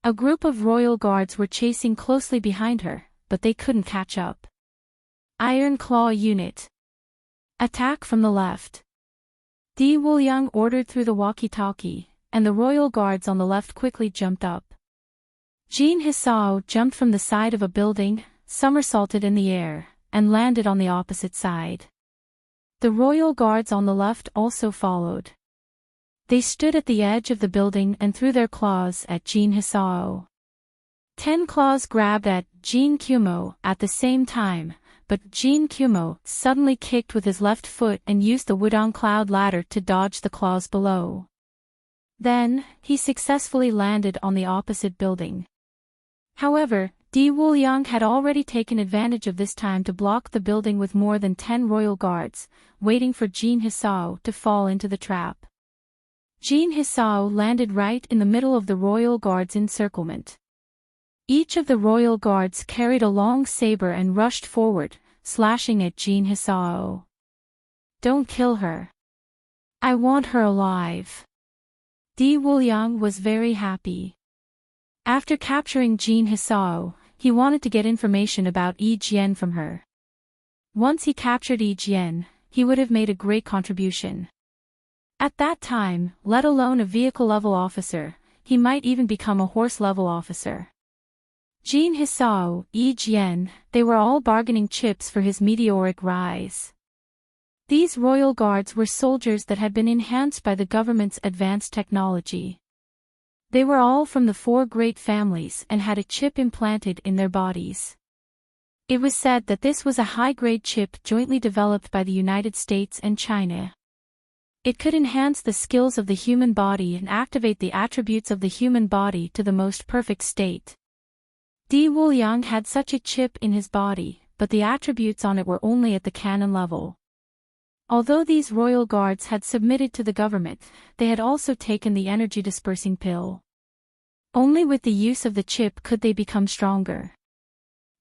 A group of royal guards were chasing closely behind her, but they couldn't catch up. Iron Claw Unit. Attack from the left. Di Wuliang ordered through the walkie-talkie, and the royal guards on the left quickly jumped up. Jin Hisao jumped from the side of a building, somersaulted in the air, and landed on the opposite side. The royal guards on the left also followed. They stood at the edge of the building and threw their claws at Jin Hisao. 10 claws grabbed at Jin Kumo at the same time, but Jin Kumo suddenly kicked with his left foot and used the Wudong Cloud ladder to dodge the claws below. Then, he successfully landed on the opposite building. However, Di Wuliang had already taken advantage of this time to block the building with more than 10 royal guards, waiting for Jin Hisao to fall into the trap. Jin Hisao landed right in the middle of the royal guards' encirclement. Each of the royal guards carried a long saber and rushed forward, slashing at Jin Hisao. "Don't kill her. I want her alive." Di Wuliang was very happy. After capturing Jin Hisao, he wanted to get information about Yi Jian from her. Once he captured Yi Jian, he would have made a great contribution. At that time, let alone a vehicle-level officer, he might even become a horse-level officer. Jin Hisao, Yi Jian, they were all bargaining chips for his meteoric rise. These royal guards were soldiers that had been enhanced by the government's advanced technology. They were all from the 4 great families and had a chip implanted in their bodies. It was said that this was a high-grade chip jointly developed by the United States and China. It could enhance the skills of the human body and activate the attributes of the human body to the most perfect state. Di Wuliang had such a chip in his body, but the attributes on it were only at the canon level. Although these royal guards had submitted to the government, they had also taken the energy-dispersing pill. Only with the use of the chip could they become stronger.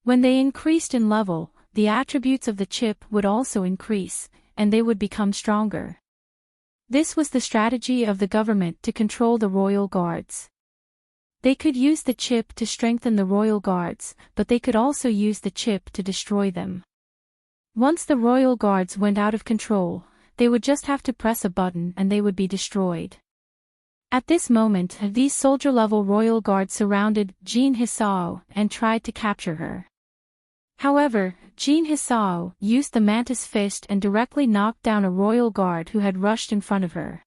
When they increased in level, the attributes of the chip would also increase, and they would become stronger. This was the strategy of the government to control the royal guards. They could use the chip to strengthen the royal guards, but they could also use the chip to destroy them. Once the royal guards went out of control, they would just have to press a button and they would be destroyed. At this moment, these soldier-level royal guards surrounded Jin Hisao and tried to capture her. However, Jin Hisao used the mantis fist and directly knocked down a royal guard who had rushed in front of her.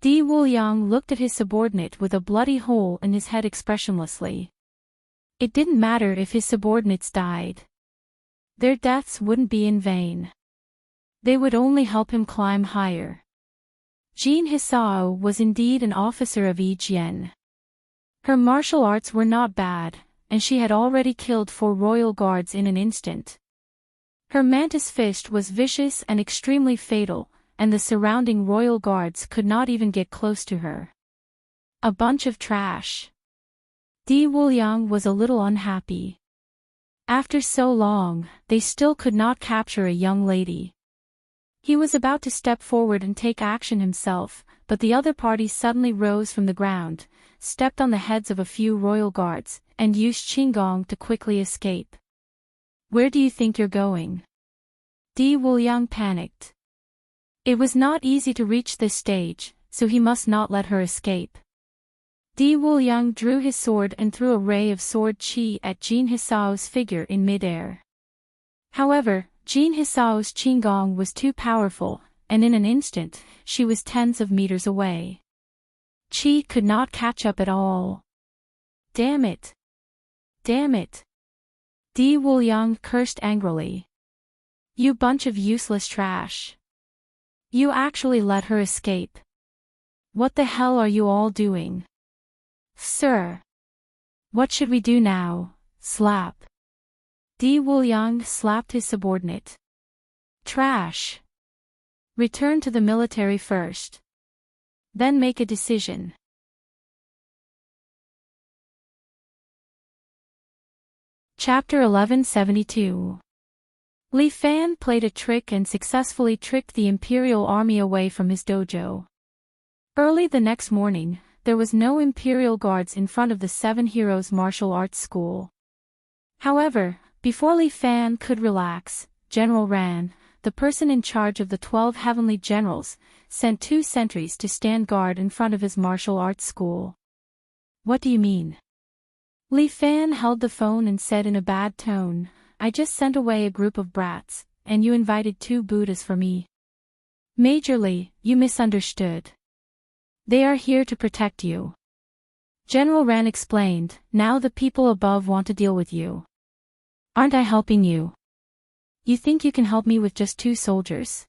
Di Wuliang looked at his subordinate with a bloody hole in his head expressionlessly. It didn't matter if his subordinates died. Their deaths wouldn't be in vain. They would only help him climb higher. Jin Hisao was indeed an officer of Yi Jian. Her martial arts were not bad, and she had already killed 4 royal guards in an instant. Her mantis fist was vicious and extremely fatal, and the surrounding royal guards could not even get close to her. A bunch of trash. Di Wuliang was a little unhappy. After so long, they still could not capture a young lady. He was about to step forward and take action himself, but the other party suddenly rose from the ground, stepped on the heads of a few royal guards, and used Qinggong to quickly escape. "Where do you think you're going?" Di Wuliang panicked. It was not easy to reach this stage, so he must not let her escape. Di Wuliang drew his sword and threw a ray of sword qi at Jin Hisao's figure in midair. However, Jin Hisao's Qinggong was too powerful, and in an instant, she was tens of meters away. Qi could not catch up at all. "Damn it! Damn it!" Di Wuliang cursed angrily. "You bunch of useless trash. You actually let her escape. What the hell are you all doing?" "Sir. What should we do now?" Slap. Di Wuliang slapped his subordinate. "Trash. Return to the military first. Then make a decision." Chapter 1172. Li Fan played a trick and successfully tricked the Imperial Army away from his dojo. Early the next morning, there was no Imperial Guards in front of the 7 Heroes Martial Arts School. However, before Li Fan could relax, General Ran, the person in charge of the 12 Heavenly Generals, sent 2 sentries to stand guard in front of his martial arts school. "What do you mean?" Li Fan held the phone and said in a bad tone, "I just sent away a group of brats, and you invited 2 Buddhas for me." "Major Li, you misunderstood. They are here to protect you." General Ran explained, "Now the people above want to deal with you. Aren't I helping you? You think you can help me with just 2 soldiers?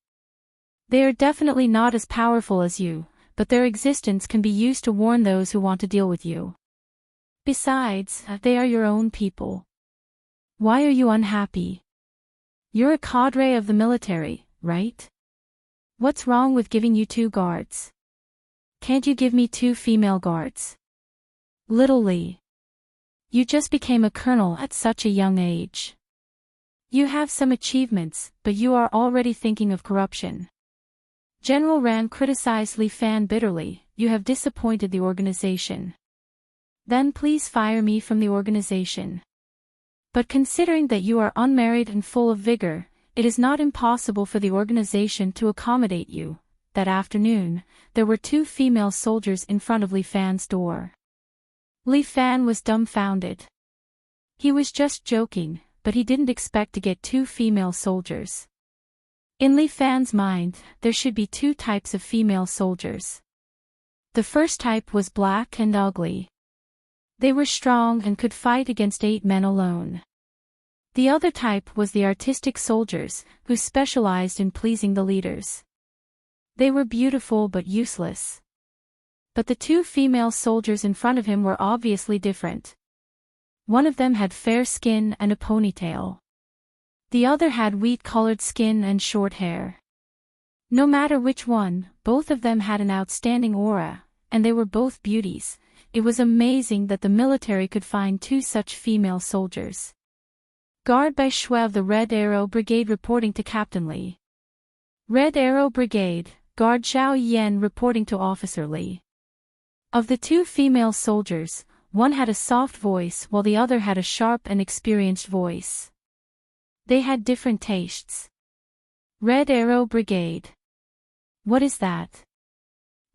They are definitely not as powerful as you, but their existence can be used to warn those who want to deal with you. Besides, they are your own people. Why are you unhappy? You're a cadre of the military, right? What's wrong with giving you 2 guards? Can't you give me 2 female guards? Little Lee. You just became a colonel at such a young age. You have some achievements, but you are already thinking of corruption. General Ran criticized Li Fan bitterly. You have disappointed the organization. Then please fire me from the organization. But considering that you are unmarried and full of vigor, it is not impossible for the organization to accommodate you. That afternoon, there were 2 female soldiers in front of Li Fan's door. Li Fan was dumbfounded. He was just joking, but he didn't expect to get 2 female soldiers. In Li Fan's mind, there should be 2 types of female soldiers. The first type was black and ugly. They were strong and could fight against 8 men alone. The other type was the artistic soldiers, who specialized in pleasing the leaders. They were beautiful but useless. But the 2 female soldiers in front of him were obviously different. One of them had fair skin and a ponytail. The other had wheat-colored skin and short hair. No matter which one, both of them had an outstanding aura, and they were both beauties. It was amazing that the military could find 2 such female soldiers. Guard by Shui of the Red Arrow Brigade reporting to Captain Li. Red Arrow Brigade, Guard Zhao Yen reporting to Officer Li. Of the 2 female soldiers, one had a soft voice while the other had a sharp and experienced voice. They had different tastes. Red Arrow Brigade. What is that?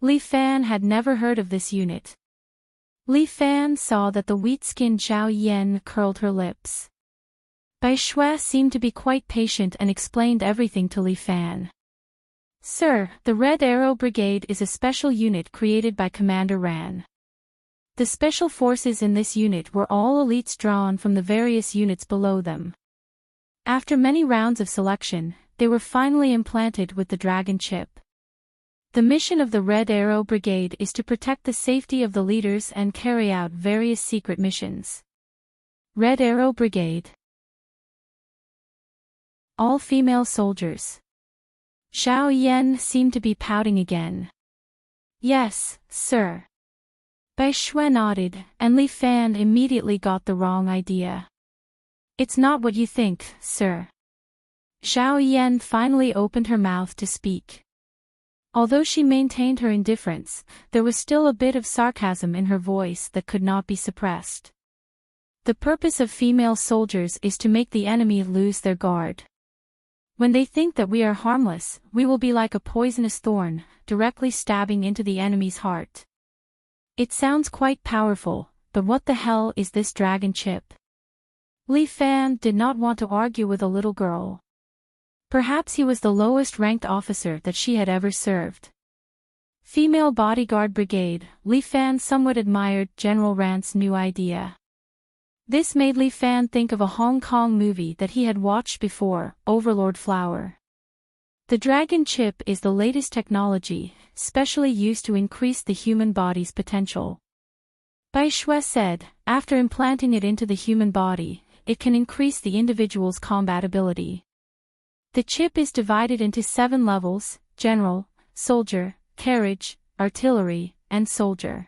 Li Fan had never heard of this unit. Li Fan saw that the wheat-skinned Zhao Yen curled her lips. Bai Shui seemed to be quite patient and explained everything to Li Fan. Sir, the Red Arrow Brigade is a special unit created by Commander Ran. The special forces in this unit were all elites drawn from the various units below them. After many rounds of selection, they were finally implanted with the Dragon Chip. The mission of the Red Arrow Brigade is to protect the safety of the leaders and carry out various secret missions. Red Arrow Brigade. All female soldiers. Zhao Yen seemed to be pouting again. Yes, sir. Bai Shui nodded, and Li Fan immediately got the wrong idea. It's not what you think, sir. Zhao Yen finally opened her mouth to speak. Although she maintained her indifference, there was still a bit of sarcasm in her voice that could not be suppressed. The purpose of female soldiers is to make the enemy lose their guard. When they think that we are harmless, we will be like a poisonous thorn, directly stabbing into the enemy's heart. It sounds quite powerful, but what the hell is this dragon chip? Li Fan did not want to argue with a little girl. Perhaps he was the lowest-ranked officer that she had ever served. Female Bodyguard Brigade, Li Fan somewhat admired General Ran's new idea. This made Li Fan think of a Hong Kong movie that he had watched before, Overlord Flower. The Dragon Chip is the latest technology, specially used to increase the human body's potential. Bai Shui said, after implanting it into the human body, it can increase the individual's combat ability. The chip is divided into 7 levels: General, Soldier, Carriage, Artillery, and Soldier.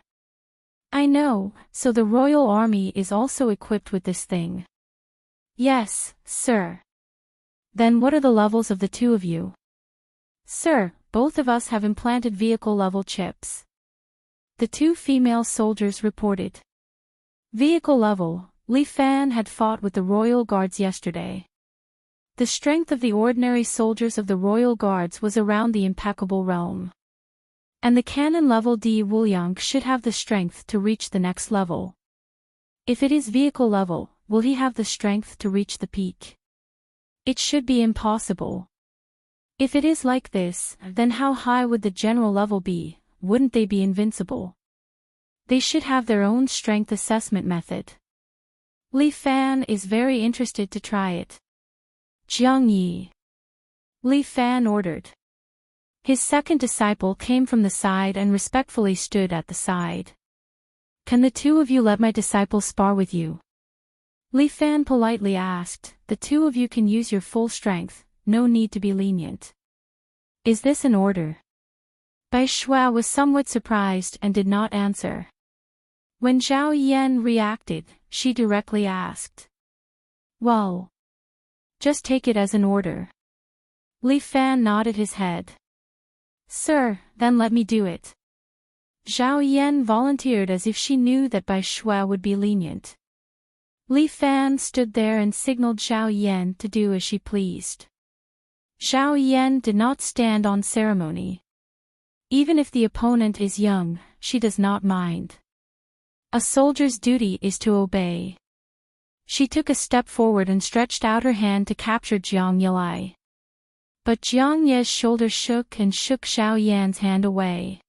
I know, so the Royal Army is also equipped with this thing. Yes, sir. Then what are the levels of the 2 of you? Sir, both of us have implanted vehicle-level chips. The 2 female soldiers reported. Vehicle level, Li Fan had fought with the Royal Guards yesterday. The strength of the ordinary soldiers of the Royal Guards was around the impeccable realm. And the cannon level D Wuliang should have the strength to reach the next level. If it is vehicle level, will he have the strength to reach the peak? It should be impossible. If it is like this, then how high would the general level be? Wouldn't they be invincible? They should have their own strength assessment method. Li Fan is very interested to try it. Jiang Yi. Li Fan ordered. His second disciple came from the side and respectfully stood at the side. "Can the two of you let my disciple spar with you?" Li Fan politely asked. "The two of you can use your full strength, no need to be lenient." "Is this an order?" Bai Shuai was somewhat surprised and did not answer. When Zhao Yan reacted, she directly asked. "Well, just take it as an order." Li Fan nodded his head. "Sir, then let me do it." Zhao Yan volunteered as if she knew that Bai Shuai would be lenient. Li Fan stood there and signaled Zhao Yan to do as she pleased. Zhao Yan did not stand on ceremony. Even if the opponent is young, she does not mind. A soldier's duty is to obey. She took a step forward and stretched out her hand to capture Jiang Yilai. But Jiang Ye's shoulder shook and shook Zhao Yan's hand away.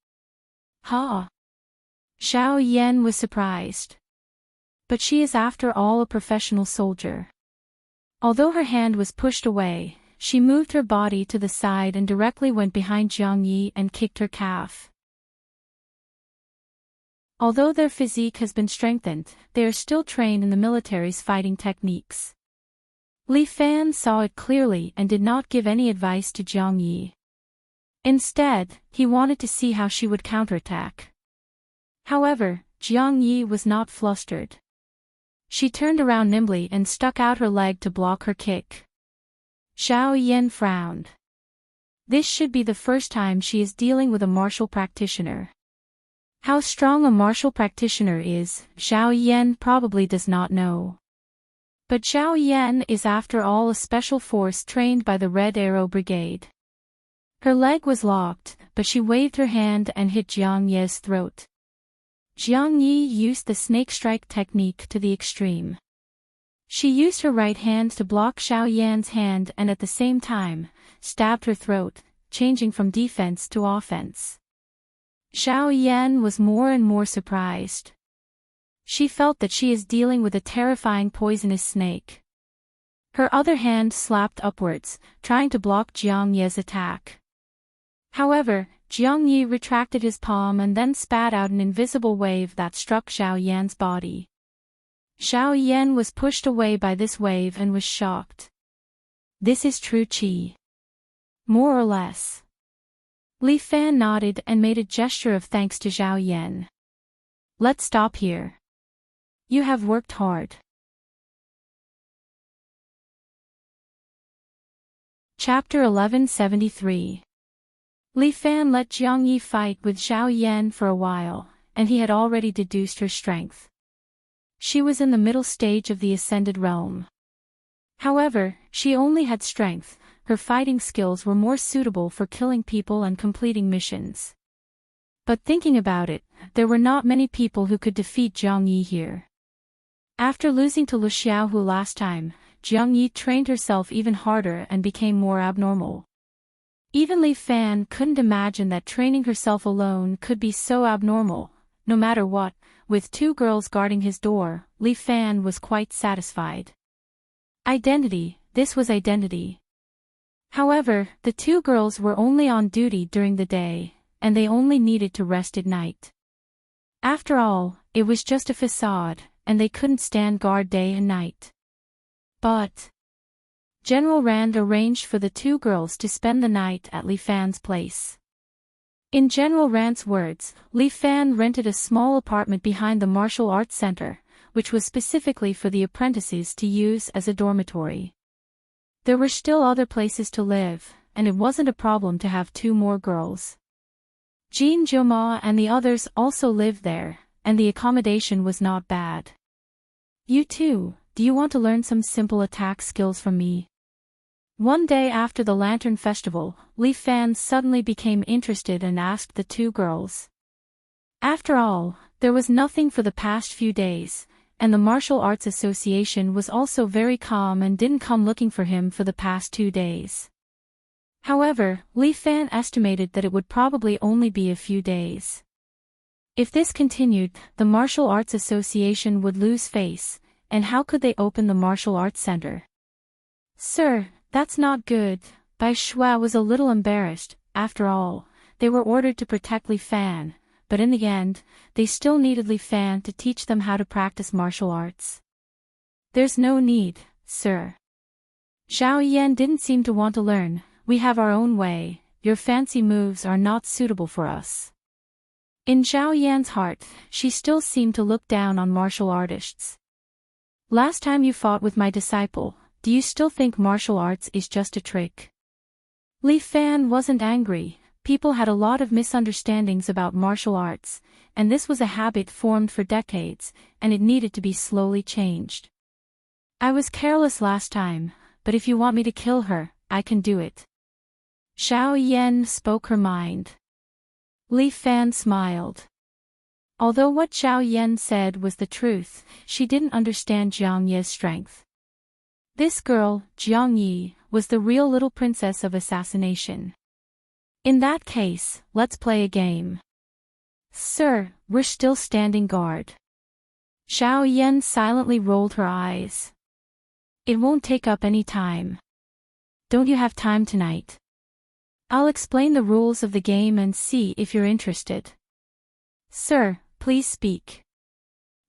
"Ha!" Zhao Yan was surprised. But she is after all a professional soldier. Although her hand was pushed away, she moved her body to the side and directly went behind Jiang Yi and kicked her calf. Although their physique has been strengthened, they are still trained in the military's fighting techniques. Li Fan saw it clearly and did not give any advice to Jiang Yi. Instead, he wanted to see how she would counterattack. However, Jiang Yi was not flustered. She turned around nimbly and stuck out her leg to block her kick. Zhao Yan frowned. This should be the first time she is dealing with a martial practitioner. How strong a martial practitioner is, Zhao Yan probably does not know. But Zhao Yan is after all a special force trained by the Red Arrow Brigade. Her leg was locked, but she waved her hand and hit Jiang Ye's throat. Jiang Yi used the snake strike technique to the extreme. She used her right hand to block Zhao Yan's hand and at the same time, stabbed her throat, changing from defense to offense. Zhao Yan was more and more surprised. She felt that she is dealing with a terrifying poisonous snake. Her other hand slapped upwards, trying to block Jiang Ye's attack. However, Jiang Yi retracted his palm and then spat out an invisible wave that struck Zhao Yan's body. Zhao Yan was pushed away by this wave and was shocked. This is true qi. More or less. Li Fan nodded and made a gesture of thanks to Zhao Yan. Let's stop here. You have worked hard. Chapter 1173. Li Fan let Jiang Yi fight with Zhao Yan for a while, and he had already deduced her strength. She was in the middle stage of the Ascended Realm. However, she only had strength, her fighting skills were more suitable for killing people and completing missions. But thinking about it, there were not many people who could defeat Jiang Yi here. After losing to Lu Xiaohu last time, Jiang Yi trained herself even harder and became more abnormal. Even Li Fan couldn't imagine that training herself alone could be so abnormal. No matter what, with two girls guarding his door, Li Fan was quite satisfied. Identity, this was identity. However, the two girls were only on duty during the day, and they only needed to rest at night. After all, it was just a facade, and they couldn't stand guard day and night. But General Rand arranged for the two girls to spend the night at Li Fan's place. In General Rand's words, Li Fan rented a small apartment behind the martial arts center, which was specifically for the apprentices to use as a dormitory. There were still other places to live, and it wasn't a problem to have two more girls. Jean Jiuma and the others also lived there, and the accommodation was not bad. You too, do you want to learn some simple attack skills from me? One day after the Lantern Festival, Li Fan suddenly became interested and asked the two girls. After all, there was nothing for the past few days, and the Martial Arts Association was also very calm and didn't come looking for him for the past 2 days. However, Li Fan estimated that it would probably only be a few days. If this continued, the Martial Arts Association would lose face, and how could they open the Martial Arts Center? Sir, that's not good. Bai Shuai was a little embarrassed, After all, they were ordered to protect Li Fan, but in the end, they still needed Li Fan to teach them how to practice martial arts. There's no need, sir. Zhao Yan didn't seem to want to learn. We have our own way, your fancy moves are not suitable for us. In Zhao Yan's heart, she still seemed to look down on martial artists. Last time you fought with my disciple, do you still think martial arts is just a trick? Li Fan wasn't angry. People had a lot of misunderstandings about martial arts, and this was a habit formed for decades, and it needed to be slowly changed. I was careless last time, but if you want me to kill her, I can do it. Zhao Yan spoke her mind. Li Fan smiled. Although what Zhao Yan said was the truth, she didn't understand Jiang Ye's strength. This girl, Jiang Yi, was the real little princess of assassination. In that case, let's play a game. Sir, we're still standing guard. Zhao Yan silently rolled her eyes. It won't take up any time. Don't you have time tonight? I'll explain the rules of the game and see if you're interested. Sir, please speak.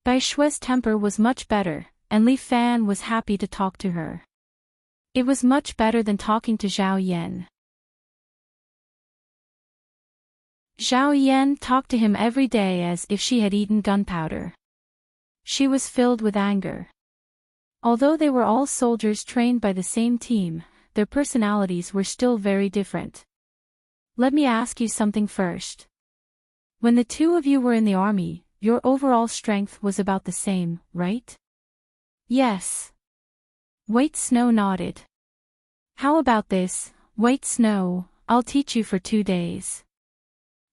Bai Shui's temper was much better, and Li Fan was happy to talk to her. It was much better than talking to Zhao Yan. Zhao Yan talked to him every day as if she had eaten gunpowder. She was filled with anger. Although they were all soldiers trained by the same team, their personalities were still very different. Let me ask you something first. When the two of you were in the army, your overall strength was about the same, right? Yes. White Snow nodded. How about this, White Snow, I'll teach you for 2 days.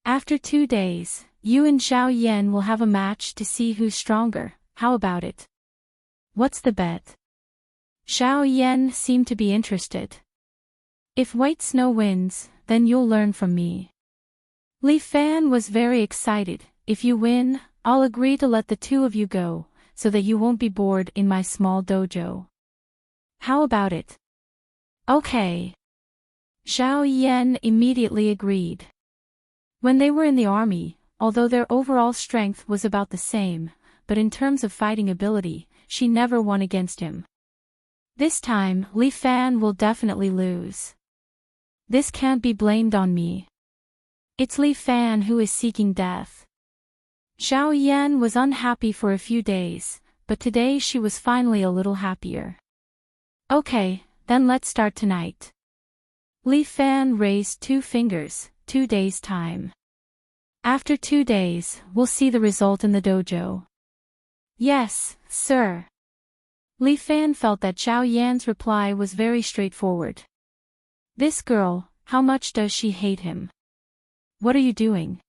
After 2 days, you and Zhao Yan will have a match to see who's stronger. How about it? What's the bet? Zhao Yan seemed to be interested. If White Snow wins, then you'll learn from me. Li Fan was very excited. If you win, I'll agree to let the two of you go, so that you won't be bored in my small dojo. How about it? Okay. Zhao Yan immediately agreed. When they were in the army, although their overall strength was about the same, but in terms of fighting ability, she never won against him. This time, Li Fan will definitely lose. This can't be blamed on me. It's Li Fan who is seeking death. Zhao Yan was unhappy for a few days, but today she was finally a little happier. Okay, then let's start tonight. Li Fan raised 2 fingers, 2 days' time. After 2 days, we'll see the result in the dojo. Yes, sir. Li Fan felt that Zhao Yan's reply was very straightforward. This girl, how much does she hate him? What are you doing?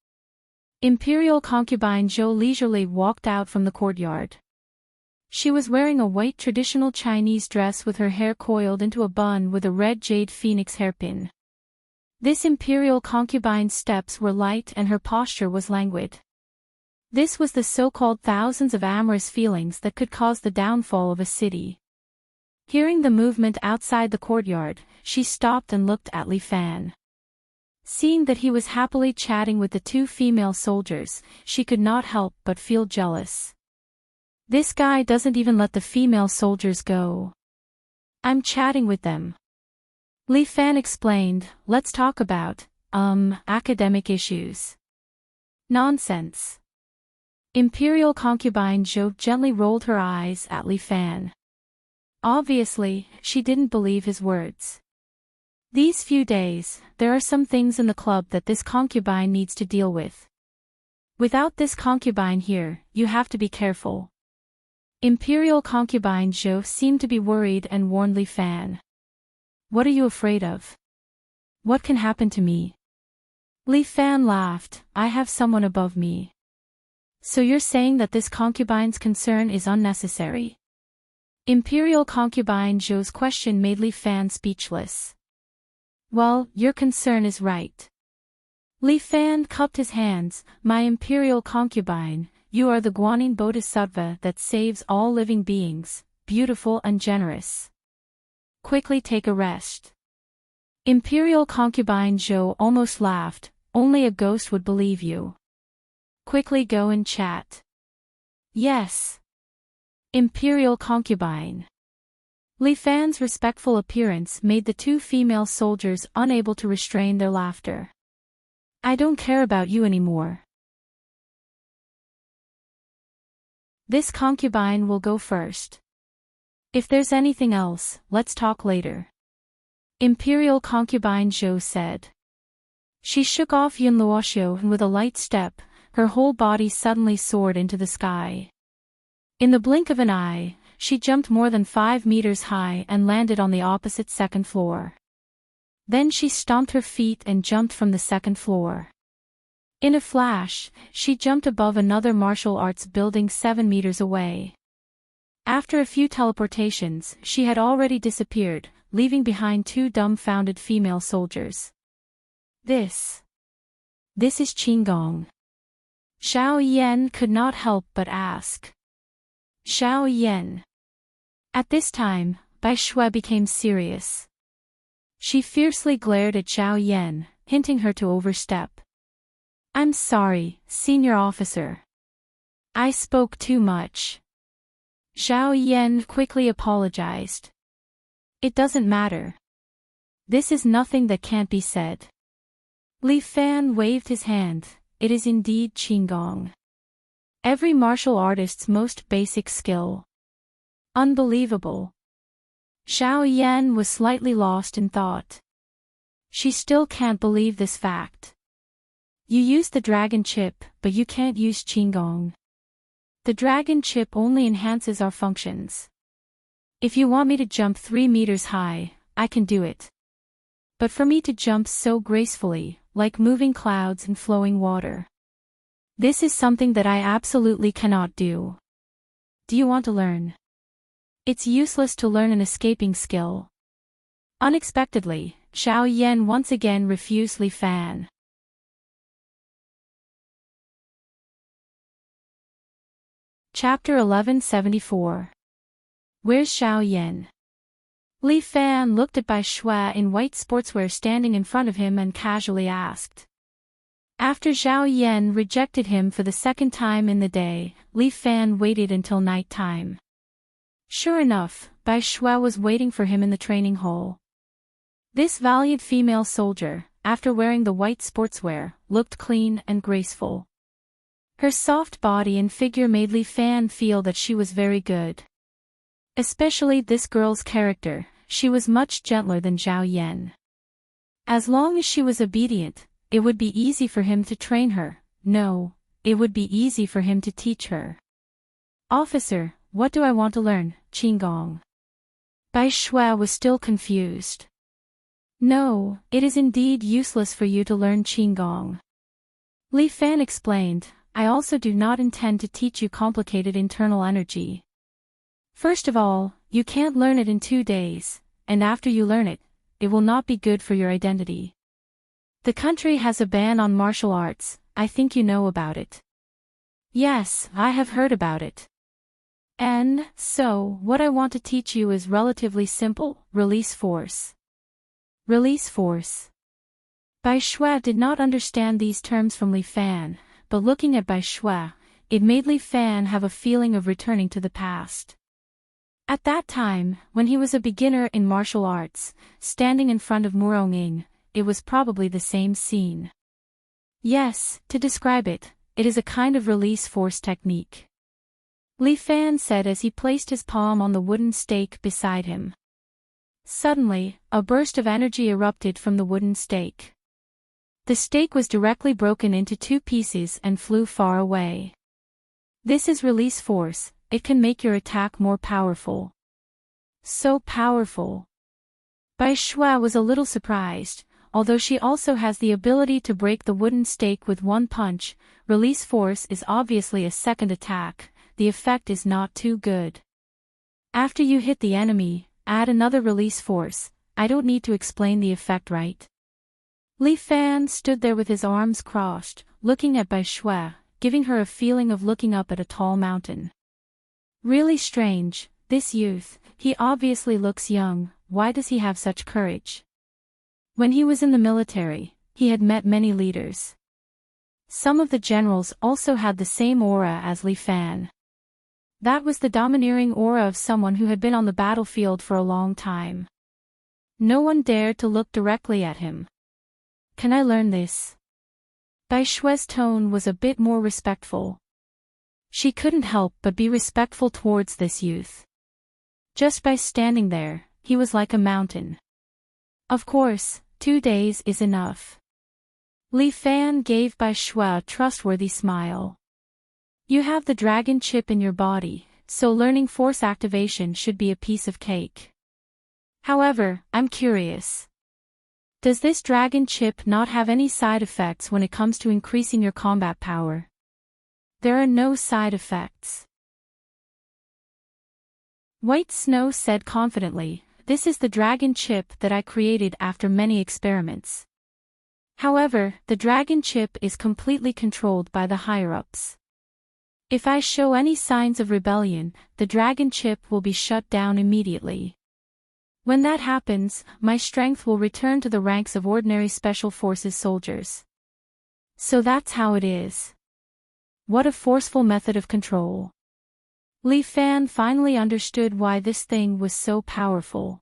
Imperial concubine Zhou leisurely walked out from the courtyard. She was wearing a white traditional Chinese dress with her hair coiled into a bun with a red jade phoenix hairpin. This imperial concubine's steps were light and her posture was languid. This was the so-called thousands of amorous feelings that could cause the downfall of a city. Hearing the movement outside the courtyard, she stopped and looked at Li Fan. Seeing that he was happily chatting with the 2 female soldiers, she could not help but feel jealous. This guy doesn't even let the female soldiers go. I'm chatting with them. Li Fan explained, let's talk about, academic issues. Nonsense. Imperial concubine Zhou gently rolled her eyes at Li Fan. Obviously, she didn't believe his words. These few days, there are some things in the club that this concubine needs to deal with. Without this concubine here, you have to be careful. Imperial concubine Zhou seemed to be worried and warned Li Fan. What are you afraid of? What can happen to me? Li Fan laughed, I have someone above me. So you're saying that this concubine's concern is unnecessary? Imperial concubine Zhou's question made Li Fan speechless. Well, your concern is right. Li Fan cupped his hands, my imperial concubine, you are the Guanyin Bodhisattva that saves all living beings, beautiful and generous. Quickly take a rest. Imperial concubine Zhou almost laughed, only a ghost would believe you. Quickly go and chat. Yes. Imperial concubine. Li Fan's respectful appearance made the two female soldiers unable to restrain their laughter. I don't care about you anymore. This concubine will go first. If there's anything else, let's talk later. Imperial concubine Zhou said. She shook off Yun Luoxiu and with a light step, her whole body suddenly soared into the sky. In the blink of an eye, she jumped more than 5 meters high and landed on the opposite second floor. Then she stomped her feet and jumped from the second floor. In a flash, she jumped above another martial arts building 7 meters away. After a few teleportations, she had already disappeared, leaving behind 2 dumbfounded female soldiers. This is Qinggong. Xiao Yan could not help but ask. Xiao Yan. At this time, Bai Shui became serious. She fiercely glared at Xiao Yan, hinting her to overstep. I'm sorry, senior officer. I spoke too much. Xiao Yan quickly apologized. It doesn't matter. This is nothing that can't be said. Li Fan waved his hand. It is indeed Qinggong. Every martial artist's most basic skill. Unbelievable. Xiao Yan was slightly lost in thought. She still can't believe this fact. You use the dragon chip, but you can't use Qinggong. The dragon chip only enhances our functions. If you want me to jump 3 meters high, I can do it. But for me to jump so gracefully, like moving clouds and flowing water. This is something that I absolutely cannot do. Do you want to learn? It's useless to learn an escaping skill. Unexpectedly, Xiao Yan once again refused Li Fan. Chapter 1174. Where's Xiao Yan? Li Fan looked at Bai Shui in white sportswear standing in front of him and casually asked. After Xiao Yan rejected him for the second time in the day, Li Fan waited until night time. Sure enough, Bai Shui was waiting for him in the training hall. This valiant female soldier, after wearing the white sportswear, looked clean and graceful. Her soft body and figure made Li Fan feel that she was very good. Especially this girl's character, she was much gentler than Xiao Yan. As long as she was obedient, it would be easy for him to train her. No, it would be easy for him to teach her. Officer, what do I want to learn, Qinggong? Bai Shui was still confused. No, it is indeed useless for you to learn Qinggong. Li Fan explained, I also do not intend to teach you complicated internal energy. First of all, you can't learn it in 2 days, and after you learn it, it will not be good for your identity. The country has a ban on martial arts, I think you know about it. Yes, I have heard about it. And, so, what I want to teach you is relatively simple, release force. Release force. Bai Shui did not understand these terms from Li Fan, but looking at Bai Shui, it made Li Fan have a feeling of returning to the past. At that time, when he was a beginner in martial arts, standing in front of Murong, it was probably the same scene. Yes, to describe it, it is a kind of release force technique. Li Fan said as he placed his palm on the wooden stake beside him. Suddenly, a burst of energy erupted from the wooden stake. The stake was directly broken into 2 pieces and flew far away. This is release force, it can make your attack more powerful. So powerful. Bai Shui was a little surprised, although she also has the ability to break the wooden stake with 1 punch, release force is obviously a second attack, the effect is not too good. After you hit the enemy, add another release force, I don't need to explain the effect, right? Li Fan stood there with his arms crossed, looking at Bai Shui, giving her a feeling of looking up at a tall mountain. Really strange, this youth, he obviously looks young, why does he have such courage? When he was in the military, he had met many leaders. Some of the generals also had the same aura as Li Fan. That was the domineering aura of someone who had been on the battlefield for a long time. No one dared to look directly at him. Can I learn this? Bai Shui's tone was a bit more respectful. She couldn't help but be respectful towards this youth. Just by standing there, he was like a mountain. Of course, 2 days is enough. Li Fan gave Bai Shui a trustworthy smile. You have the dragon chip in your body, so learning force activation should be a piece of cake. However, I'm curious. Does this dragon chip not have any side effects when it comes to increasing your combat power? There are no side effects. White Snow said confidently, this is the dragon chip that I created after many experiments. However, the dragon chip is completely controlled by the higher-ups. If I show any signs of rebellion, the dragon chip will be shut down immediately. When that happens, my strength will return to the ranks of ordinary Special Forces soldiers. So that's how it is. What a forceful method of control. Li Fan finally understood why this thing was so powerful.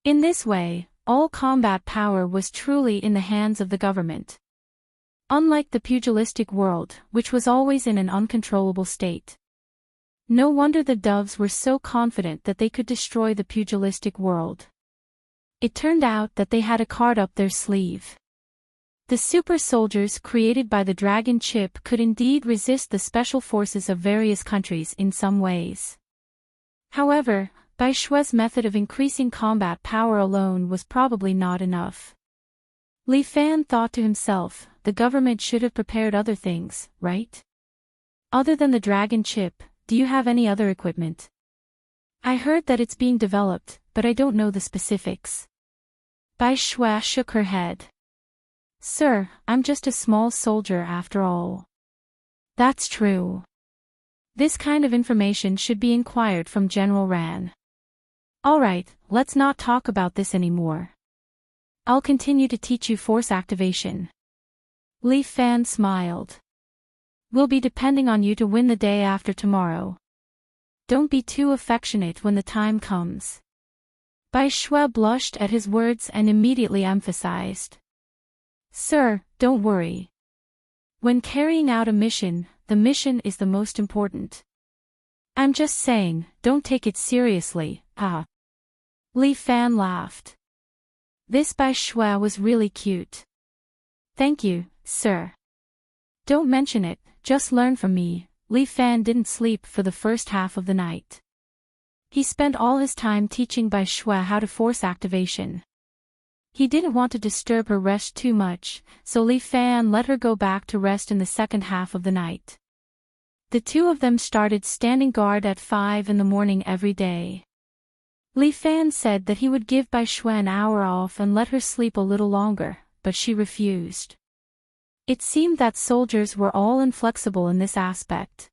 In this way, all combat power was truly in the hands of the government. Unlike the pugilistic world, which was always in an uncontrollable state. No wonder the doves were so confident that they could destroy the pugilistic world. It turned out that they had a card up their sleeve. The super soldiers created by the dragon chip could indeed resist the special forces of various countries in some ways. However, Bai Shui's method of increasing combat power alone was probably not enough. Li Fan thought to himself, the government should have prepared other things, right? Other than the dragon chip, do you have any other equipment? I heard that it's being developed, but I don't know the specifics. Bai Shui shook her head. Sir, I'm just a small soldier after all. That's true. This kind of information should be inquired from General Ran. Alright, let's not talk about this anymore. I'll continue to teach you force activation. Li Fan smiled. We'll be depending on you to win the day after tomorrow. Don't be too affectionate when the time comes. Bai Shui blushed at his words and immediately emphasized. Sir, don't worry. When carrying out a mission, the mission is the most important. I'm just saying, don't take it seriously, Li Fan laughed. This Bai Shui was really cute. Thank you, sir. Don't mention it, just learn from me. Li Fan didn't sleep for the first half of the night. He spent all his time teaching Bai Shui how to force activation. He didn't want to disturb her rest too much, so Li Fan let her go back to rest in the second half of the night. The two of them started standing guard at 5 in the morning every day. Li Fan said that he would give Bai Shui an hour off and let her sleep a little longer, but she refused. It seemed that soldiers were all inflexible in this aspect.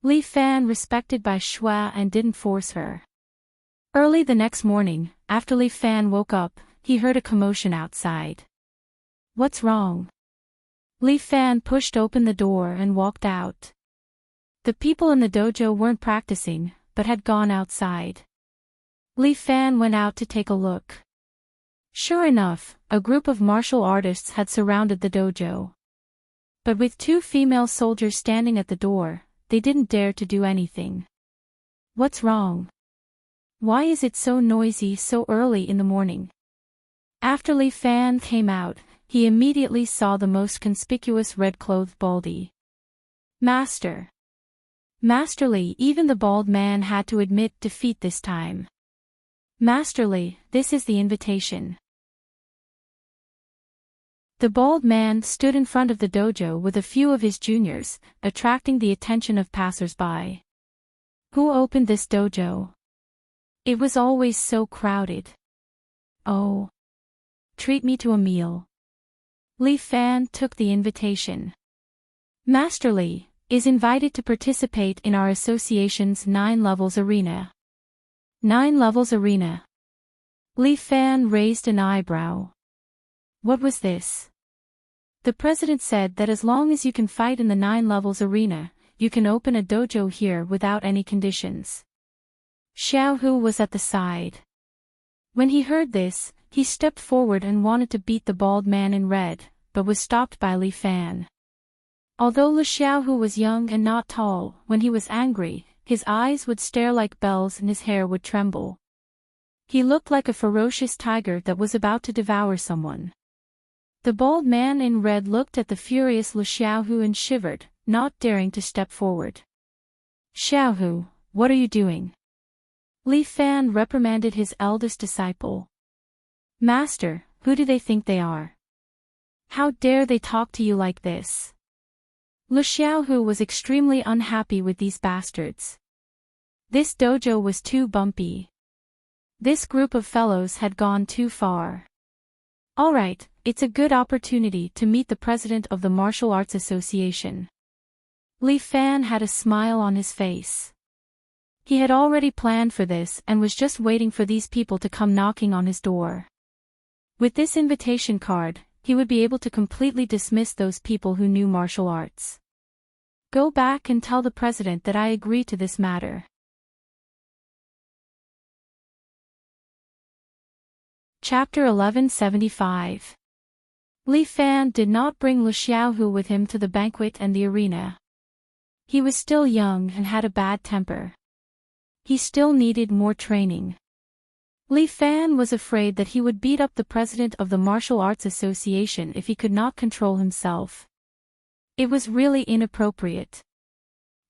Li Fan respected Bai Shui and didn't force her. Early the next morning, after Li Fan woke up, he heard a commotion outside. What's wrong? Li Fan pushed open the door and walked out. The people in the dojo weren't practicing, but had gone outside. Li Fan went out to take a look. Sure enough, a group of martial artists had surrounded the dojo. But with 2 female soldiers standing at the door, they didn't dare to do anything. What's wrong? Why is it so noisy so early in the morning? After Li Fan came out, he immediately saw the most conspicuous red-clothed baldy. Master Li, even the bald man had to admit defeat this time. Master Li, this is the invitation. The bald man stood in front of the dojo with a few of his juniors, attracting the attention of passers-by. Who opened this dojo? It was always so crowded. Oh. Treat me to a meal. Li Fan took the invitation. Master Li is invited to participate in our association's 9 levels arena. 9 levels arena. Li Fan raised an eyebrow. What was this? The president said that as long as you can fight in the 9 levels arena, you can open a dojo here without any conditions. Xiaohu was at the side. When he heard this, he stepped forward and wanted to beat the bald man in red, but was stopped by Li Fan. Although Lu Xiaohu was young and not tall, when he was angry, his eyes would stare like bells and his hair would tremble. He looked like a ferocious tiger that was about to devour someone. The bald man in red looked at the furious Lu Xiaohu and shivered, not daring to step forward. Xiaohu, what are you doing? Li Fan reprimanded his eldest disciple. Master, who do they think they are? How dare they talk to you like this? Lu Xiaohu was extremely unhappy with these bastards. This dojo was too bumpy. This group of fellows had gone too far. Alright, it's a good opportunity to meet the president of the Martial Arts Association. Li Fan had a smile on his face. He had already planned for this and was just waiting for these people to come knocking on his door. With this invitation card, he would be able to completely dismiss those people who knew martial arts. Go back and tell the president that I agree to this matter. Chapter 1175. Li Fan did not bring Lu Xiaohu with him to the banquet and the arena. He was still young and had a bad temper. He still needed more training. Li Fan was afraid that he would beat up the president of the Martial Arts Association if he could not control himself. It was really inappropriate.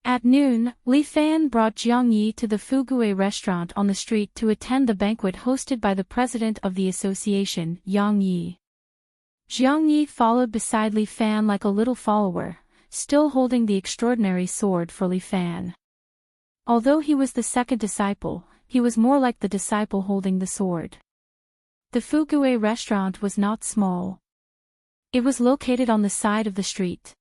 At noon, Li Fan brought Jiang Yi to the Fugue restaurant on the street to attend the banquet hosted by the president of the association, Yang Yi. Jiang Yi followed beside Li Fan like a little follower, still holding the extraordinary sword for Li Fan. Although he was the second disciple, he was more like the disciple holding the sword. The Fugue restaurant was not small. It was located on the side of the street.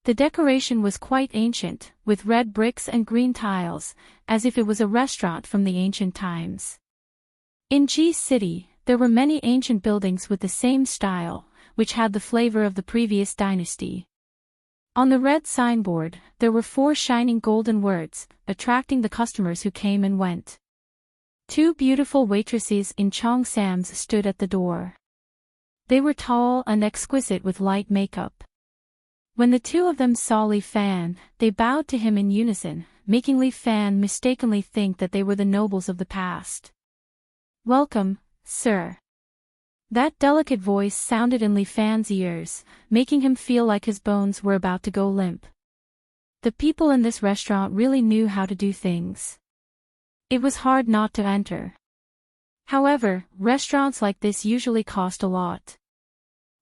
The decoration was quite ancient, with red bricks and green tiles, as if it was a restaurant from the ancient times. In Ji City, there were many ancient buildings with the same style, which had the flavor of the previous dynasty. On the red signboard, there were 4 shining golden words, attracting the customers who came and went. 2 beautiful waitresses in cheongsams stood at the door. They were tall and exquisite with light makeup. When the 2 of them saw Li Fan, they bowed to him in unison, making Li Fan mistakenly think that they were the nobles of the past. Welcome, sir. That delicate voice sounded in Li Fan's ears, making him feel like his bones were about to go limp. The people in this restaurant really knew how to do things. It was hard not to enter. However, restaurants like this usually cost a lot.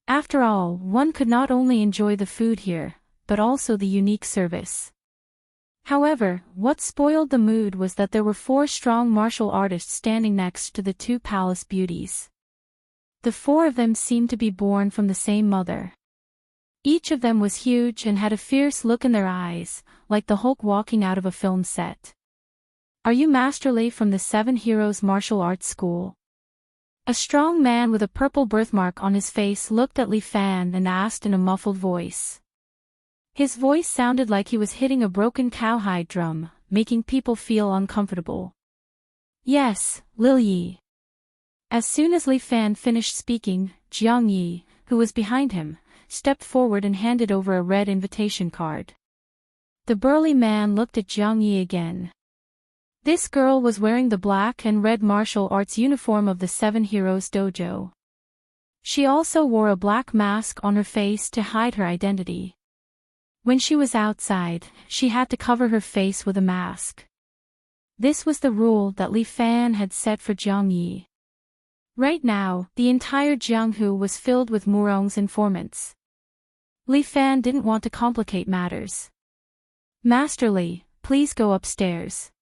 After all, one could not only enjoy the food here, but also the unique service. However, what spoiled the mood was that there were 4 strong martial artists standing next to the 2 palace beauties. The 4 of them seemed to be born from the same mother. Each of them was huge and had a fierce look in their eyes, like the Hulk walking out of a film set. Are you Master Li from the 7 Heroes Martial Arts School? A strong man with a purple birthmark on his face looked at Li Fan and asked in a muffled voice. His voice sounded like he was hitting a broken cowhide drum, making people feel uncomfortable. Yes, Lil Yi. As soon as Li Fan finished speaking, Jiang Yi, who was behind him, stepped forward and handed over a red invitation card. The burly man looked at Jiang Yi again. This girl was wearing the black and red martial arts uniform of the 7 Heroes Dojo. She also wore a black mask on her face to hide her identity. When she was outside, she had to cover her face with a mask. This was the rule that Li Fan had set for Jiang Yi. Right now, the entire Jianghu was filled with Murong's informants. Li Fan didn't want to complicate matters. Master Li, please go upstairs.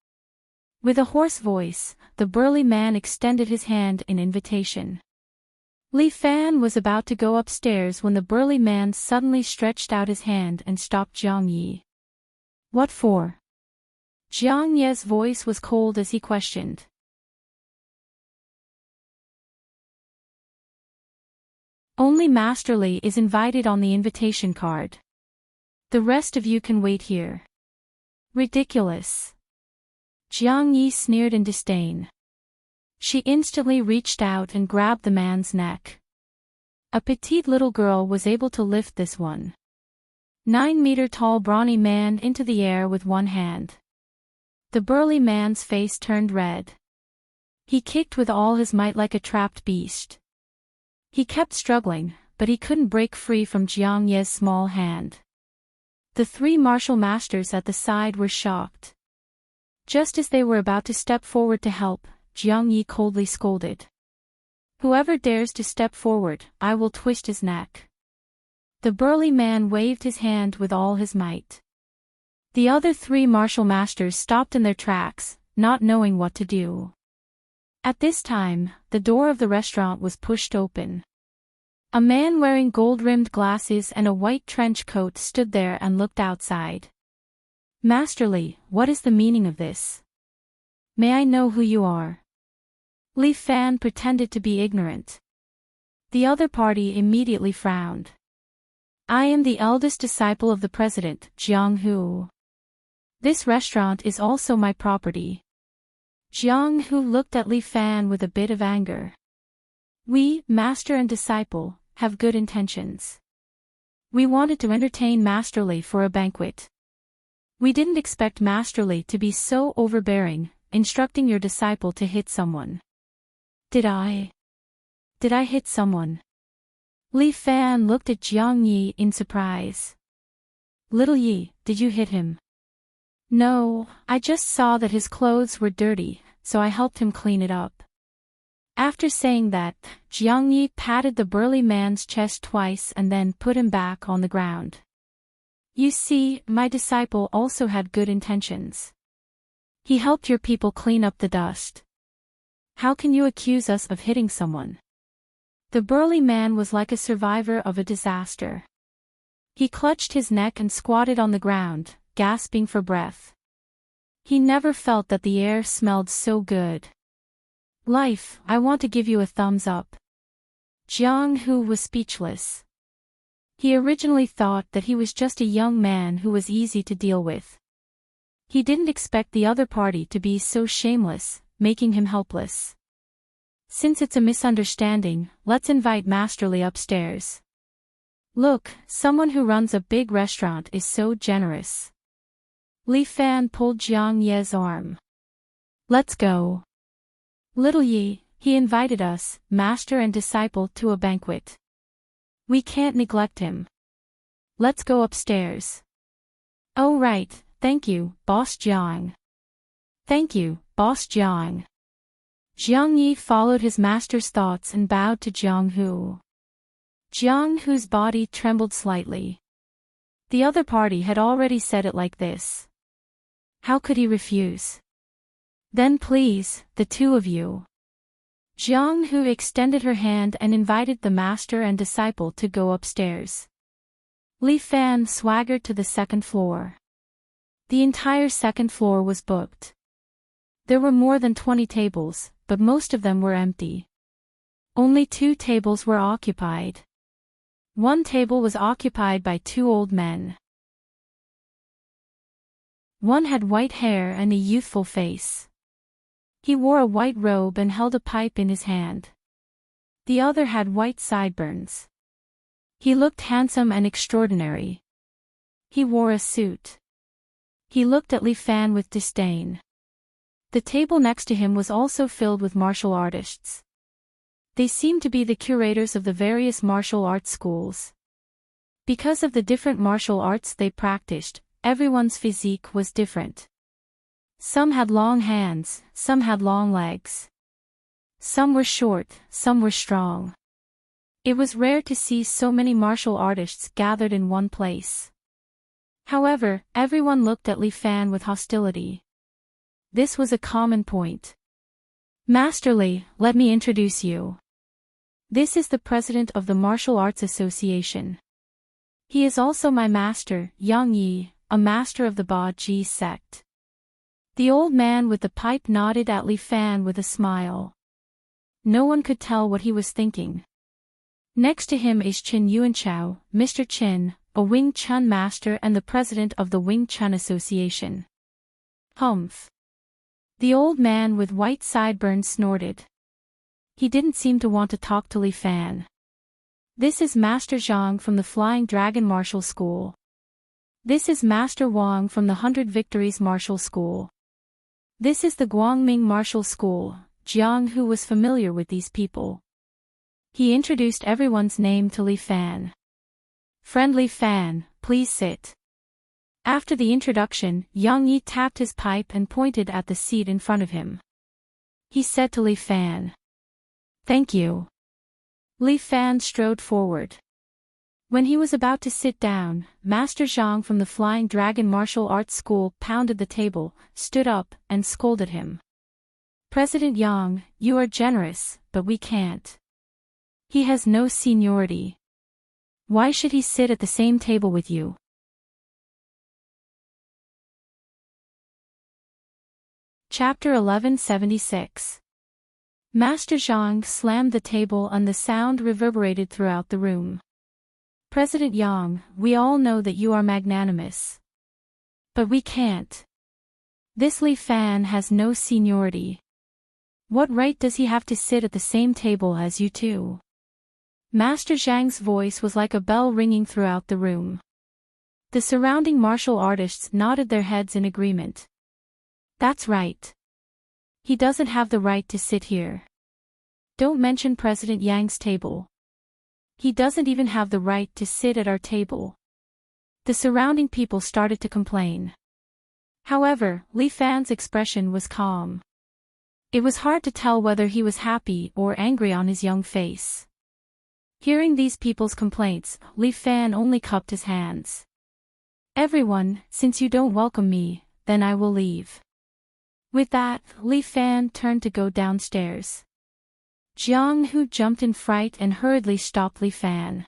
With a hoarse voice, the burly man extended his hand in invitation. Li Fan was about to go upstairs when the burly man suddenly stretched out his hand and stopped Jiang Yi. What for? Jiang Ye's voice was cold as he questioned. Only Master Li is invited on the invitation card. The rest of you can wait here. Ridiculous. Jiang Yi sneered in disdain. She instantly reached out and grabbed the man's neck. A petite little girl was able to lift this 9-meter-tall brawny man into the air with one hand. The burly man's face turned red. He kicked with all his might like a trapped beast. He kept struggling, but he couldn't break free from Jiang Yi's small hand. The 3 martial masters at the side were shocked. Just as they were about to step forward to help, Jiang Yi coldly scolded. Whoever dares to step forward, I will twist his neck. The burly man waved his hand with all his might. The other 3 martial masters stopped in their tracks, not knowing what to do. At this time, the door of the restaurant was pushed open. A man wearing gold-rimmed glasses and a white trench coat stood there and looked outside. Master Li, what is the meaning of this? May I know who you are? Li Fan pretended to be ignorant. The other party immediately frowned. I am the eldest disciple of the president, Jiang Hu. This restaurant is also my property. Jiang Hu looked at Li Fan with a bit of anger. We, master and disciple, have good intentions. We wanted to entertain Master Li for a banquet. We didn't expect Master Li to be so overbearing, instructing your disciple to hit someone. Did I hit someone? Li Fan looked at Jiang Yi in surprise. Little Yi, did you hit him? No, I just saw that his clothes were dirty, so I helped him clean it up. After saying that, Jiang Yi patted the burly man's chest twice and then put him back on the ground. You see, my disciple also had good intentions. He helped your people clean up the dust. How can you accuse us of hitting someone? The burly man was like a survivor of a disaster. He clutched his neck and squatted on the ground, gasping for breath. He never felt that the air smelled so good. Life, I want to give you a thumbs up. Jiang Hu was speechless. He originally thought that he was just a young man who was easy to deal with. He didn't expect the other party to be so shameless, making him helpless. Since it's a misunderstanding, let's invite Master Li upstairs. Look, someone who runs a big restaurant is so generous. Li Fan pulled Jiang Yi's arm. Let's go. Little Yi, he invited us, master and disciple, to a banquet. We can't neglect him. Let's go upstairs. Oh right, thank you, Boss Jiang. Thank you, Boss Jiang. Jiang Yi followed his master's thoughts and bowed to Jiang Hu. Jiang Hu's body trembled slightly. The other party had already said it like this. How could he refuse? Then please, the 2 of you. Jiang Hu extended her hand and invited the master and disciple to go upstairs. Li Fan swaggered to the 2nd floor. The entire 2nd floor was booked. There were more than 20 tables, but most of them were empty. Only 2 tables were occupied. One table was occupied by 2 old men. One had white hair and a youthful face. He wore a white robe and held a pipe in his hand. The other had white sideburns. He looked handsome and extraordinary. He wore a suit. He looked at Li Fan with disdain. The table next to him was also filled with martial artists. They seemed to be the curators of the various martial arts schools. Because of the different martial arts they practiced, everyone's physique was different. Some had long hands, some had long legs. Some were short, some were strong. It was rare to see so many martial artists gathered in one place. However, everyone looked at Li Fan with hostility. This was a common point. Master Li, let me introduce you. This is the president of the Martial Arts Association. He is also my master, Yang Yi, a master of the Ba Ji sect. The old man with the pipe nodded at Li Fan with a smile. No one could tell what he was thinking. Next to him is Qin Yuanchao, Mr. Qin, a Wing Chun master and the president of the Wing Chun Association. Humph. The old man with white sideburns snorted. He didn't seem to want to talk to Li Fan. This is Master Zhang from the Flying Dragon Martial School. This is Master Wang from the 100 Victories Martial School. This is the Guangming Martial School. Jiang Hu was familiar with these people. He introduced everyone's name to Li Fan. Friend Li Fan, please sit. After the introduction, Yang Yi tapped his pipe and pointed at the seat in front of him. He said to Li Fan, "Thank you." Li Fan strode forward. When he was about to sit down, Master Zhang from the Flying Dragon Martial Arts School pounded the table, stood up, and scolded him. "President Yang, you are generous, but we can't. He has no seniority. Why should he sit at the same table with you?" Chapter 1176. Master Zhang slammed the table and the sound reverberated throughout the room. "President Yang, we all know that you are magnanimous. But we can't. This Li Fan has no seniority. What right does he have to sit at the same table as you two?" Master Zhang's voice was like a bell ringing throughout the room. The surrounding martial artists nodded their heads in agreement. "That's right. He doesn't have the right to sit here. Don't mention President Yang's table. He doesn't even have the right to sit at our table." The surrounding people started to complain. However, Li Fan's expression was calm. It was hard to tell whether he was happy or angry on his young face. Hearing these people's complaints, Li Fan only cupped his hands. "Everyone, since you don't welcome me, then I will leave." With that, Li Fan turned to go downstairs. Jiang Hu jumped in fright and hurriedly stopped Li Fan.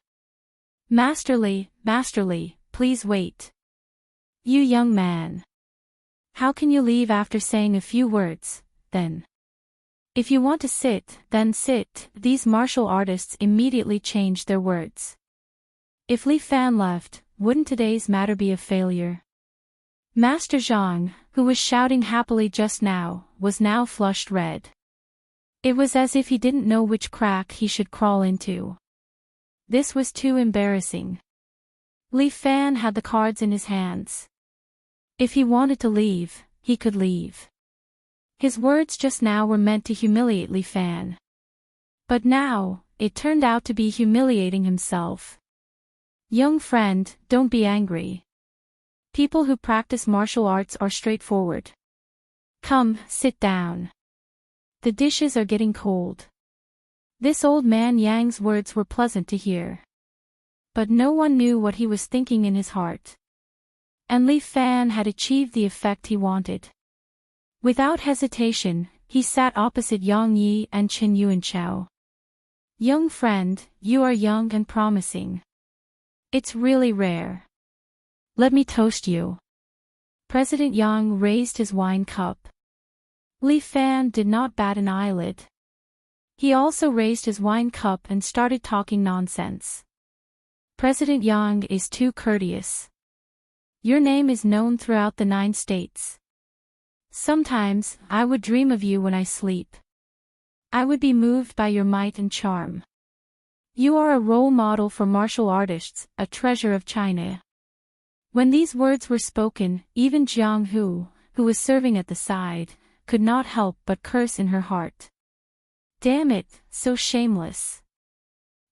Master Li, please wait. You young man. How can you leave after saying a few words, then? If you want to sit, then sit." These martial artists immediately changed their words. If Li Fan left, wouldn't today's matter be a failure? Master Zhang, who was shouting happily just now, was now flushed red. It was as if he didn't know which crack he should crawl into. This was too embarrassing. Li Fan had the cards in his hands. If he wanted to leave, he could leave. His words just now were meant to humiliate Li Fan. But now, it turned out to be humiliating himself. "Young friend, don't be angry. People who practice martial arts are straightforward. Come, sit down. The dishes are getting cold." This old man Yang's words were pleasant to hear. But no one knew what he was thinking in his heart. And Li Fan had achieved the effect he wanted. Without hesitation, he sat opposite Yang Yi and Qin Yuanchao. "Young friend, you are young and promising. It's really rare. Let me toast you." President Yang raised his wine cup. Li Fan did not bat an eyelid. He also raised his wine cup and started talking nonsense. "President Yang is too courteous. Your name is known throughout the 9 states. Sometimes, I would dream of you when I sleep. I would be moved by your might and charm. You are a role model for martial artists, a treasure of China." When these words were spoken, even Jiang Hu, who was serving at the side, could not help but curse in her heart. Damn it, so shameless.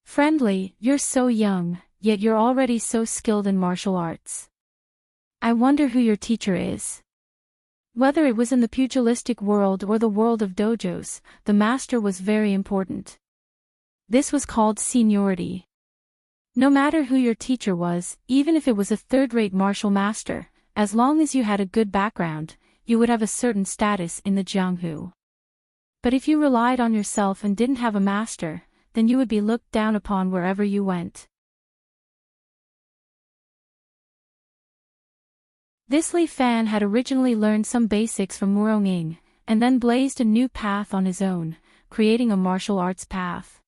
Friendly, you're so young, yet you're already so skilled in martial arts. I wonder who your teacher is. Whether it was in the pugilistic world or the world of dojos, the master was very important. This was called seniority. No matter who your teacher was, even if it was a third-rate martial master, as long as you had a good background, you would have a certain status in the Jianghu. But if you relied on yourself and didn't have a master, then you would be looked down upon wherever you went. This Li Fan had originally learned some basics from Muronging, and then blazed a new path on his own, creating a martial arts path.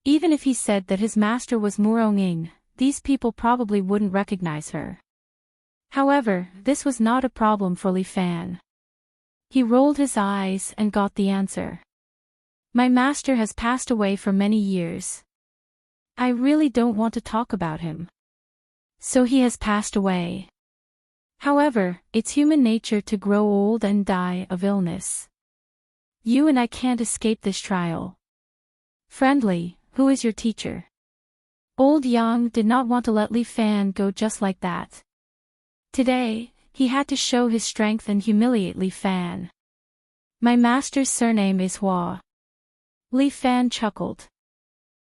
Even if he said that his master was Murong, these people probably wouldn't recognize her. However, this was not a problem for Li Fan. He rolled his eyes and got the answer. My master has passed away for many years. I really don't want to talk about him. So he has passed away. However, it's human nature to grow old and die of illness. You and I can't escape this trial. Friendly, who is your teacher? Old Yang did not want to let Li Fan go just like that. Today, he had to show his strength and humiliate Li Fan. My master's surname is Hua. Li Fan chuckled.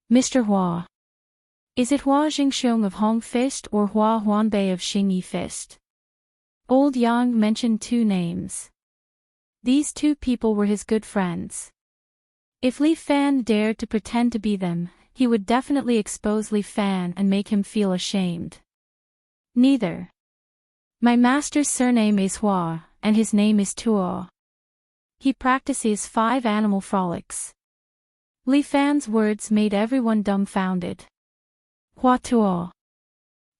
Mr. Hua. Is it Hua Jingxiong of Hong Fist or Hua Huanbei of Xingyi Fist? Old Yang mentioned two names. These two people were his good friends. If Li Fan dared to pretend to be them, he would definitely expose Li Fan and make him feel ashamed. Neither. My master's surname is Hua, and his name is Tuo. He practices 5 animal frolics. Li Fan's words made everyone dumbfounded. Hua Tuo.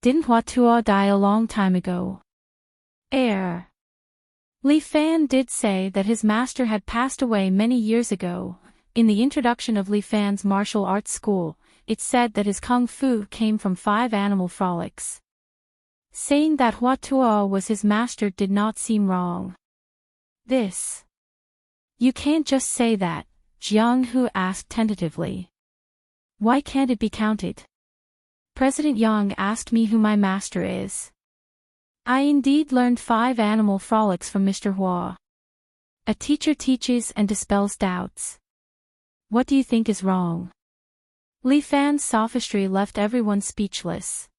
Didn't Hua Tuo die a long time ago? Li Fan did say that his master had passed away many years ago. In the introduction of Li Fan's martial arts school, it said that his kung fu came from 5 animal frolics. Saying that Hua Tuo was his master did not seem wrong. This. You can't just say that, Jiang Hu asked tentatively. Why can't it be counted? President Yang asked me who my master is. I indeed learned 5 animal frolics from Mr. Hua. A teacher teaches and dispels doubts. What do you think is wrong? Li Fan's sophistry left everyone speechless.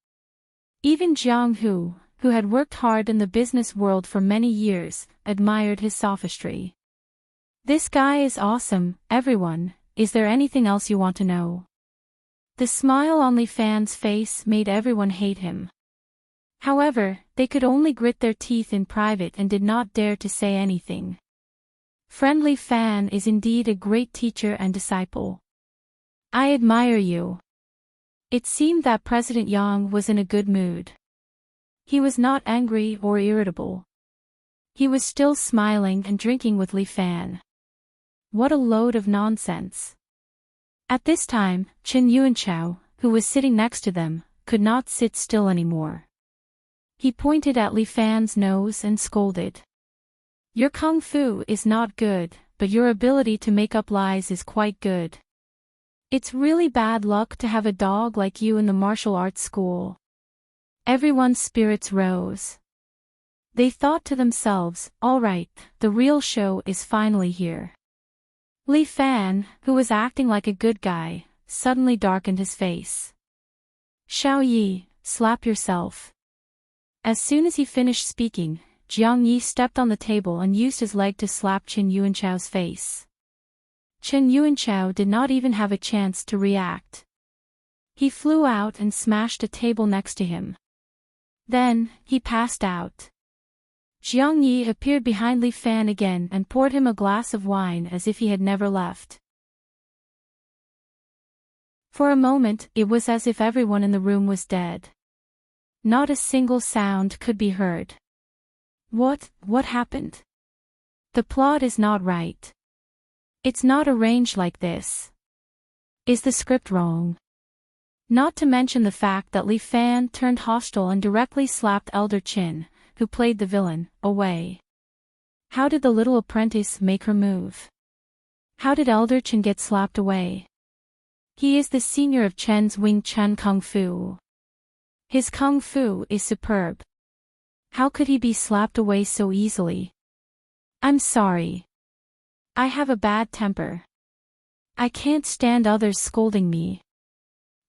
Even Jiang Hu, who had worked hard in the business world for many years, admired his sophistry. This guy is awesome, everyone. Is there anything else you want to know? The smile on Li Fan's face made everyone hate him. However, they could only grit their teeth in private and did not dare to say anything. Friend Li Fan is indeed a great teacher and disciple. I admire you. It seemed that President Yang was in a good mood. He was not angry or irritable. He was still smiling and drinking with Li Fan. What a load of nonsense. At this time, Chen Yuanchao, who was sitting next to them, could not sit still anymore. He pointed at Li Fan's nose and scolded. Your kung fu is not good, but your ability to make up lies is quite good. It's really bad luck to have a dog like you in the martial arts school. Everyone's spirits rose. They thought to themselves, all right, the real show is finally here. Li Fan, who was acting like a good guy, suddenly darkened his face. Xiao Yi, slap yourself. As soon as he finished speaking, Jiang Yi stepped on the table and used his leg to slap Chen Yuanchao's face. Chen Yuanchao did not even have a chance to react. He flew out and smashed a table next to him. Then, he passed out. Jiang Yi appeared behind Li Fan again and poured him a glass of wine as if he had never left. For a moment, it was as if everyone in the room was dead. Not a single sound could be heard. What happened? The plot is not right. It's not arranged like this. Is the script wrong? Not to mention the fact that Li Fan turned hostile and directly slapped Elder Qin, who played the villain, away. How did the little apprentice make her move? How did Elder Qin get slapped away? He is the senior of Chen's Wing Chun Kung Fu. His Kung Fu is superb. How could he be slapped away so easily? I'm sorry. I have a bad temper. I can't stand others scolding me.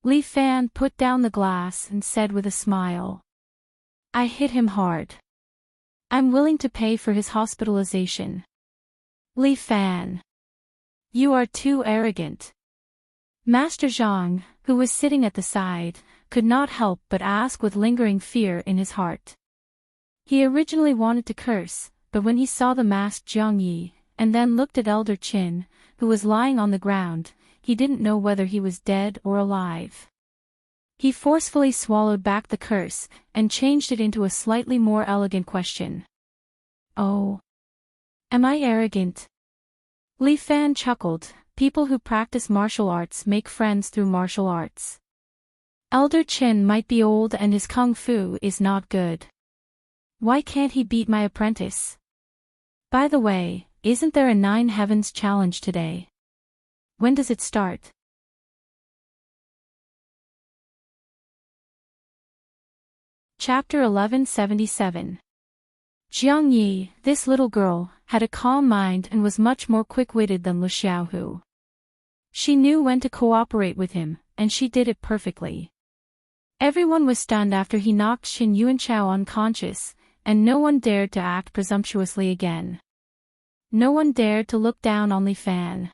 Li Fan put down the glass and said with a smile. I hit him hard. I'm willing to pay for his hospitalization. Li Fan. You are too arrogant. Master Zhang, who was sitting at the side, could not help but ask with lingering fear in his heart. He originally wanted to curse, but when he saw the masked Jiang Yi, and then looked at Elder Qin, who was lying on the ground, he didn't know whether he was dead or alive. He forcefully swallowed back the curse, and changed it into a slightly more elegant question. Oh. Am I arrogant? Li Fan chuckled. People who practice martial arts make friends through martial arts. Elder Qin might be old and his kung fu is not good. Why can't he beat my apprentice? By the way, isn't there a 9 Heavens challenge today? When does it start? Chapter 1177. Jiang Yi, this little girl, had a calm mind and was much more quick-witted than Lu Xiaohu. She knew when to cooperate with him, and she did it perfectly. Everyone was stunned after he knocked Xin Yuanchao unconscious, and no one dared to act presumptuously again. No one dared to look down on Li Fan.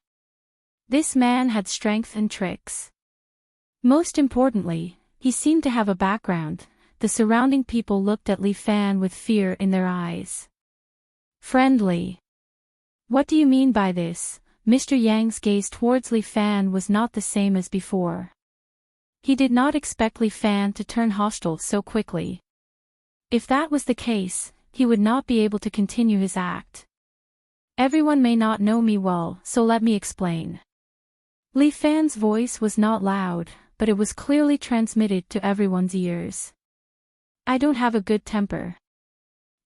This man had strength and tricks. Most importantly, he seemed to have a background. The surrounding people looked at Li Fan with fear in their eyes. Friendly. What do you mean by this? Mr. Yang's gaze towards Li Fan was not the same as before. He did not expect Li Fan to turn hostile so quickly. If that was the case, he would not be able to continue his act. Everyone may not know me well, so let me explain. Li Fan's voice was not loud, but it was clearly transmitted to everyone's ears. I don't have a good temper.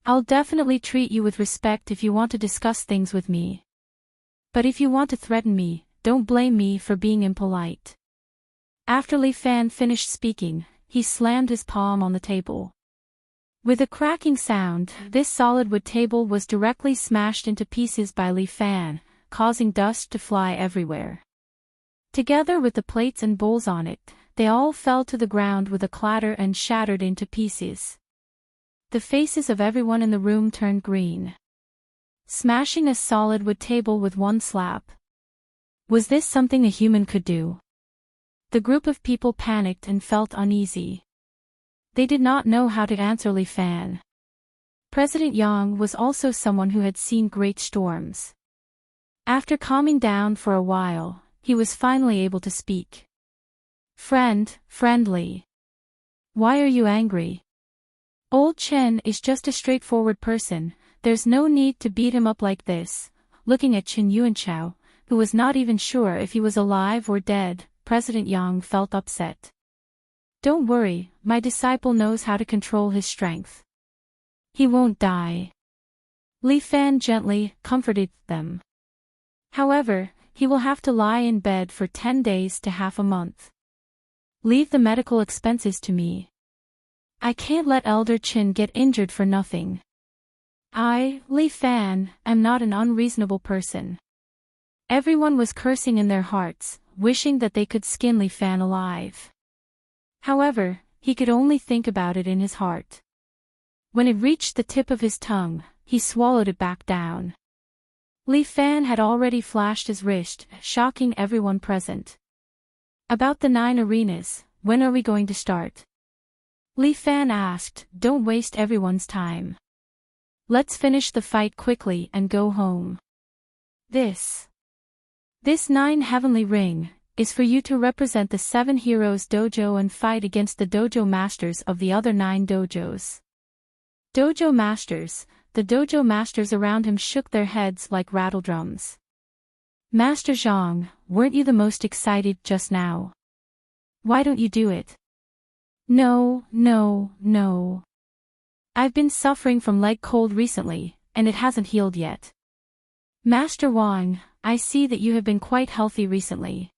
I'll definitely treat you with respect if you want to discuss things with me. But if you want to threaten me, don't blame me for being impolite. After Li Fan finished speaking, he slammed his palm on the table. With a cracking sound, this solid wood table was directly smashed into pieces by Li Fan, causing dust to fly everywhere. Together with the plates and bowls on it, they all fell to the ground with a clatter and shattered into pieces. The faces of everyone in the room turned green. Smashing a solid wood table with one slap. Was this something a human could do? The group of people panicked and felt uneasy. They did not know how to answer Li Fan. President Yang was also someone who had seen great storms. After calming down for a while, he was finally able to speak. Friendly. Why are you angry? Old Chen is just a straightforward person, there's no need to beat him up like this. Looking at Qin Yuanchao, who was not even sure if he was alive or dead, President Yang felt upset. Don't worry, my disciple knows how to control his strength. He won't die. Li Fan gently comforted them. However, he will have to lie in bed for 10 days to half a month. Leave the medical expenses to me. I can't let Elder Qin get injured for nothing. I, Li Fan, am not an unreasonable person. Everyone was cursing in their hearts, wishing that they could skin Li Fan alive. However, he could only think about it in his heart. When it reached the tip of his tongue, he swallowed it back down. Li Fan had already flashed his wrist, shocking everyone present. About the 9 arenas, when are we going to start? Li Fan asked, don't waste everyone's time. Let's finish the fight quickly and go home. This 9 heavenly ring is for you to represent the 7 heroes dojo and fight against the dojo masters of the other 9 dojos. Dojo masters, the dojo masters around him shook their heads like rattledrums. Master Zhang, weren't you the most excited just now? Why don't you do it? No. I've been suffering from leg cold recently, and it hasn't healed yet. Master Wang, I see that you have been quite healthy recently.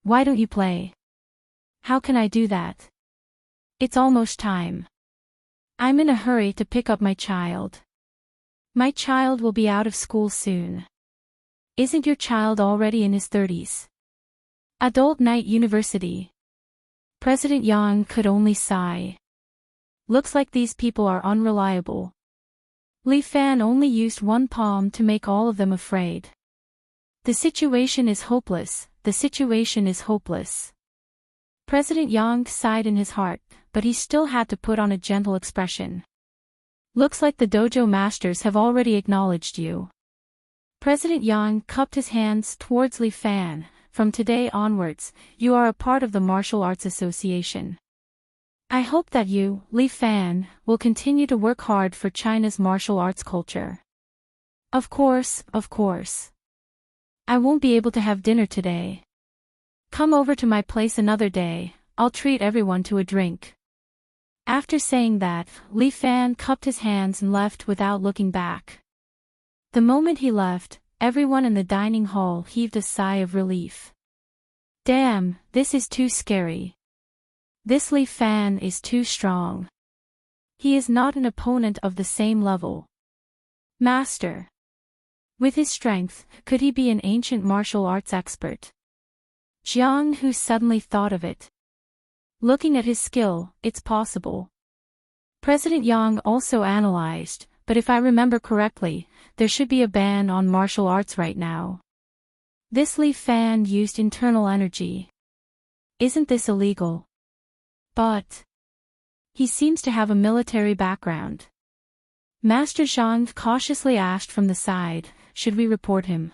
Why don't you play? How can I do that? It's almost time. I'm in a hurry to pick up my child. My child will be out of school soon. Isn't your child already in his 30s? Adult Night University. President Yang could only sigh. Looks like these people are unreliable. Li Fan only used one palm to make all of them afraid. The situation is hopeless. President Yang sighed in his heart, but he still had to put on a gentle expression. Looks like the dojo masters have already acknowledged you. President Yang cupped his hands towards Li Fan. From today onwards, you are a part of the Martial Arts Association. I hope that you, Li Fan, will continue to work hard for China's martial arts culture. Of course, of course. I won't be able to have dinner today. Come over to my place another day, I'll treat everyone to a drink. After saying that, Li Fan cupped his hands and left without looking back. The moment he left, everyone in the dining hall heaved a sigh of relief. Damn, this is too scary. This Li Fan is too strong. He is not an opponent of the same level. Master. With his strength, could he be an ancient martial arts expert? Jiang Hu suddenly thought of it. Looking at his skill, it's possible. President Yang also analyzed, but if I remember correctly, there should be a ban on martial arts right now. This Li Fan used internal energy. Isn't this illegal? But he seems to have a military background. Master Zhang cautiously asked from the side, should we report him?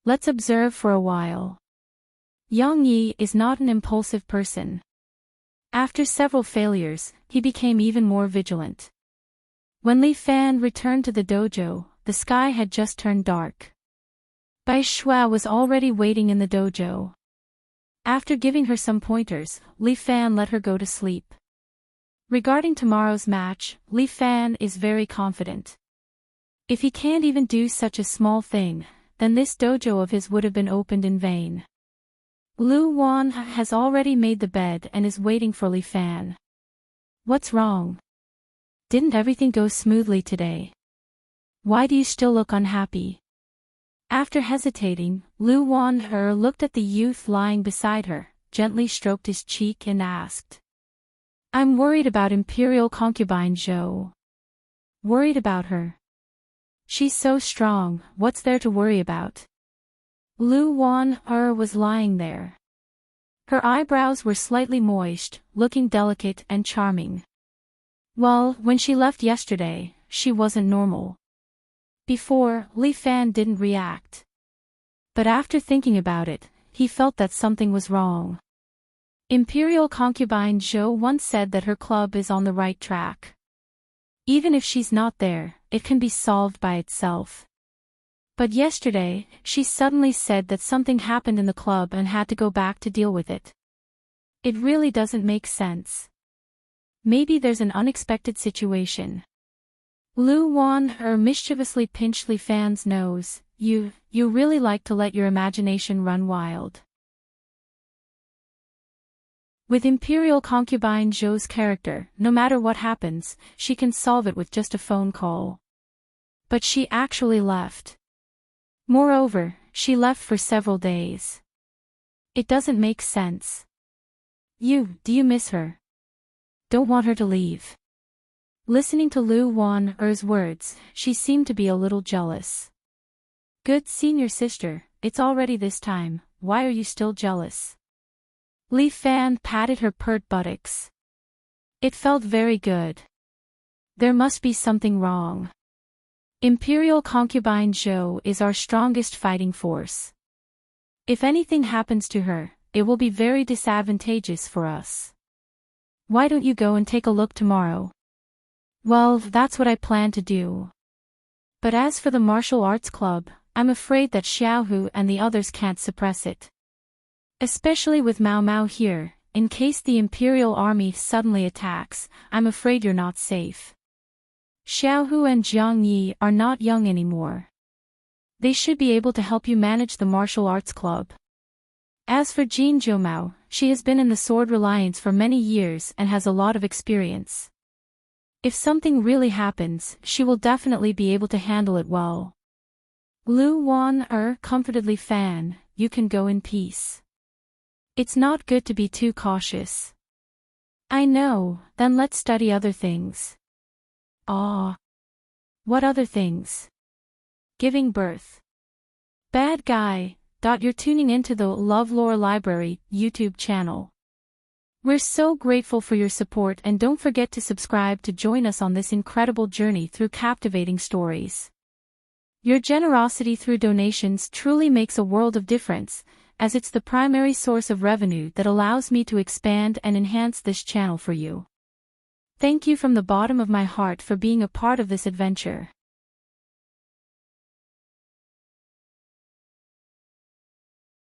Let's observe for a while. Yang Yi is not an impulsive person. After several failures, he became even more vigilant. When Li Fan returned to the dojo, the sky had just turned dark. Bai Shuai was already waiting in the dojo. After giving her some pointers, Li Fan let her go to sleep. Regarding tomorrow's match, Li Fan is very confident. If he can't even do such a small thing, then this dojo of his would have been opened in vain. Lu Wan has already made the bed and is waiting for Li Fan. What's wrong? Didn't everything go smoothly today? Why do you still look unhappy? After hesitating, Lu Wan looked at the youth lying beside her, gently stroked his cheek and asked. I'm worried about Imperial concubine Zhou. Worried about her? She's so strong, what's there to worry about? Lu Wan was lying there. Her eyebrows were slightly moist, looking delicate and charming. Well, when she left yesterday, she wasn't normal. Before, Li Fan didn't react. But after thinking about it, he felt that something was wrong. Imperial concubine Zhou once said that her club is on the right track. Even if she's not there, it can be solved by itself. But yesterday, she suddenly said that something happened in the club and had to go back to deal with it. It really doesn't make sense. Maybe there's an unexpected situation. Lu Wan mischievously pinched Li Fan's nose. You really like to let your imagination run wild. With Imperial concubine Zhou's character, no matter what happens, she can solve it with just a phone call. But she actually left. Moreover, she left for several days. It doesn't make sense. Do you miss her? Don't want her to leave. Listening to Lu Wan's words, she seemed to be a little jealous. Good senior sister, it's already this time, why are you still jealous? Li Fan patted her pert buttocks. It felt very good. There must be something wrong. Imperial concubine Zhou is our strongest fighting force. If anything happens to her, it will be very disadvantageous for us. Why don't you go and take a look tomorrow? Well, that's what I plan to do. But as for the martial arts club, I'm afraid that Xiaohu and the others can't suppress it. Especially with Mao Mao here, in case the Imperial army suddenly attacks, I'm afraid you're not safe. Xiaohu and Jiang Yi are not young anymore. They should be able to help you manage the martial arts club. As for Jin Zhoumao, she has been in the Sword Reliance for many years and has a lot of experience. If something really happens, she will definitely be able to handle it well. Lu Wan comforted Li Fan, you can go in peace. It's not good to be too cautious. I know, then let's study other things. Ah. What other things? Giving birth. Bad guy. You're tuning into the LoveLore Library YouTube channel. We're so grateful for your support and don't forget to subscribe to join us on this incredible journey through captivating stories. Your generosity through donations truly makes a world of difference, as it's the primary source of revenue that allows me to expand and enhance this channel for you. Thank you from the bottom of my heart for being a part of this adventure.